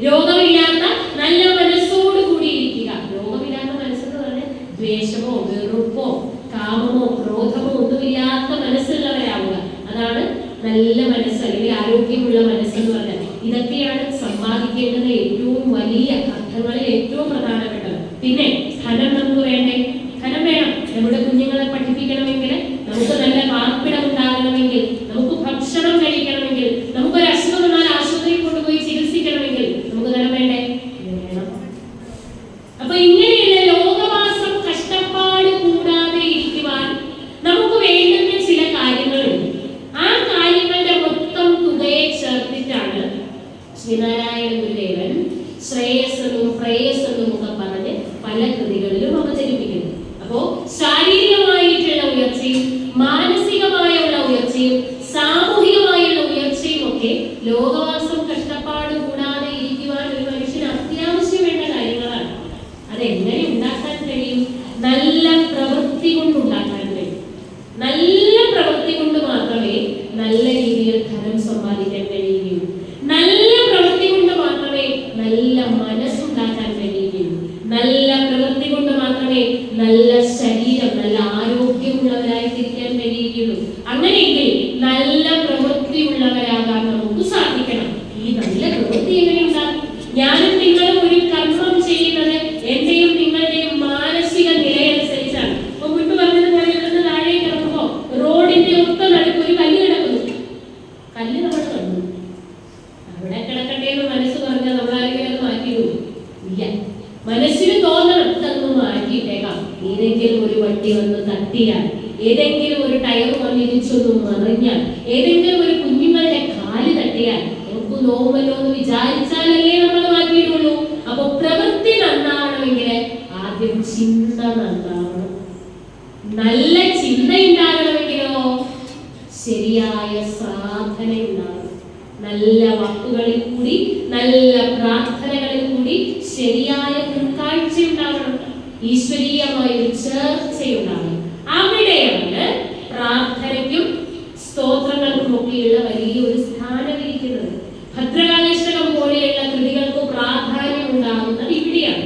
രോഗമില്ലാത്ത നല്ല മനസ്സോടു കൂടി ഇരിക്കുക. രോഗമില്ലാത്ത മനസ്സെന്ന് പറഞ്ഞാൽ ദ്വേഷമോ വെറുപ്പോ കാമമോ ക്രോധമോ ഒന്നുമില്ലാത്ത മനസ്സുള്ളവരാവുക. അതാണ് നല്ല മനസ്സ് അല്ലെങ്കിൽ ആരോഗ്യമുള്ള മനസ്സെന്ന് പറഞ്ഞാൽ. ഇതൊക്കെയാണ് സമ്പാദിക്കേണ്ടത് ഏറ്റവും വലിയ അർത്ഥങ്ങളിൽ ഏറ്റവും പ്രധാനപ്പെട്ടത്. പിന്നെ ധനം നമുക്ക് വേണ്ടേ? ധനം വേണം. നമ്മുടെ കുഞ്ഞുങ്ങളെ പഠിപ്പിക്കണമെങ്കിൽ, നമുക്ക് നല്ല പാർപ്പിടം ഉണ്ടാകണമെങ്കിൽ, നമുക്ക് ഭക്ഷണം കഴിക്കണമെങ്കിൽ, നമുക്കൊരു അസുഖം വന്നാൽ ആശുപത്രിയിൽ കൊണ്ടുപോയി ചികിത്സിക്കണമെങ്കിൽ നമുക്ക് ധനം വേണ്ടേ? വേണം. അപ്പൊ ഇങ്ങനെയുള്ള ലോകവാസം കഷ്ടപ്പാട് കൂടാതെ ഇരിക്കുവാൻ നമുക്ക് വേണ്ടുന്ന ചില കാര്യങ്ങളുണ്ട്. ആ കാര്യങ്ങളുടെ മൊത്തം തുകയെ ചേർത്തിട്ടാണ് ശ്രീനാരായണ ഗുരുദേവൻ ശ്രേയസ്സെന്നും പ്രേയസ്സെന്നും ഒക്കെ പറഞ്ഞ് പല കൃതികളിലും അവതരിപ്പിക്കുന്നു. അപ്പോ ശാരീരികമായിട്ടുള്ള ഉയർച്ചയും മാനസികമായുള്ള ഉയർച്ചയും സാമൂഹികമായുള്ള ഉയർച്ചയും ഒക്കെ ലോകവാസം കഷ്ടപ്പാട് കൂടാതെ ഇരിക്കുവാൻ ഒരു മനുഷ്യന് അത്യാവശ്യം വേണ്ട കാര്യങ്ങളാണ്. അതെങ്ങനെ ഉണ്ടാക്കാൻ കഴിയും? നല്ല പ്രവൃത്തി കൊണ്ട് ഉണ്ടാക്കാൻ കഴിയും. നല്ല പ്രവൃത്തി കൊണ്ട് മാത്രമേ നല്ല രീതിയിൽ ധനം സമ്പാദിക്കാൻ കഴിയുകയുള്ളൂ. നല്ല പ്രവൃത്തി കൊണ്ട് മാത്രമേ നല്ല മനസ്സുണ്ടാക്കാൻ കഴിയുകയുള്ളൂ. നല്ല പ്രവൃത്തി കൊണ്ട് മാത്രമേ നല്ല ശരീരം, നല്ല ആരോഗ്യമുള്ളവരായിട്ടിരിക്കാൻ കഴിയുകയുള്ളൂ. അങ്ങനെയെങ്കിൽ നല്ല പ്രവൃത്തി ഉള്ളവരാകാൻ നമുക്ക് സാധിക്കണം. ഈ നല്ല പ്രവൃത്തി എങ്ങനെയുണ്ടാകും? ഞാനും നിങ്ങളും ഒരു കർമ്മം ചെയ്യുന്നത് എന്റെയും നിങ്ങളുടെയും മാനസിക നിലയനുസരിച്ചാണ്. അപ്പൊ മുൻപ് പറഞ്ഞതുപോലെ ഇവിടുന്ന് താഴേക്ക് ഇറങ്ങുമ്പോ റോഡിന്റെ ഒത്ത നടുക്ക് ഒരു കല്ല് കിടക്കുന്നു. കല്ല് നമ്മൾ കണ്ടു, അവിടെ കിടക്കട്ടെ എന്ന് മനസ്സ് പറഞ്ഞാൽ നമ്മളാരെങ്കിലും അത് മാറ്റിയിടും? ഇല്ല. മനസ്സിന് തോന്നണം ഇതൊന്ന് മാറ്റിയിട്ടേക്കാം. ഏതെങ്കിലും ഒരു വണ്ടി വന്ന് തട്ടിയാൽ, ഏതെങ്കിലും ഒരു ടയർ വന്ന് ഇടിച്ചൊന്നും മറിഞ്ഞാൽ, ഏതെങ്കിലും ഒരു കുഞ്ഞുങ്ങളുടെ കാല് തട്ടിയാൽ നമുക്ക് നോവുമല്ലോ എന്ന് വിചാരിച്ചാലല്ലേ നമ്മൾ മാറ്റിയിടുള്ളൂ. അപ്പൊ പ്രവൃത്തി നന്നാവണമെങ്കിൽ ആദ്യം ചിന്ത നന്നാവണം. നല്ല ചിന്ത ഉണ്ടാകണമെങ്കിലോ ശരിയായ സാധന ഉണ്ടാകണം. നല്ല വാക്കുകളിൽ കൂടി, നല്ല പ്രാർത്ഥനകളിൽ കൂടി ശരിയായ ഉൾക്കാഴ്ച ഉണ്ടാകണം. ഈശ്വരീയമായ ഒരു ചേർച്ചയുണ്ടാകണം. അവിടെയാണ് പ്രാർത്ഥനയ്ക്കും സ്തോത്രങ്ങൾക്കും ഒക്കെയുള്ള വലിയൊരു സ്ഥാനമിരിക്കുന്നത്. ഭദ്രകാളീഷ്ടകം പോലെയുള്ള കൃതികൾക്ക് പ്രാധാന്യം ഉണ്ടാകുന്നത് ഇവിടെയാണ്.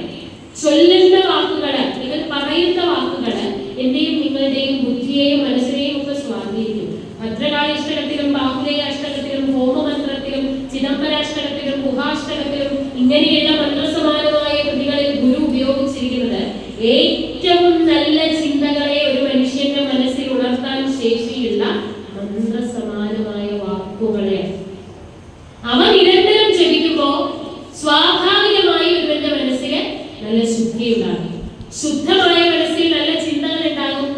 ചൊല്ലുന്ന വാക്കുകള്, നിങ്ങൾ പറയുന്ന വാക്കുകള് എന്റെയും നിങ്ങളുടെയും ബുദ്ധിയെയും മനസ്സിനെയും ഒക്കെ സ്വാധീനിക്കും. ഭദ്രകാളീഷ്ടകത്തിലും ബാഹുലേയ അഷ്ടകത്തിലും ഹോമമന്ത്രത്തിലും ചിദംബരാഷ്ടകത്തിലും ഗുഹാഷ്ടകത്തിലും ഇങ്ങനെയുള്ള മന്ത്രസമാനമായ കൃതികളിൽ ഗുരു ഉപയോഗിച്ചിരിക്കുന്നത് ഏറ്റവും നല്ല ചിന്തകളെ ഒരു മനുഷ്യന്റെ മനസ്സിൽ ഉണർത്താൻ ശേഷിയുള്ള മന്ത്രസമാനമായ വാക്കുകളെ. അവ നിരന്തരം ജപിക്കുമ്പോ സ്വാഭാവികമായി ഒരുവന്റെ മനസ്സിൽ നല്ല ശുദ്ധി ഉണ്ടാകും. ശുദ്ധമായ മനസ്സിൽ നല്ല ചിന്തകൾ ഉണ്ടാകും.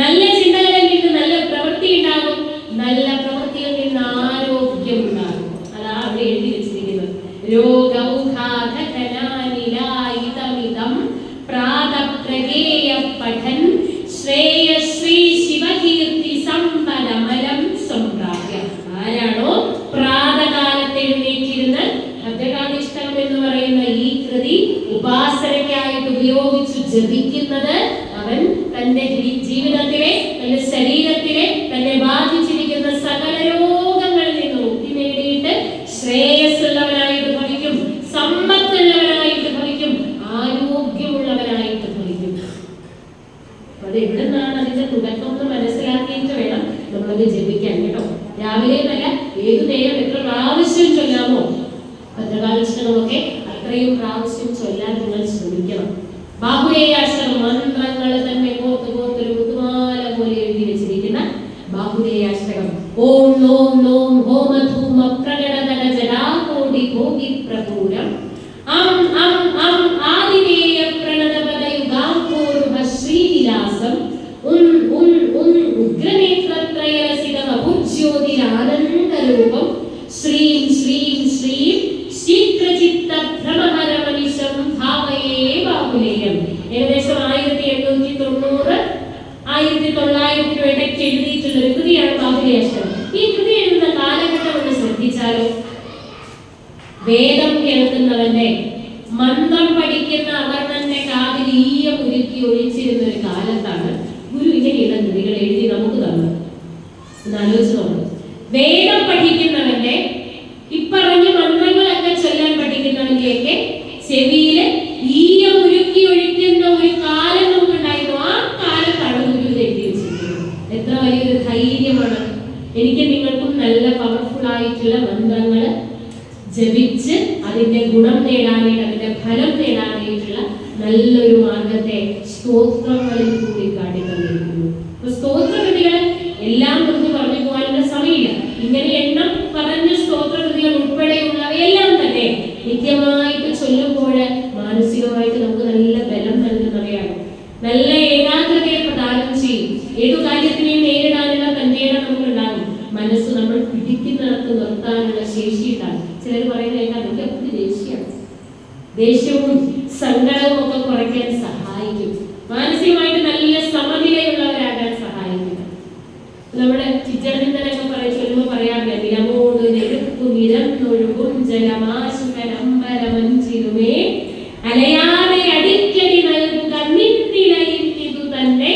നല്ല ചിന്തകളിൽ നിന്ന് നല്ല പ്രവൃത്തി ഉണ്ടാകും. നല്ല പ്രവൃത്തിയിൽ നിന്ന് ആരോഗ്യം ഉണ്ടാകും. അതാ അവിടെ എഴുതി വെച്ചിരിക്കുന്നത്. രോഗൗഘാധനാനിലായിതമിതം പ്രാതപ്രഗേയ പഠൻ ശ്രേയശ്രീ ശിവകീർത്തി സമ്പദമലം സംപ്രാപ്യ. ആരാണോ പ്രാതകാലത്ത് എഴുന്നേറ്റിരുന്ന് ഭദ്രകാളീഷ്ടകം എന്ന് പറയുന്ന ഈ കൃതി ഉപാസനയ്ക്കായിട്ട് ഉപയോഗിച്ചു ജപിക്കുന്നത്, അവൻ തന്റെ ജീവിതത്തിലെ, തന്റെ ശരീരത്തിലെ തന്നെ ബാധിച്ചിരിക്കുന്ന സകല രോഗങ്ങളിൽ നിന്ന് മുക്തി നേടിയിട്ട് ശ്രേയസ്സുള്ളവനായിട്ട് ഭവിക്കും, സമ്പത്തുള്ളവനായിട്ട് ഭവിക്കും, ആരോഗ്യമുള്ളവനായിട്ട് ഭവിക്കും. അത് എവിടെ നിന്നാണ് അതിന്റെ തുടക്കം എന്ന് മനസ്സിലാക്കിയിട്ട് വേണം നമ്മളത് ജപിക്കാൻ കേട്ടോ. രാവിലെ നല്ല ഏതു നേരം എത്ര പ്രാവശ്യം ചൊല്ലാമോ ഭദ്രകാളി ദുർഗാഷ്ടകമൊക്കെ അത്രയും പ്രാവശ്യം ചൊല്ലാൻ നിങ്ങൾ ശ്രമിക്കണം. ബാഹുലേയാഷ്ടകം മന്ത്രങ്ങൾ തന്നെ കോർത്ത് കോർത്തൊരു മുത്തുമാല പോലെ എഴുതി വെച്ചിരിക്കുന്ന ബാഹുലേയാഷ്ടകം. ഓം ലോം ലോം ഹോമധൂമ പ്രകടതന ജടാകോടി ഭോഗി പ്രപൂരം അം അം അം ആദിവേയ പ്രണതപദയുഗാംഭോരുഹ ശ്രീവിലാസം ഉൻ ഉൻ ഉൻ ഉഗ്രനേത്രത്രയരസിതമഭുജ്യോതിരാനന്ദരൂപം ശ്രീം ശ്രീം ശ്രീം ശീഘ്രചിത്ത ഭ്രമഹരമനിശം ഭാവയേ ബാഹുലേയം. ഏകദേശം 1890 1900 ഇടയ്ക്ക് എഴുതിയിട്ടുള്ള ഒരു കൃതിയാണ് ബാഹുലേയാഷ്ടകം. ഈ കൃതി എഴുതുന്ന കാലഘട്ടം ഒന്ന് ശ്രദ്ധിച്ചാലോ. വേദം കേൾക്കുന്നവന്റെ മന്ത്രം പഠിക്കുന്ന അവർ തന്നെ കാതിൽ ഈയം ഉരുക്കി ഒഴിച്ചിരുന്ന ഒരു കാലത്താണ് ഗുരു ഇങ്ങനെയുള്ള കൃതികൾ എഴുതി നമുക്ക് തന്നത്. ഒന്ന് ആലോചിച്ച് നോക്കണം. വേദം പഠിക്കുന്നവന്റെ ഇപ്പറഞ്ഞ മന്ത്രങ്ങളൊക്കെ ചൊല്ലാൻ പഠിക്കുന്നവന്റെയൊക്കെ ചെവിയില് ഈയം ഉരുക്കി ഒഴിക്കുന്ന ഒരു കാലം നമുക്കുണ്ടായിരുന്നു. ആ കാലത്താണ് ഗുരു എഴുതി വെച്ചിരിക്കുന്നത്. എത്ര വലിയൊരു ധൈര്യമാണ്. എനിക്ക് നിങ്ങൾക്കും നല്ല പവർഫുൾ ആയിട്ടുള്ള മന്ത്രങ്ങൾ ജപിച്ച് അതിന്റെ ഗുണം നേടാനായിട്ട്, അതിന്റെ ഫലം നേടാനായിട്ടുള്ള നല്ലൊരു മാർഗത്തെ സ്തോത്രങ്ങളിൽ കൂടി കാട്ടിത്തന്നിരിക്കുന്നു. അപ്പൊ സ്തോത്രകൃതികൾ എല്ലാം കുറിച്ച് പറഞ്ഞു പോകാനുള്ള സമയമില്ല. ഇങ്ങനെ എണ്ണം പറഞ്ഞ സ്തോത്രകൃതികൾ ഉൾപ്പെടെയുള്ളവയെല്ലാം തന്നെ നിത്യമായിട്ട് ചൊല്ലുമ്പോൾ മാനസികമായിട്ട് നമുക്ക് നല്ല ബലം നൽകുന്നവയാണ്. നല്ല ഏകാഗ്രതയെ പ്രദാനം ചെയ്യും. ഏതു കാര്യത്തിനെയും നേരിടാനുള്ള തന്റെ നമുക്കുണ്ടാകും. മനസ്സ് നമ്മൾ പിടിക്കുന്നിടത്ത് നിർത്താനുള്ള ശേഷി ഉണ്ടാകും. ചിലർ പറയുന്നത് കേൾക്കാൻ നമുക്ക് എപ്പോഴും ദേഷ്യവും സങ്കടവും ഒക്കെ കുറയ്ക്കാൻ സഹായിക്കും. മാനസികമായിട്ട് നല്ല സമനിലയുള്ളവരാകാൻ സഹായിക്കും. നമ്മുടെ ചിച്ചടത്തിനൊക്കെ ചൊല്ലുമ്പോൾ പറയാറില്ല, നിലമോട് നെരുപ്പും ഇരന്നൊഴുകും ജലമാശുകരമ്പരമഞ്ചിലുമേ അലയാതെ അടിക്കടി നൽകുക നിന്നിലയിതു തന്നെ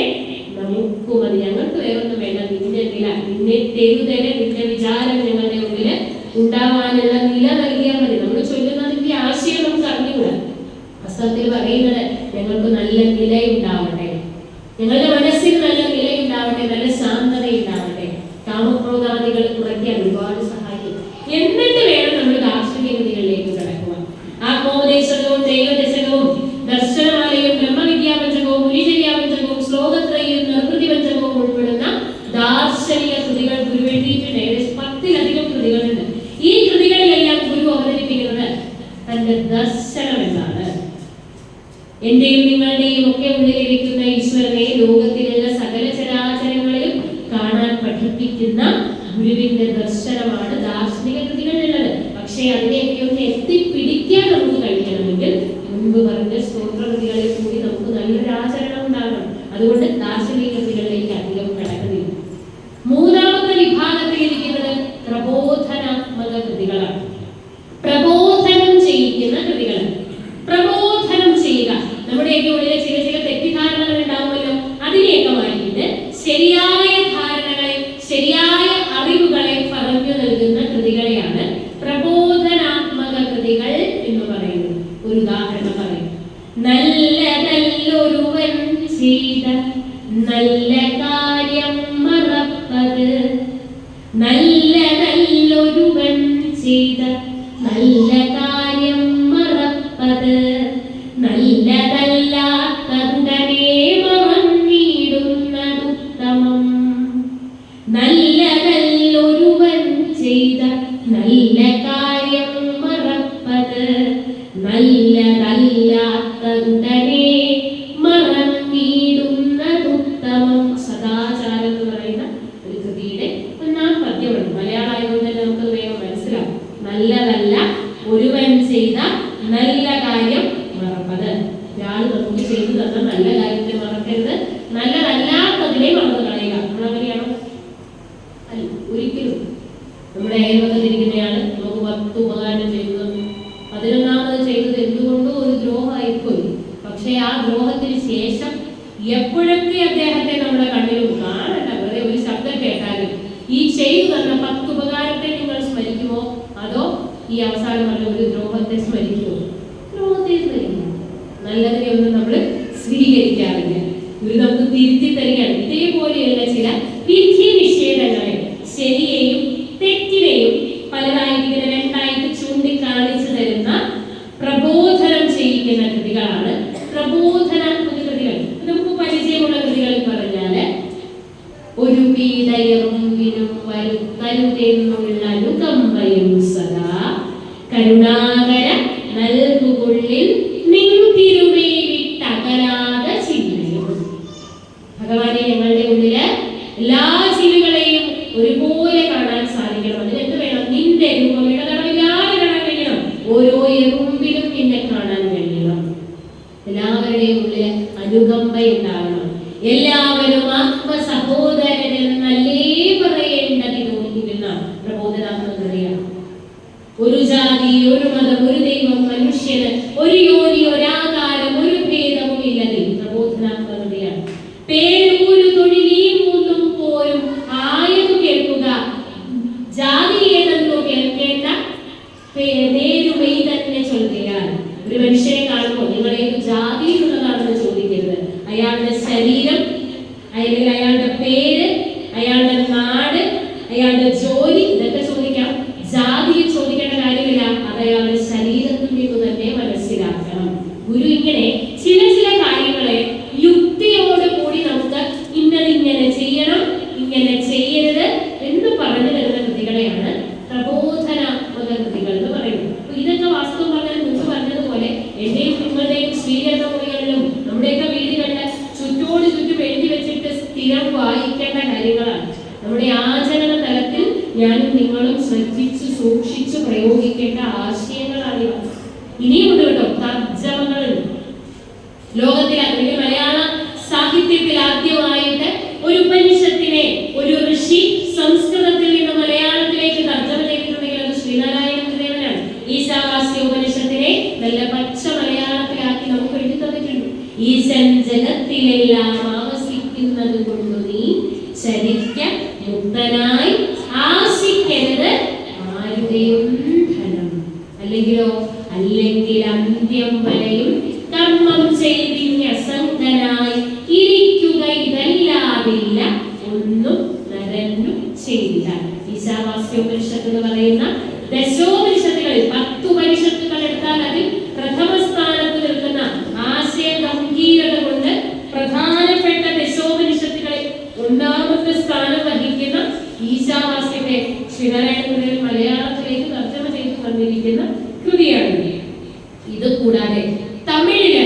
നമുക്ക് മതി. ഞങ്ങൾക്ക് വേറൊന്നും വേണ്ട, നിന്റെ നില, നിന്നെ തെരുതല, നിന്റെ വിചാരം ഞങ്ങളുടെ ഉള്ളില് ഉണ്ടാവാനുള്ള നില നൽകിയാൽ മതി. നമ്മൾ ചൊല്ലുന്നതിന്റെ ആശയം നമുക്ക് അറിഞ്ഞുകൂടാ. പുസ്തകത്തിൽ പറയുന്നത് ഞങ്ങൾക്ക് നല്ല നിലയുണ്ടാവട്ടെ, ഞങ്ങളുടെ മനസ്സിൽ നല്ല നിലയുണ്ടാവട്ടെ, നല്ല ശാന്തത ഉണ്ടാവട്ടെ, കാമക്രോധാദികൾ കുറയ്ക്കാൻ ഒരുപാട് സഹായിക്കും. എന്നിട്ട് വേണം നമ്മൾ ദാർശനികതകളിലേക്ക് കടക്കുവാൻ. ആത്മോപദേശകവും ദൈവദശകവും ദർശനമാലയും ബ്രഹ്മവിദ്യാപഞ്ചകവും മുനിചര്യാപഞ്ചകവും ശ്ലോകത്രയും നിർവൃതിപഞ്ചകവും ഉൾപ്പെടുന്ന ദാർശനിക കൃതികൾ ഗുരു എഴുതിയിട്ടുണ്ട്. ഏകദേശം 10-ലധികം കൃതികളുണ്ട്. ഈ കൃതികളിലെല്ലാം ഗുരു അവതരിപ്പിക്കുന്നത് തന്റെ ദർശനം എന്താണ്. എന്റെയും നിങ്ങളുടെയും ഒക്കെ ഉള്ളിലിരിക്കുന്ന ഈശ്വരനെ ലോകത്തിലുള്ള സകല ചരാചരങ്ങളിലും കാണാൻ പഠിപ്പിക്കുന്ന ഗുരുവിന്റെ ദർശനമാണ് ദാർശനിക കൃതികളിലുള്ളത്. പക്ഷേ അതിനെയൊക്കെ ഒന്ന് എത്തിപ്പിടിക്കാൻ നമുക്ക് കഴിയണമെങ്കിൽ മുൻപ് പറഞ്ഞ സ്തോത്രകൃതികളിൽ കൂടി നമുക്ക് നല്ലൊരു ആചരണം ഉണ്ടാകണം. അതുകൊണ്ട് ദാർശനിക കൃതികളിലേക്ക് അധികം കടക്കുന്നില്ല. മൂന്നാമത്തെ വിഭാഗത്തിൽ ഇരിക്കുന്നത് പ്രബോധനാത്മക കൃതികളാണ്. പ്രബോധനം ചെയ്യിക്കുന്ന കൃതികൾ. പ്രബോധനം ചെയ്യുക, നമ്മുടെയൊക്കെ ഉള്ളിലെ ചില ചില തെറ്റിദ്ധാരണകൾ ഉണ്ടാവുമല്ലോ, അതിനെയൊക്കെ മാറ്റിയിട്ട് ശരിയായ ധാരണകളെ, ശരിയായ അറിവുകളെ പറഞ്ഞു നൽകുന്ന കൃതികളെയാണ് പ്രബോധനാത്മക കൃതികൾ എന്ന് പറയുന്നത്. ഒരു ഉദാഹരണം പറയും. നല്ലതല്ലൊരുവൻ ചെയ്ത നല്ല കാര്യം മറപ്പത്, നല്ലതല്ലൊരുവൻ ചെയ്ത നല്ല കാര്യം മറപ്പത്, നല്ലതല്ലാത്തതുടനെ മറന്നിടുന്നതുത്തമം. നല്ലതല്ലൊരുവൻ ചെയ്ത നല്ല കാര്യം മറപ്പത്, നല്ലതല്ലാത്തതുടനെ മറന്നിടുന്നതുത്തമം. സദാചാരം എന്ന് പറയുന്ന ഒരു കൃതിയുടെ 1-ാം പദ്യമുണ്ട്. മലയാളമായതുകൊണ്ട് തന്നെ നമുക്ക് വേഗം മനസ്സിലാവും. നല്ലതല്ല ഒരുവൻ ചെയ്ത നല്ല കാര്യം മറപ്പത്. ഒരാൾ നമുക്ക് ചെയ്തു തന്ന നല്ല കാര്യത്തെ മറക്കരുത്, നല്ലതല്ലാത്തതിനെ മറന്നു കളയുക. നമ്മളങ്ങനെയാണോ? അല്ല, ഒരിക്കലും. നമ്മുടെ അയൽവക്കത്തിരിക്കുന്നയാള് നമുക്ക് 10 ഉപകാരം ചെയ്തത് 11ാമത് ചെയ്തത് എന്തുകൊണ്ടോ ഒരു ദ്രോഹമായിപ്പോയി. പക്ഷെ ആ ദ്രോഹത്തിന് ശേഷം എപ്പോഴൊക്കെ അദ്ദേഹത്തെ നമ്മുടെ കണ്ണിലും കാണണ്ട, വെറുതെ ഒരു ശബ്ദം കേട്ടാലും ഈ ചെയ്തു തന്ന 10 ഉപകാരത്തെ നിങ്ങൾ സ്മരിക്കുമോ, അതോ ഈ അവസാനം പറഞ്ഞ ഒരു ദ്രോഹത്തെ സ്മരിക്കുമോ? ദ്രോഹത്തെ സ്മരിക്കും. നല്ലതിനെ ഒന്നും നമ്മൾ സ്വീകരിക്കാറില്ല. ഇവർ നമുക്ക് തിരുത്തി തരികയാണ്. ഇതേപോലെയുള്ള ചില വിധി നിഷേധങ്ങളെ, ശരിയെയും തെറ്റിനെയും പലതായിട്ട് ഇങ്ങനെ രണ്ടായിട്ട് ചൂണ്ടിക്കാണിച്ചു തരുന്ന കൃതികളാണ് പ്രബോധനാത്മക കൃതികൾ. നമുക്ക് പരിചയമുള്ള കൃതികളിൽ പറഞ്ഞാല് ഒരു പീഡയറുമ്പിനും വരുത്തരുതെന്നുള്ള അനുകമ്പയും സദാ കരുണാകര നൽകുകൊള്ളിൽ നിൻ തിരുമേവിട്ടകരാതെ ചിന്തയും. ഭഗവാനെ, ഞങ്ങളുടെ ഉള്ളില് എല്ലാ ജീവികളെയും ഒരുപോലെ കാണാൻ സാധിക്കണം. അതിനെന്ത് വേണം? നിന്റെ രൂപം ഇടതടവില്ലാതെ കാണാൻ കഴിയണം. ഓരോ എറുമ്പിലും നിന്നെ കാണാൻ കഴിയണം. എല്ലാവരുടെയും ഉള്ളില് അനുകമ്പ ഉണ്ടാവണം. എല്ലാവരും ആത്മ സഹോദരൻ എന്നല്ലേ പറയേണ്ടത് തോന്നിക്കുന്ന പ്രബോധനാത്മക കൃതിയാണ്. ഒരു ജാതി, ഒരു മതം, ഒരു ദൈവം, മനുഷ്യന് ഒരു യോനി, ഒരാകാരം, ഒരു ഭേദവും ഇല്ലതിൽ പ്രബോധനാത്മക കൃതിയാണ്. പേരൂരു തൊഴിലീ മൂന്നും പോരും ആയതു കേൾക്കുക, ജാതി ഏതെന്നു കേൾക്കേണ്ട നേരുമൈ തന്നെ ചൊല്ലുകയാൽ. ഒരു മനുഷ്യനെ കാണുമ്പോൾ നിങ്ങൾ ഏത് ജാതിയിലുള്ളതാണെന്ന് ചോദിക്കരുത്. അയാളുടെ ശരീരം, അല്ലെങ്കിൽ അയാളുടെ പേര്, അയാളുടെ നാട്, അയാളുടെ ജോലി, ഇതൊക്കെ ചോദിക്കാം. ജാതിയിൽ ചോദിക്കേണ്ട കാര്യമില്ല. അത് അയാളുടെ ശരീരത്തിൽ നിന്ന് തന്നെ മനസ്സിലാക്കണം. ഗുരു ഇങ്ങനെ ചില കാര്യങ്ങളെ യുക്തിയോട് കൂടി നമുക്ക് ഇങ്ങനെ ചെയ്യണം, ഇങ്ങനെ ചെയ്യരുത് എന്ന് പറഞ്ഞു തരുന്ന കൃതികളെയാണ് പ്രബോധനാത്മക കൃതികൾ എന്ന് പറയുന്നത്. അപ്പൊ ഇതൊക്കെ വാസ്തവം പറഞ്ഞാൽ മുമ്പ് പറഞ്ഞതുപോലെ എന്റെയും നിങ്ങളുടെയും സ്വീകരണ മുറികളിലും നമ്മുടെയൊക്കെ വീടുകളിലെ ചുറ്റോട് ചുറ്റും എഴുതി വെച്ചിട്ട് സ്ഥിരം വായിക്കേണ്ട കാര്യങ്ങളാണ്. നമ്മുടെ ആചരണ തലത്തിൽ ഞാനും നിങ്ങളും ശ്രദ്ധിച്ചു സൂക്ഷിച്ചു പ്രയോഗിക്കേണ്ട ആശയങ്ങളാണ്. ഇനിയുണ്ട് കേട്ടോ തർജ്ജമകളുണ്ട്. ലോകത്തിൽ അല്ലെങ്കിൽ മലയാള സാഹിത്യത്തിൽ ആദ്യമായിട്ട് ഒരു ഉപനിഷത്തിനെ ഒരു ഋഷി സംസ്കൃതത്തിൽ നിന്ന് മലയാളത്തിലേക്ക് തർജ്ജമ ചെയ്തിട്ടുണ്ടെങ്കിൽ അത് ശ്രീനാരായണ ഗുരുദേവനാണ്. ഈശാവാസ്യ ഉപനിഷത്തിനെ നല്ല പച്ച മലയാളത്തിലാക്കി നമുക്ക് എഴുതി തന്നിട്ടുണ്ട്. ഈശൻ ജഗത്തിലെല്ലാം ആവസിക്കുന്നത് കൊണ്ട് നീ ചരിക്ക മുക്തനായി ആശിക്കരുത് ആരുടെയും ധനം. അല്ലെങ്കിൽ അന്ത്യം വരെയും കർമ്മം ചെയ്തിന് അസംഗനായി ഇരിക്കുക, ഇതല്ലാതില്ല ഒന്നും നരന്നു ചെയ്തില്ല. ഈശാവാസ്യോപനിഷത്ത് എന്ന് പറയുന്ന ദശോപനിഷത്തുകളിൽ 10 ഉപനിഷത്തുകൾ എടുത്താൽ അതിൽ പ്രഥമ സ്ഥാനത്ത് നിൽക്കുന്ന ആശയ ഗംഭീരത കൊണ്ട് പ്രധാനപ്പെട്ട ദശോപനിഷത്തുകളിൽ ഒന്നാമത്തെ സ്ഥാനം വഹിക്കുന്ന ഈശാവാസ്യത്തെ ശ്രീനാരായണ ഗുരുദേവൻ മലയാളത്തിലേക്ക് തർജ്ജമ ചെയ്ത് തന്നിരിക്കുന്ന കൃതിയാണ്. ഇത് കൂടാതെ തമിഴില്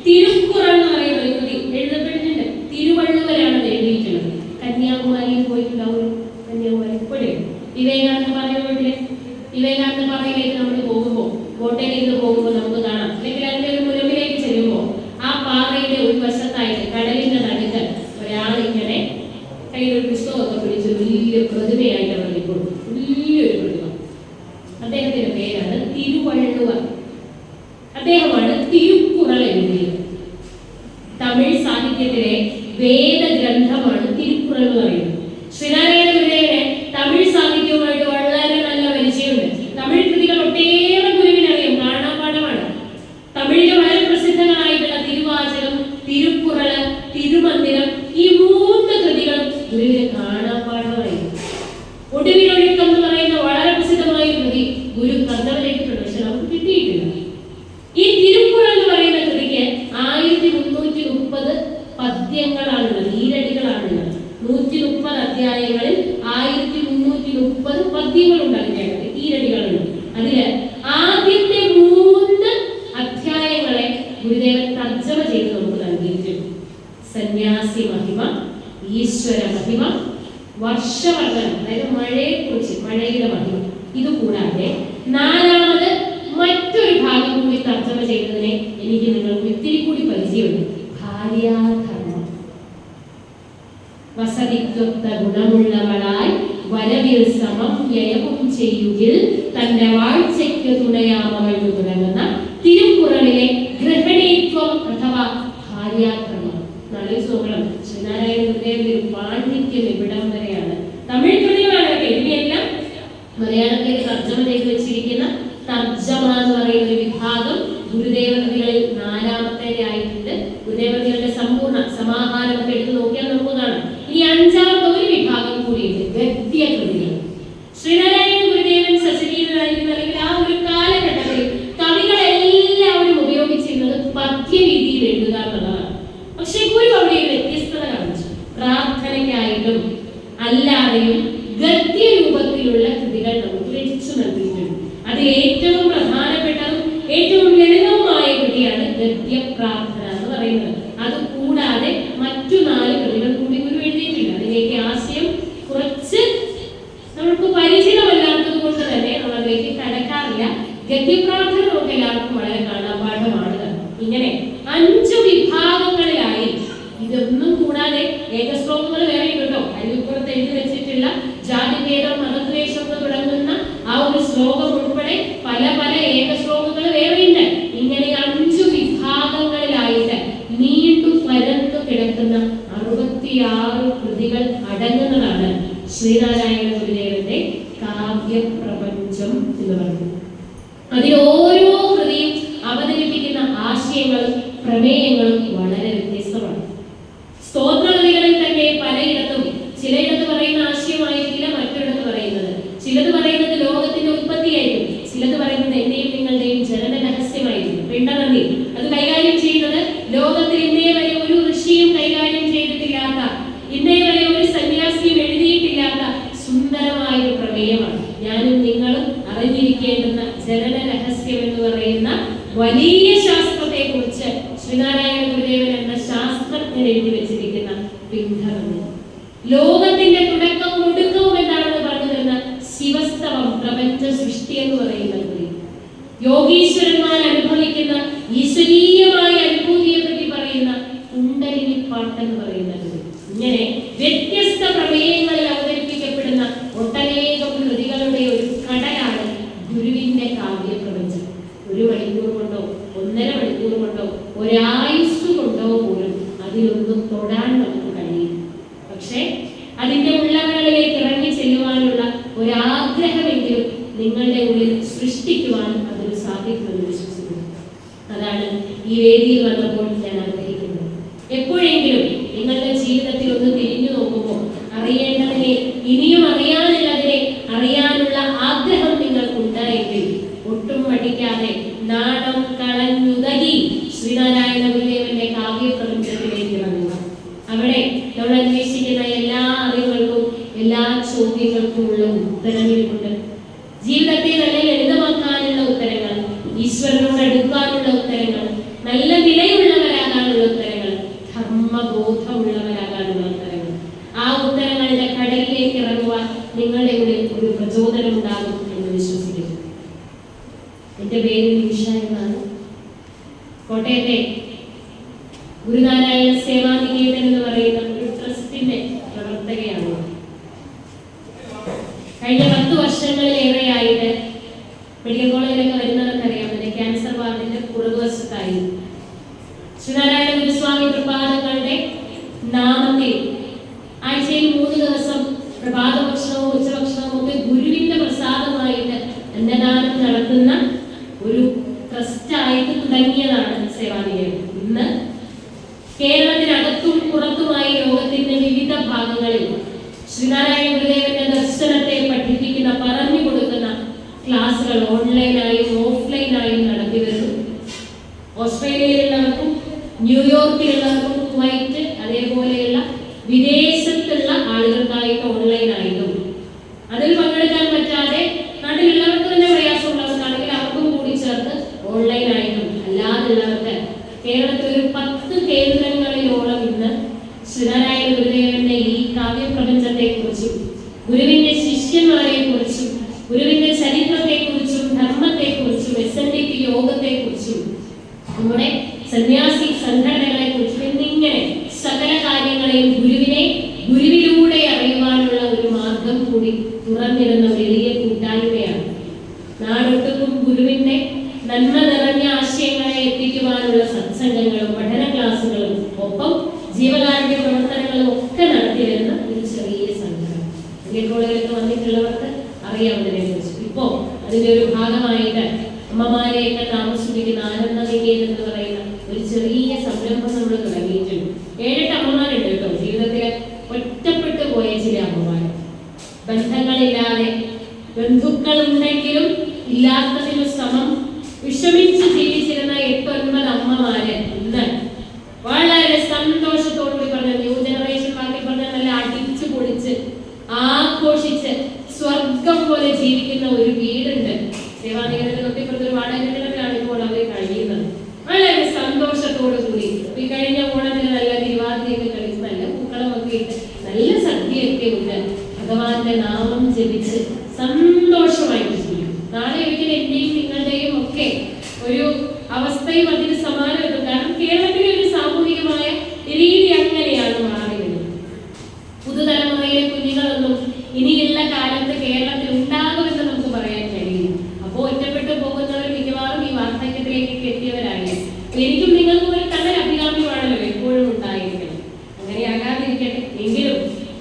തിരുക്കുറൾ എന്ന് പറയുന്ന ഒരു കൃതി എഴുതപ്പെട്ടിട്ടുണ്ട്. തിരുവള്ളുവരാണ് എഴുതിയിട്ടുള്ളത്. കന്യാകുമാരിയിൽ പോയിട്ടുണ്ടാവും. കന്യാകുമാരി ഇപ്പോഴേ വിവേകാനന്ദ പാറയിൽ പോയിട്ടില്ലേ? വിവേകാനന്ദ പാറയിലേക്ക് നമ്മൾ പോകുമ്പോൾ, കോട്ടയിൽ നിന്ന് പോകുമ്പോൾ നമുക്ക് കാണാം, അല്ലെങ്കിൽ അതിന്റെ ഒരു മുനമ്പിലേക്ക് ചെല്ലുമ്പോൾ ആ പാറയുടെ ഒരു വശത്തായിട്ട് കടലിന്റെ നടുക്ക് ഒരാളിങ്ങനെ കയ്യിലൊരു പുസ്തകമൊക്കെ പിടിച്ച് വലിയ പ്രതിമയായിട്ട് അവർ നിൽക്കുന്നു. വലിയൊരു പ്രതിമ. അദ്ദേഹത്തിന്റെ പേരാണ് തിരുവള്ളുവർ. അദ്ദേഹമാണ് തിരുക്കുറൾ എഴുതിയത്. തമിഴ് സാഹിത്യത്തിലെ വേദഗ്രന്ഥമാണ് തിരുക്കുറൾ എന്ന് പറയുന്നത്. ശ്രീനാരായണ ഗുരുദേവന് തമിഴ് സാഹിത്യവുമായിട്ട് വളരെ നല്ല പരിചയമുണ്ട്. തമിഴ് കൃതികൾ ഒട്ടേറെ ഗുരുവിനറിയാം, കാണാപാഠമാണ്. തമിഴിലെ വളരെ പ്രസിദ്ധങ്ങളായിട്ടുള്ള തിരുവാചകം, തിരുക്കുറള്, തിരുമന്ദിരം, ഈ 3 കൃതികളും ഗുരുവിന് കാണാപാഠമായി. ഒടുവിലൊഴുക്കം എന്ന് പറയുന്ന വളരെ പ്രസിദ്ധമായ കൃതി ഗുരു തർജ്ജമ ചെയ്തിട്ടുണ്ട്, പക്ഷെ നമുക്ക് കിട്ടിയിട്ടില്ല. ഈ തിരുക്കുറൾ എന്ന് പറയുന്ന കൃതിക്ക് 1330 പദ്യങ്ങളാണുള്ളത്, ഈരടികളാണുള്ളത്. 130 അധ്യായങ്ങളിൽ 1330 പദ്യങ്ങളുണ്ട്. അതിന്റെ ഈരടികളുണ്ട്. അതില് ആദ്യത്തെ 3 അധ്യായങ്ങളെ ഗുരുദേവൻ തർജ്ജമ ചെയ്ത് നമുക്ക് നൽകിയിട്ടുണ്ട്. സന്യാസി മഹിമ, ഈശ്വര മഹിമ, വർഷവർദ്ധനം, അതായത് മഴയെക്കുറിച്ച്, മഴയുടെ മഹിമ. ഇതുകൂടാതെ 4ാമത് മറ്റൊരു ഭാഗം കൂടി തർജ്ജമ ചെയ്തതിനെ എനിക്ക് നിങ്ങൾക്ക് ഇത്തിരി കൂടി പരിചയമുണ്ട്. ഭാര്യാധർമ്മം. വസതിക്കൊത്ത ഗുണമുള്ളവളായി വരവിൽ സമം വ്യയവും ചെയ്യുകിൽ തന്റെ വാഴ്ചയ്ക്ക് തുണയാമവൾ തുടങ്ങുന്ന തിരുക്കുറളിലെ ഗൃഹിണീത്വം അഥവാ ഭാര്യാധർമ്മം. നല്ല സുഖം. ശ്രീനാരായണ ഗുരുദേവന്റെ പാണ്ഡിത്യം ഇവിടം വരെയാണ്. തമിഴ് കൃതികളാണ് ഇതിനെല്ലാം മലയാളത്തിലേക്ക് തർജ്ജമ ചെയ്ത് വെച്ചിരിക്കുന്ന തർജ്ജമ എന്ന് പറയുന്ന ഒരു വിഭാഗം ഗുരുദേവ കൃതികളിൽ 4ാമത്തെ ആയിട്ടുണ്ട്. ഗുരുദേവ കൃതികളുടെ സമ്പൂർണ്ണ സമാഹാരം ഒക്കെ എടുത്ത് നോക്കിയാൽ നമുക്ക് കാണാം. ഇനി 5ാമത് ഒരു വിഭാഗം കൂടിയുണ്ട്, ഗദ്യ കൃതികൾ. ശ്രീനാരായണ ഗുരുദേവൻ സശരീരനായിരിക്കുന്ന അല്ലെങ്കിൽ ആ ഒരു കാലഘട്ടത്തിൽ കവികളെല്ലാവരും ഉപയോഗിച്ചിരുന്നത് പ്രാർത്ഥന എന്ന് പറയുന്നത്. അത് കൂടാതെ മറ്റു 4 കൃതികൾ കൂടി ഗുരു എഴുതിയിട്ടില്ല. അതിലേക്ക് ആശയം കുറച്ച് നമുക്ക് പരിചിതമല്ലാത്തത് കൊണ്ട് തന്നെ നമ്മൾ അതിലേക്ക് കടക്കാറില്ല. ഗദ്യപ്രാർത്ഥന നമുക്ക് എല്ലാവർക്കും വളരെ കാണാപാഠമാണ്. ഇങ്ങനെ 5 വിഭാഗങ്ങളിലായി, ഇതൊന്നും കൂടാതെ ഏകശ്ലോകങ്ങൾ വേറെ കേട്ടോ, അരിപ്പുറത്ത് എഴുതി വെച്ചിട്ടുള്ള ജാതിഭേദം മതദ്വേഷം തുടങ്ങുന്ന ആ ഒരു ശ്ലോകം ഉൾപ്പെടെ പല പല ഏകശ്ലോകങ്ങൾ വേറെയുണ്ട്. ഇങ്ങനെ 5 വിഭാഗങ്ങളിലായിട്ട് നീണ്ടു പരന്നു കിടക്കുന്ന 66 കൃതികൾ അടങ്ങുന്നതാണ് ശ്രീനാരായണ ഗുരുദേവന്റെ കാവ്യപ്രപഞ്ചം എന്ന് പറയുന്നത്. അതിൽ ഓരോ കൃതിയും അവതരിപ്പിക്കുന്ന ആശയങ്ങളും പ്രമേയങ്ങളും വളരെ വ്യത്യസ്തമാണ്. സ്തോത്രകൃതികളിൽ തന്നെ പലയിടത്തും ചിലയിടത്ത് പറയുന്ന ആശയമായിരിക്കില്ല മറ്റൊരിടത്ത് പറയുന്നത്. ചിലത് പറയുന്നത് ലോകത്തിന്റെ ഉത്പത്തിയായിരിക്കും, ചിലത് പറയുന്നത് എന്റെയും നിങ്ങളുടെയും ജനന രഹസ്യമായിരിക്കും. പിണ്ടനന്ദി അത് കൈകാര്യം ചെയ്യുന്നത് ലോകത്തിൽ ഇന്നേ വരെ ഒരു ഋഷിയും കൈകാര്യം ചെയ്തിട്ടില്ലാത്ത, ഇന്നേ വരെ ഒരു സന്യാസിയും എഴുതിയിട്ടില്ലാത്ത സുന്ദരമായ ഒരു പ്രമേയമാണ്. ഞാനും നിങ്ങളും അറിഞ്ഞിരിക്കേണ്ടുന്ന ജനന രഹസ്യം എന്ന് പറയുന്ന വലിയ ശാസ്ത്രത്തെ കുറിച്ച് ശ്രീനാരായണ ഗുരുദേവൻ എന്ന ശാസ്ത്രജ്ഞൻ എഴുതി വെച്ചിരിക്കുന്ന പിണ്ഡനന്ദി. ലോകത്തിന്റെ തുടക്കവും ഒടുക്കവും എന്താണെന്ന് പറഞ്ഞു തരുന്ന ശിവസ്തവം, പ്രപഞ്ച സൃഷ്ടി എന്ന് പറയുന്ന കൃതി. യോഗീശ്വരന്മാർ അനുഭവിക്കുന്ന ഈശ്വരീയമായ അനുഭൂതിയെ പറ്റി പറയുന്ന കുണ്ടലിനി പാട്ട് എന്ന് പറയുന്ന കൃതി. ഇങ്ങനെ വ്യത്യസ്ത പ്രമേയങ്ങളിൽ അവതരിപ്പിക്കപ്പെടുന്ന ഒട്ടനേകം കൃതികളുടെ ഒരു കടലാണ് ഗുരുവിന്റെ കാവ്യപ്രപഞ്ചം. 1 മണിക്കൂർ കൊണ്ടോ 1.5 മണിക്കൂർ കൊണ്ടോ ഒരായുസ് കൊണ്ടോ പോലും അതിലൊന്നും തൊടാൻ നമുക്ക് കഴിയും. പക്ഷെ അതിന്റെ ഉള്ളവകളിലേക്ക് ഇറങ്ങി ചെല്ലുവാനുള്ള ഒരാഗ്രഹമെങ്കിലും നിങ്ങളുടെ ഉള്ളിൽ സൃഷ്ടിക്കുവാൻ അതൊരു സാധിക്കുമെന്ന് വിശ്വസിക്കുന്നു. അതാണ് ഈ വേദിയിൽ വന്നപ്പോൾ ഞാൻ ആഗ്രഹിക്കുന്നത്. എപ്പോഴെങ്കിലും നിങ്ങളുടെ ജീവിതത്തിൽ ഒന്ന് തിരിഞ്ഞു നോക്കുമ്പോൾ അറിയേണ്ടതിനെ, ഇനിയും അറിയാനുള്ളതിനെ അറിയാനുള്ള ആഗ്രഹം നിങ്ങൾക്കുണ്ടായെങ്കിൽ ഒട്ടും മടിക്കാതെ നാടം കളഞ്ഞുതകി ശ്രീനാരായണ ഗുരുദേവന്റെ കാവ്യപ്രപഞ്ചത്തിലേക്ക് ഇറങ്ങുക. അവിടെ നമ്മൾ അന്വേഷിക്കുന്ന എല്ലാ അറിവുകൾക്കും എല്ലാ ചോദ്യങ്ങൾക്കും ഉള്ള ഉത്തരങ്ങളുണ്ട്. ജീവിതത്തെ നല്ല ലളിതമാക്കാനുള്ള ഉത്തരങ്ങൾ, ഈശ്വരനോട് അടുക്കാനുള്ള ഉത്തരങ്ങൾ, നല്ല നിലയുള്ളവരാകാനുള്ള ഉത്തരങ്ങൾ, ധർമ്മബോധമുള്ളവരാകാനുള്ള ഉത്തരങ്ങൾ. ആ ഉത്തരങ്ങളുടെ കടലിലേക്ക് ഇറങ്ങുവാൻ നിങ്ങളുടെ ഉള്ളിൽ ഒരു പ്രചോദനം ഉണ്ടാകും എന്ന് വിശ്വസിക്കുന്നു. എന്റെ പേര് നിമിഷ എന്നാണ്. കോട്ടയത്തെ ഗുരുനാരായണ സേവാനികേതൻ എന്ന് പറയുന്ന ഒരു ട്രസ്റ്റിന്റെ പ്രവർത്തകയാണ്. കഴിഞ്ഞ 10 വർഷങ്ങളിലേറെയായിട്ട് മെഡിക്കൽ കോളേജിലൊക്കെ വരുന്നവർക്കറിയാം, അതിന്റെ ക്യാൻസർ വാർഡിന്റെ പുറകുവശത്തായി ശ്രീനാരായണ ഗുരുസ്വാമി പ്രഭാതങ്ങളുടെ നാമത്തിൽ ആഴ്ചയിൽ 3 ദിവസം പ്രഭാത ഭക്ഷണവും ഉച്ചഭക്ഷണവും ഒക്കെ ഗുരുവിന്റെ പ്രസാദമായിട്ട് അന്നദാനം നടത്തുന്ന ഒരു ട്രസ്റ്റായിട്ട് തുടങ്ങിയതാണ് സേവാനികേതൻ. ഇന്ന് കേരളത്തിനകത്തും പുറത്തുമായി ലോകത്തിന്റെ വിവിധ ഭാഗങ്ങളിൽ ശ്രീനാരായണ ഗുരുദേവന്റെ ദർശനത്തെ പഠിപ്പിക്കുന്ന, പറഞ്ഞു കൊടുക്കുന്ന ക്ലാസുകൾ ഓൺലൈനായും ഓഫ്ലൈനായും നടത്തി വരുന്നു. ഓസ്ട്രേലിയയിലുള്ളവർക്കും ന്യൂയോർക്കിലുള്ളവർക്കും കുവൈറ്റ് അതേപോലെയുള്ള വിദേശത്തുള്ള ആളുകൾക്കായിട്ട് ഓൺലൈനായിട്ടും, അതിൽ പങ്കെടുക്കാൻ പറ്റാതെ നാട്ടിലുള്ളവർക്ക് തന്നെ പ്രയാസമുള്ളവർക്കാണെങ്കിൽ അവർക്കും കൂടി ചേർത്ത് ഓൺലൈനായിട്ടും, അല്ലാതുള്ളവർക്ക് കേരളത്തിൽ ഒരു 10 കേന്ദ്രങ്ങളിലോളം ഇന്ന് ശ്രീനാരായണ ഗുരുദേവന്റെ ഈ കാവ്യപ്രപഞ്ചത്തെ കുറിച്ചും ഗുരുവിന്റെ ശിഷ്യന്മാരെ കുറിച്ചും ഗുരുവിന്റെ ചരിത്രത്തെ കുറിച്ചും ധർമ്മത്തെ കുറിച്ചും SNDP യോഗത്തെ കുറിച്ചും നമ്മുടെ സന്യാസി സംഘടനകളെ കുറിച്ചും എന്നിങ്ങനെ സകല കാര്യങ്ങളെയും ഗുരുവിലൂടെ അറിയുവാനുള്ള ഒരു മാർഗം കൂടി തുറന്നിടുന്ന വലിയ കൂട്ടായ്മയാണ്. നാടൊട്ടുക്കും ഗുരുവിന്റെ നന്മ നിറഞ്ഞ ആശയങ്ങളെ എത്തിക്കുവാനുള്ള സത്സംഗങ്ങളും പഠന ക്ലാസുകളും ഒപ്പം ജീവകാരുണ്യ പ്രവർത്തനങ്ങളും ഒക്കെ നടത്തി വരുന്ന ഒരു ചെറിയ സംഘം. മെഡിക്കൽ കോളേജിലൊക്കെ വന്നിട്ടുള്ളവർക്ക് അറിയാം ഇതിനെക്കുറിച്ച്. ഇപ്പോ അതിന്റെ ഒരു ഭാഗമായിട്ട് അമ്മമാരെയൊക്കെ താമസിപ്പിക്കുന്ന ആനന്ദനികേതൻ എന്ന് പറയുന്ന ഒരു ചെറിയ സംരംഭം നമ്മൾ തുടങ്ങിയിട്ടുണ്ട്. 7-8 അമ്മമാരുണ്ട് കേട്ടോ. ജീവിതത്തിലെ ഒറ്റപ്പെട്ടു പോയ ചില അമ്മമാർ, ബന്ധങ്ങളില്ലാതെ, ബന്ധുക്കളുണ്ടെങ്കിലും ഇല്ലാത്തതിനു സമം വിഷമിച്ച് ജീവിച്ചിരുന്ന 8-9 അമ്മമാര് ഇന്ന് വളരെ സന്തോഷത്തോടുകൂടി പറഞ്ഞ ന്യൂ ജനറേഷൻ ബാക്കി പറഞ്ഞ നല്ല അടിച്ചു പൊളിച്ച് ആഘോഷിച്ച് സ്വർഗം പോലെ ജീവിക്കുന്ന ഒരു വീടുണ്ട്. സേവാനികേതന്റെ തൊട്ടിപ്പുറത്ത് ഒരു വാടക വീട്ടിലാണ് ഇപ്പോൾ അവർ കഴിയുന്നത്. വളരെ സന്തോഷത്തോടു നാമം ജപിച്ച് സന്തോഷമായിട്ട് ജീവിക്കും. നാളെ ഒരിക്കലും എന്റെയും നിങ്ങളുടെയും ഒക്കെ ഒരു അവസ്ഥയും അതിന് സമാനമായിട്ടും. കാരണം കേരളത്തിലെ ഒരു സാമൂഹികമായ രീതി അങ്ങനെയാണ് മാറി വരുന്നത്. പുതുതലമുറയിലെ കുഞ്ഞുങ്ങളൊന്നും ഇനിയുള്ള കാലത്ത് കേരളത്തിൽ ഉണ്ടാകുമെന്ന് നമുക്ക് പറയാൻ കഴിയില്ല. അപ്പോൾ ഒറ്റപ്പെട്ടു പോകുന്നവർ മിക്കവാറും ഈ വാർദ്ധക്യത്തിലേക്ക് എത്തിയവരായി. എനിക്കും നിങ്ങൾക്കും ഒരു കണ്ണൻ അഭികാമ്യമാണല്ലോ എപ്പോഴും ഉണ്ടായിരിക്കണം. അങ്ങനെയാകാതിരിക്കട്ടെ. എങ്കിലും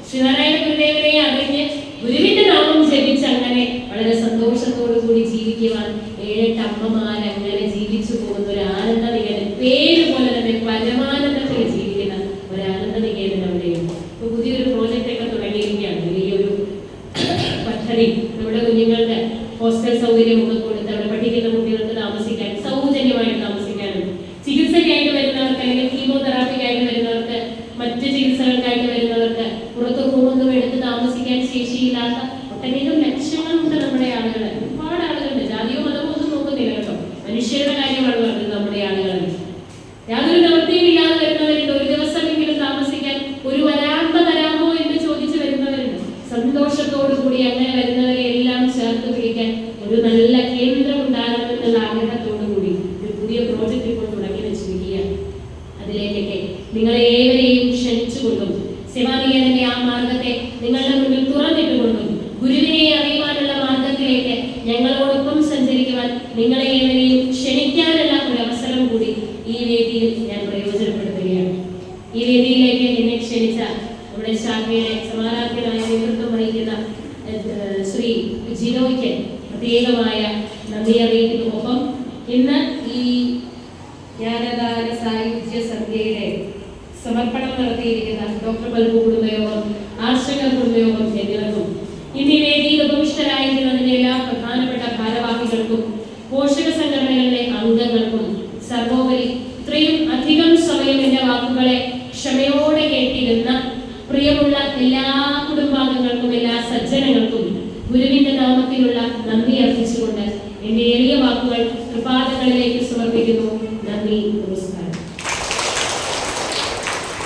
ശ്രീനാരായണ ഗുരുദേവനെ അറിഞ്ഞ് ഗുരുവിന്റെ നാമം ജപിച്ച് അങ്ങനെ വളരെ സന്തോഷത്തോടു കൂടി ജീവിക്കുവാൻ 7-8 അമ്മമാർ അങ്ങനെ ജീവിച്ചു പോകുന്ന ഒരു ആനന്ദ നികേതൻ, പേര് പോലെ തന്നെ പരമാനന്ദത്തിൽ ജീവിക്കുന്ന ഒരു ആനന്ദ നികേതൻ അവിടെയുണ്ട്. ഇപ്പൊ പുതിയൊരു പ്രോജക്റ്റ് ഒക്കെ തുടങ്ങിയിരിക്കുകയാണ്. വലിയൊരു പദ്ധതി നമ്മുടെ കുഞ്ഞുങ്ങൾക്ക് ഹോസ്റ്റൽ സൗകര്യമൊക്കെ കൊടുത്ത് അവിടെ പഠിക്കുന്ന കുട്ടികൾക്ക് താമസിക്കാൻ, സൗജന്യമായിട്ട് താമസിക്കാനും, ചികിത്സയ്ക്കായിട്ട് വരുന്നവർക്ക് അല്ലെങ്കിൽ കീമോതെറാപ്പിക്കായിട്ട് വരുന്നവർക്ക്, മറ്റ് ചികിത്സകൾക്കായിട്ട് വരുന്നവർക്ക്, പുറത്ത് റൂമൊന്നും എടുത്ത് താമസിക്കാൻ ശേഷിയില്ലാത്ത ഒട്ടനേകം ലക്ഷങ്ങളുണ്ട് നമ്മുടെ ആളുകൾ. ഒരുപാട് ആളുകളുണ്ട്. ജാതിയോ മതമോ ഒന്നും നോക്കുന്നില്ല കേട്ടോ. മനുഷ്യരുടെ കാര്യമാണ് പറഞ്ഞത്. നമ്മുടെ ആളുകൾ യാതൊരു നിവൃത്തിയും ഇല്ലാതെ വരുന്നവരുണ്ട്. ഒരു ദിവസമെങ്കിലും താമസിക്കാൻ ഒരു വരാന്ത തരാമോ എന്ന് ചോദിച്ചു വരുന്നവരുണ്ട്. സന്തോഷത്തോടു കൂടി അങ്ങനെ വരുന്നവരെ എല്ലാം ചേർത്ത് പിടിക്കാൻ ഒരു നല്ല കേന്ദ്രം ഉണ്ടാകണമെന്നുള്ള ആഗ്രഹത്തോടു കൂടി ഒരു പുതിയ പ്രോജക്റ്റ് ഇപ്പോൾ തുടങ്ങി വെച്ചിരിക്കുകയാണ്. അതിലേക്കൊക്കെ നിങ്ങളെ ഏവരെയും ക്ഷണിച്ചുകൊണ്ടും സേവാനികേതന്റെ ആ മാർഗത്തെ നിങ്ങളുടെ മുന്നിൽ തുറന്നിട്ടുകൊണ്ടും ഗുരുവിനെ അറിയുവാനുള്ള മാർഗത്തിലേക്ക് ഞങ്ങളോടൊപ്പം സഞ്ചരിക്കുവാൻ നിങ്ങളെ ഏവരെയും ക്ഷണിക്കാനുള്ള ഒരു അവസരം കൂടി ഈ വേദിയിൽ ഞാൻ പ്രയോജനപ്പെടുത്തുകയാണ്. ഈ വേദിയിലേക്ക് എന്നെ ക്ഷണിച്ച നമ്മുടെ ശാഖയുടെ സമാരാധ്യനായ നേതൃത്വം വഹിക്കുന്ന ശ്രീ ജിനോയ്ക്ക് പ്രത്യേകമായ നന്ദി അറിയിക്കുന്നു. ഒപ്പം ഇന്ന് ഈ ജ്ഞാനദാന സായുജ്യ സന്ധ്യയുടെ സമർപ്പണം നടത്തിയിരിക്കുന്ന ഡോക്ടർ ബൽബു കുടുംബയോഗം, ആർഷകർ കുടുംബയോഗം എന്നിവർക്കും ഇന്ന് ഈ വേദിയിൽ ഉപവിഷ്ടരായിരിക്കുന്നതിന്റെ എല്ലാ പ്രധാനപ്പെട്ട ഭാരവാഹികൾക്കും പോഷക സംഘടനകളിലെ അംഗങ്ങൾക്കും സർവോപരി ഇത്രയും അധികം സമയം എന്റെ വാക്കുകളെ ക്ഷമയോടെ കേട്ടിരുന്ന പ്രിയമുള്ള എല്ലാ കുടുംബാംഗങ്ങൾക്കും എല്ലാ സജ്ജനങ്ങൾക്കും ഗുരുവിന്റെ നാമത്തിലുള്ള നന്ദി അർപ്പിച്ചുകൊണ്ട് എന്റെ എളിയ വാക്കുകൾ കൃപാദങ്ങളിലേക്ക് സമർപ്പിക്കുന്നു. നന്ദി.